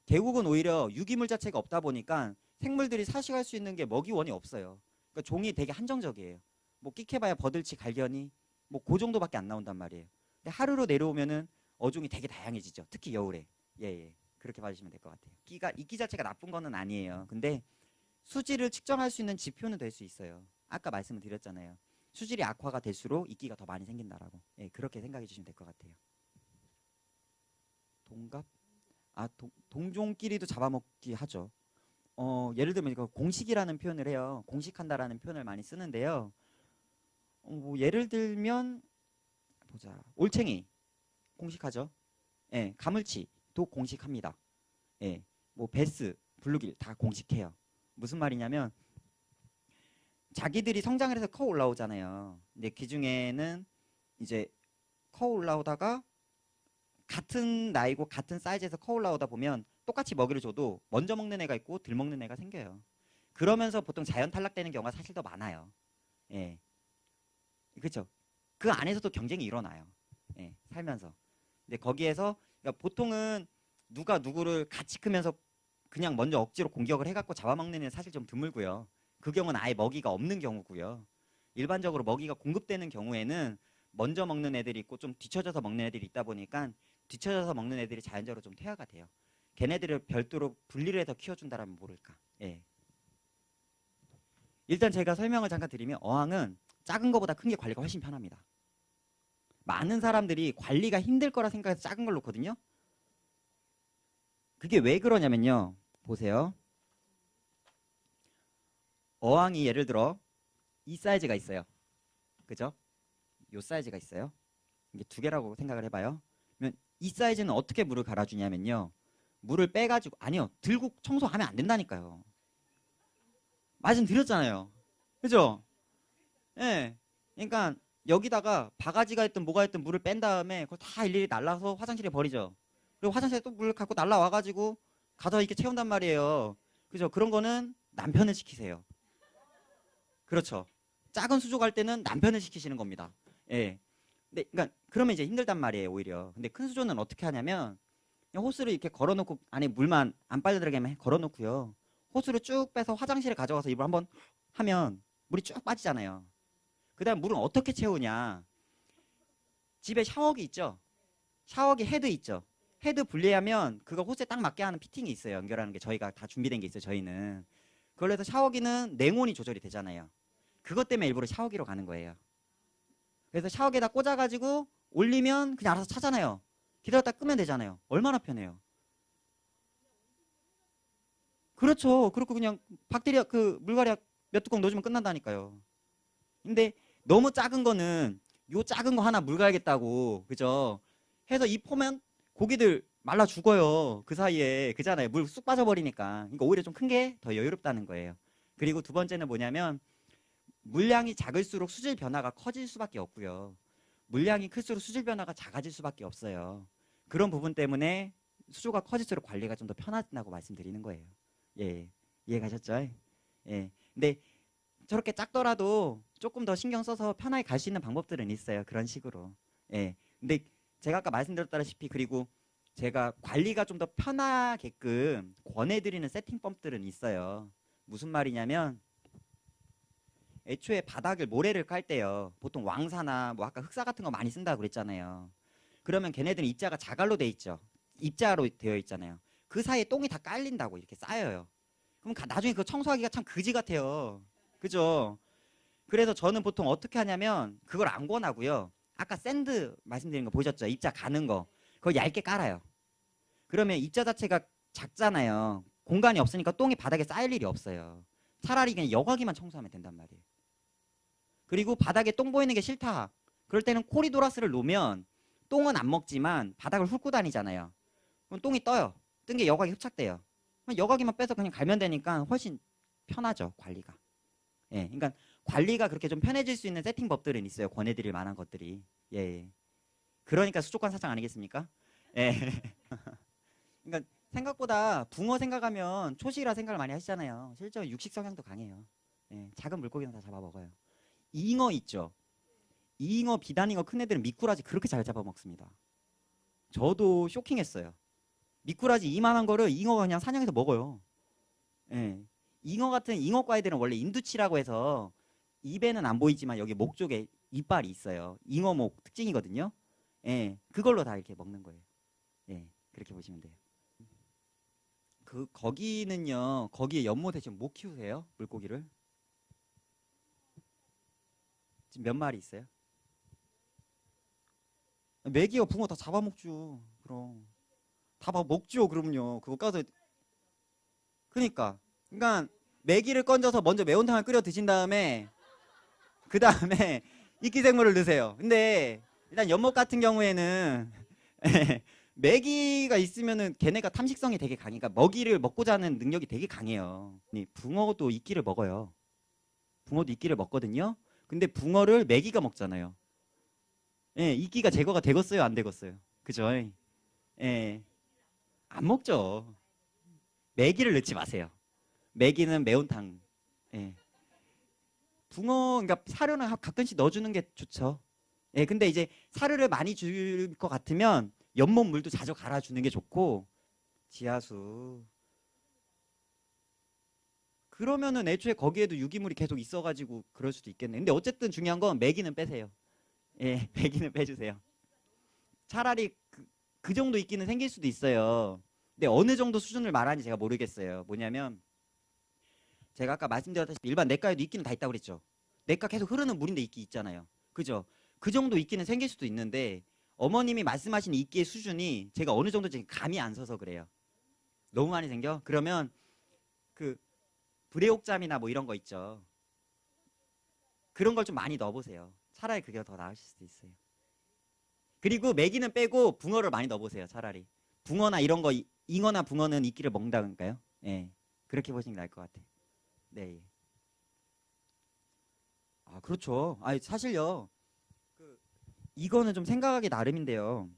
계곡은 오히려 유기물 자체가 없다 보니까 생물들이 사식할 수 있는 게 먹이원이 없어요. 그러니까 종이 되게 한정적이에요. 뭐 끽해봐야 버들치, 갈견이 뭐 그 정도밖에 안 나온단 말이에요. 근데 하루로 내려오면은 어종이 되게 다양해지죠. 특히 여울에. 예, 예. 그렇게 봐주시면 될 것 같아요. 이끼 자체가 나쁜 거는 아니에요. 근데 수질을 측정할 수 있는 지표는 될 수 있어요. 아까 말씀을 드렸잖아요. 수질이 악화가 될수록 이끼가 더 많이 생긴다라고. 예, 그렇게 생각해 주시면 될 것 같아요. 동갑? 아, 동종끼리도 잡아먹기 하죠. 예를 들면 이거 공식이라는 표현을 해요. 공식한다라는 표현을 많이 쓰는데요. 뭐 예를 들면 보자. 올챙이 공식하죠. 예, 가물치도 공식합니다. 예, 뭐 베스, 블루길 다 공식해요. 무슨 말이냐면 자기들이 성장을 해서 커 올라오잖아요. 근데 그 중에는 이제 커 올라오다가 같은 나이고 같은 사이즈에서 커 올라오다 보면 똑같이 먹이를 줘도 먼저 먹는 애가 있고 덜 먹는 애가 생겨요. 그러면서 보통 자연 탈락되는 경우가 사실 더 많아요. 예, 그렇죠. 그 안에서도 경쟁이 일어나요. 예, 살면서. 근데 거기에서 그러니까 보통은 누가 누구를 같이 크면서 그냥 먼저 억지로 공격을 해갖고 잡아먹는 애는 사실 좀 드물고요. 그 경우는 아예 먹이가 없는 경우고요. 일반적으로 먹이가 공급되는 경우에는 먼저 먹는 애들이 있고 좀 뒤쳐져서 먹는 애들이 있다 보니까 뒤쳐져서 먹는 애들이 자연적으로 좀 퇴화가 돼요. 걔네들을 별도로 분리를 해서 키워준다라면 모를까. 예. 일단 제가 설명을 잠깐 드리면 어항은 작은 것보다 큰 게 관리가 훨씬 편합니다. 많은 사람들이 관리가 힘들 거라 생각해서 작은 걸 놓거든요. 그게 왜 그러냐면요. 보세요. 어항이 예를 들어 이 사이즈가 있어요. 그죠? 요 사이즈가 있어요. 이게 두 개라고 생각을 해봐요. 그러면 이 사이즈는 어떻게 물을 갈아주냐면요. 물을 빼가지고 아니요. 들고 청소하면 안 된다니까요. 말씀드렸잖아요. 그죠? 예. 그러니까 여기다가 바가지가 있든 뭐가 있든 물을 뺀 다음에 그걸 다 일일이 날라서 화장실에 버리죠. 그리고 화장실에 또 물 갖고 날라와가지고 가서 이렇게 채운단 말이에요. 그죠? 그런 거는 남편을 시키세요. 그렇죠. 작은 수조 갈 때는 남편을 시키시는 겁니다. 예. 근데 그러니까 그러면 이제 힘들단 말이에요, 오히려. 근데 큰 수조는 어떻게 하냐면 그냥 호스를 이렇게 걸어놓고 안에 물만 안 빨려들게 걸어놓고요. 호스를 쭉 빼서 화장실에 가져가서 입을 한번 하면 물이 쭉 빠지잖아요. 그다음 물은 어떻게 채우냐? 집에 샤워기 있죠? 샤워기 헤드 있죠? 헤드 분리하면 그거 호스에 딱 맞게 하는 피팅이 있어요. 연결하는 게 저희가 다 준비된 게 있어요. 저희는. 그걸 해서 샤워기는 냉온이 조절이 되잖아요. 그것 때문에 일부러 샤워기로 가는 거예요. 그래서 샤워기에다 꽂아가지고 올리면 그냥 알아서 차잖아요. 기다렸다 끄면 되잖아요. 얼마나 편해요. 그렇죠. 그렇고 그냥 박테리아 그 물갈이약 몇 뚜껑 넣어주면 끝난다니까요. 근데 너무 작은 거는 요 작은 거 하나 물 갈겠다고 그죠? 해서 입포면 고기들 말라 죽어요. 그 사이에 그잖아요. 물 쑥 빠져버리니까. 그러니까 오히려 좀 큰 게 더 여유롭다는 거예요. 그리고 두 번째는 뭐냐면 물량이 작을수록 수질 변화가 커질 수밖에 없고요. 물량이 클수록 수질 변화가 작아질 수밖에 없어요. 그런 부분 때문에 수조가 커질수록 관리가 좀 더 편하다고 말씀드리는 거예요. 예, 이해가셨죠? 예. 근데 저렇게 작더라도 조금 더 신경 써서 편하게 갈 수 있는 방법들은 있어요. 그런 식으로. 예. 근데 제가 아까 말씀드렸다시피 그리고 제가 관리가 좀 더 편하게끔 권해드리는 세팅법들은 있어요. 무슨 말이냐면 애초에 바닥을 모래를 깔 때요. 보통 왕사나 뭐 아까 흑사 같은 거 많이 쓴다고 그랬잖아요. 그러면 걔네들은 입자가 자갈로 돼 있죠. 입자로 되어 있잖아요. 그 사이에 똥이 다 깔린다고 이렇게 쌓여요. 그럼 나중에 그거 청소하기가 참 그지 같아요. 그죠? 그래서 저는 보통 어떻게 하냐면 그걸 안 권하고요. 아까 샌드 말씀드린 거 보셨죠? 입자 가는 거. 그거 얇게 깔아요. 그러면 입자 자체가 작잖아요. 공간이 없으니까 똥이 바닥에 쌓일 일이 없어요. 차라리 그냥 여과기만 청소하면 된단 말이에요. 그리고 바닥에 똥 보이는 게 싫다. 그럴 때는 코리도라스를 놓으면 똥은 안 먹지만 바닥을 훑고 다니잖아요. 그럼 똥이 떠요. 뜬 게 여과기 흡착돼요. 그럼 여과기만 빼서 그냥 갈면 되니까 훨씬 편하죠, 관리가. 예, 그러니까 관리가 그렇게 좀 편해질 수 있는 세팅법들은 있어요. 권해드릴 만한 것들이. 예, 예. 그러니까 수족관 사장 아니겠습니까? 예. 그러니까 생각보다 붕어 생각하면 초식이라 생각을 많이 하시잖아요. 실제로 육식 성향도 강해요. 예, 작은 물고기는 다 잡아먹어요. 잉어 있죠. 잉어, 비단잉어 큰 애들은 미꾸라지 그렇게 잘 잡아먹습니다. 저도 쇼킹했어요. 미꾸라지 이만한 거를 잉어가 그냥 사냥해서 먹어요. 예. 잉어 같은 잉어과 애들은 원래 인두치라고 해서 입에는 안 보이지만 여기 목 쪽에 이빨이 있어요. 잉어목 특징이거든요. 예. 그걸로 다 이렇게 먹는 거예요. 예. 그렇게 보시면 돼요. 거기는요. 거기에 연못에 지금 못 키우세요? 물고기를? 지금 몇 마리 있어요? 메기와 붕어 다 잡아먹죠. 그럼 다 먹죠. 그럼요. 그거 까서 그러니까 메기를 건져서 먼저 매운탕을 끓여 드신 다음에 그 다음에 이끼생물을 넣으세요. 근데 일단 연못 같은 경우에는 메기가 있으면은 걔네가 탐식성이 되게 강하니까 먹이를 먹고자 하는 능력이 되게 강해요. 붕어도 이끼를 먹어요. 붕어도 이끼를 먹거든요. 근데 붕어를 메기가 먹잖아요. 예, 이끼가 제거가 되겠어요, 안 되겠어요? 그죠? 예, 안 먹죠. 메기를 넣지 마세요. 메기는 매운탕. 예. 붕어, 그러니까 사료는 가끔씩 넣어주는 게 좋죠. 예, 근데 이제 사료를 많이 줄 것 같으면 연못 물도 자주 갈아주는 게 좋고 지하수. 그러면은 애초에 거기에도 유기물이 계속 있어가지고 그럴 수도 있겠네. 근데 어쨌든 중요한 건 메기는 빼세요. 예, 메기는 빼주세요. 차라리 그 정도 있기는 생길 수도 있어요. 근데 어느 정도 수준을 말하는지 제가 모르겠어요. 뭐냐면 제가 아까 말씀드렸다시피 일반 냇가에도 있기는 다 있다고 그랬죠. 냇가 계속 흐르는 물인데 있기 있잖아요. 그죠? 그 정도 있기는 생길 수도 있는데 어머님이 말씀하신 이끼의 수준이 제가 어느 정도인지 감이 안 서서 그래요. 너무 많이 생겨? 그러면 그 불애옥잠이나 뭐 이런 거 있죠. 그런 걸 좀 많이 넣어보세요. 차라리 그게 더 나으실 수도 있어요. 그리고 메기는 빼고 붕어를 많이 넣어보세요. 차라리. 붕어나 이런 거, 잉어나 붕어는 이끼를 먹는다니까요. 예. 그렇게 보시는 게 나을 것 같아요. 네. 예. 아, 그렇죠. 아, 사실요. 그, 이거는 좀 생각하기 나름인데요.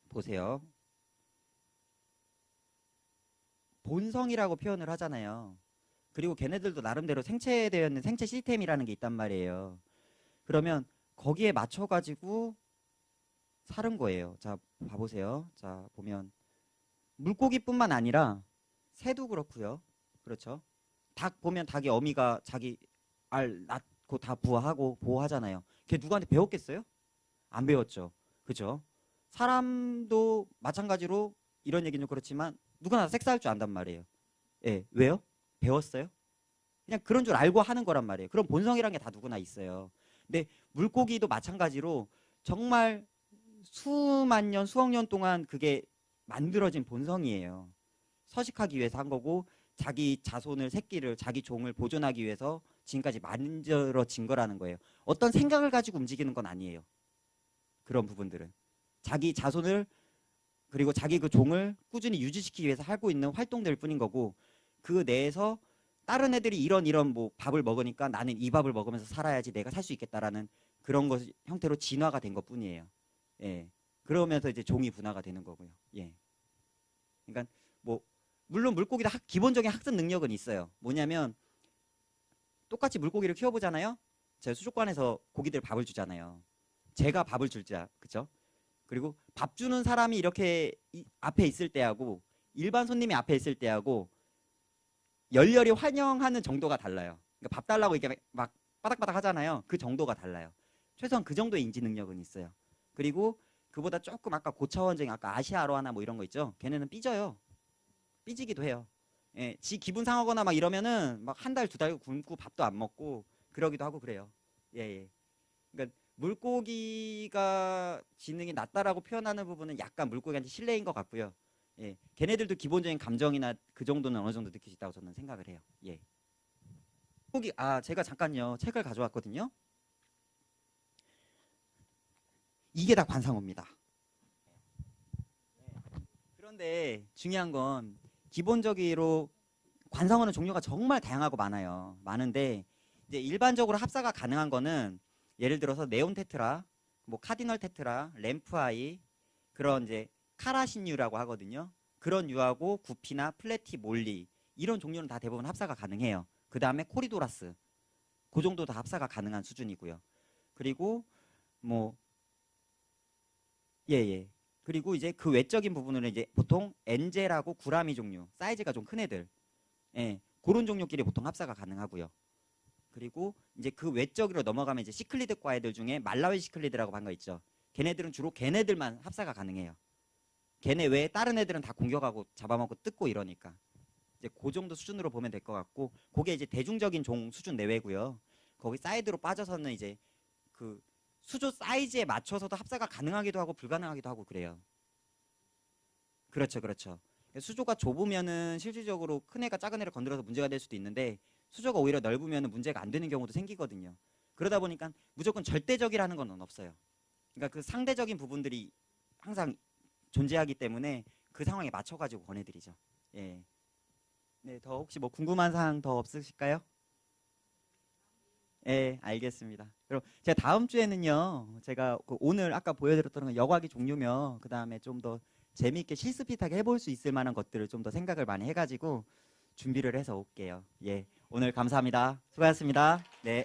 보세요. 본성이라고 표현을 하잖아요. 그리고 걔네들도 나름대로 생체되어 있는 생체 시스템이라는 게 있단 말이에요. 그러면 거기에 맞춰가지고 사는 거예요. 자, 봐보세요. 자, 보면 물고기뿐만 아니라 새도 그렇고요. 그렇죠. 닭 보면 닭의 어미가 자기 알 낳고 다 부화하고 보호하잖아요. 걔 누구한테 배웠겠어요? 안 배웠죠. 그죠? 사람도 마찬가지로 이런 얘기는 좀 그렇지만 누구나 섹스할 줄 안단 말이에요. 예, 왜요? 배웠어요? 그냥 그런 줄 알고 하는 거란 말이에요. 그런 본성이란 게 다 누구나 있어요. 근데 물고기도 마찬가지로 정말 수만 년, 수억 년 동안 그게 만들어진 본성이에요. 서식하기 위해서 한 거고 자기 자손을, 새끼를, 자기 종을 보존하기 위해서 지금까지 만들어진 거라는 거예요. 어떤 생각을 가지고 움직이는 건 아니에요. 그런 부분들은 자기 자손을 그리고 자기 그 종을 꾸준히 유지시키기 위해서 하고 있는 활동들 뿐인 거고, 그 내에서 다른 애들이 이런 뭐 밥을 먹으니까 나는 이 밥을 먹으면서 살아야지 내가 살 수 있겠다라는 그런 것 형태로 진화가 된 것 뿐이에요. 예. 그러면서 이제 종이 분화가 되는 거고요. 예. 그러니까 뭐 물론 물고기도 기본적인 학습 능력은 있어요. 뭐냐면 똑같이 물고기를 키워보잖아요. 제가 수족관에서 고기들 밥을 주잖아요. 제가 밥을 줄자, 그죠? 그리고 밥 주는 사람이 이렇게 앞에 있을 때하고 일반 손님이 앞에 있을 때하고 열렬히 환영하는 정도가 달라요. 그러니까 밥 달라고 이렇게 막 바닥바닥 하잖아요. 그 정도가 달라요. 최소한 그 정도의 인지 능력은 있어요. 그리고 그보다 조금 아까 고차원적인 아까 아시아 아로하나 뭐 이런 거 있죠. 걔네는 삐져요. 삐지기도 해요. 예, 지 기분 상하거나 막 이러면은 막 한 달, 두 달 굶고 밥도 안 먹고 그러기도 하고 그래요. 예, 예. 그러니까 물고기가 지능이 낮다라고 표현하는 부분은 약간 물고기한테 실례인 것 같고요. 예, 걔네들도 기본적인 감정이나 그 정도는 어느 정도 느낄 수 있다고 저는 생각을 해요. 예. 제가 잠깐요 책을 가져왔거든요. 이게 다 관상어입니다. 그런데 중요한 건 기본적으로 관상어는 종류가 정말 다양하고 많아요. 많은데 이제 일반적으로 합사가 가능한 거는 예를 들어서 네온 테트라, 뭐 카디널 테트라, 램프아이 그런 이제 카라신유라고 하거든요. 그런 유하고 구피나 플래티 몰리 이런 종류는 다 대부분 합사가 가능해요. 그 다음에 코리도라스 그 정도 다 합사가 가능한 수준이고요. 그리고 뭐 예예. 그리고 이제 그 외적인 부분은 이제 보통 엔젤하고 구라미 종류 사이즈가 좀 큰 애들 예 그런 종류끼리 보통 합사가 가능하고요. 그리고 이제 그 외적으로 넘어가면 이제 시클리드과 애들 중에 말라위 시클리드라고 한 거 있죠. 걔네들은 주로 걔네들만 합사가 가능해요. 걔네 외에 다른 애들은 다 공격하고 잡아먹고 뜯고 이러니까 이제 그 정도 수준으로 보면 될 것 같고, 그게 이제 대중적인 종 수준 내외고요. 거기 사이드로 빠져서는 이제 그 수조 사이즈에 맞춰서도 합사가 가능하기도 하고 불가능하기도 하고 그래요. 그렇죠, 그렇죠. 수조가 좁으면은 실질적으로 큰 애가 작은 애를 건드려서 문제가 될 수도 있는데 수조가 오히려 넓으면 문제가 안 되는 경우도 생기거든요. 그러다 보니까 무조건 절대적이라는 건 없어요. 그러니까 그 상대적인 부분들이 항상 존재하기 때문에 그 상황에 맞춰가지고 권해드리죠. 예. 네, 더 혹시 뭐 궁금한 사항 더 없으실까요? 예, 알겠습니다. 그럼 제가 다음 주에는요, 제가 그 오늘 아까 보여드렸던 건 여과기 종류며, 그 다음에 좀 더 재미있게 실습비슷하게 해볼 수 있을 만한 것들을 좀 더 생각을 많이 해가지고 준비를 해서 올게요. 예, 오늘 감사합니다. 수고하셨습니다. 네.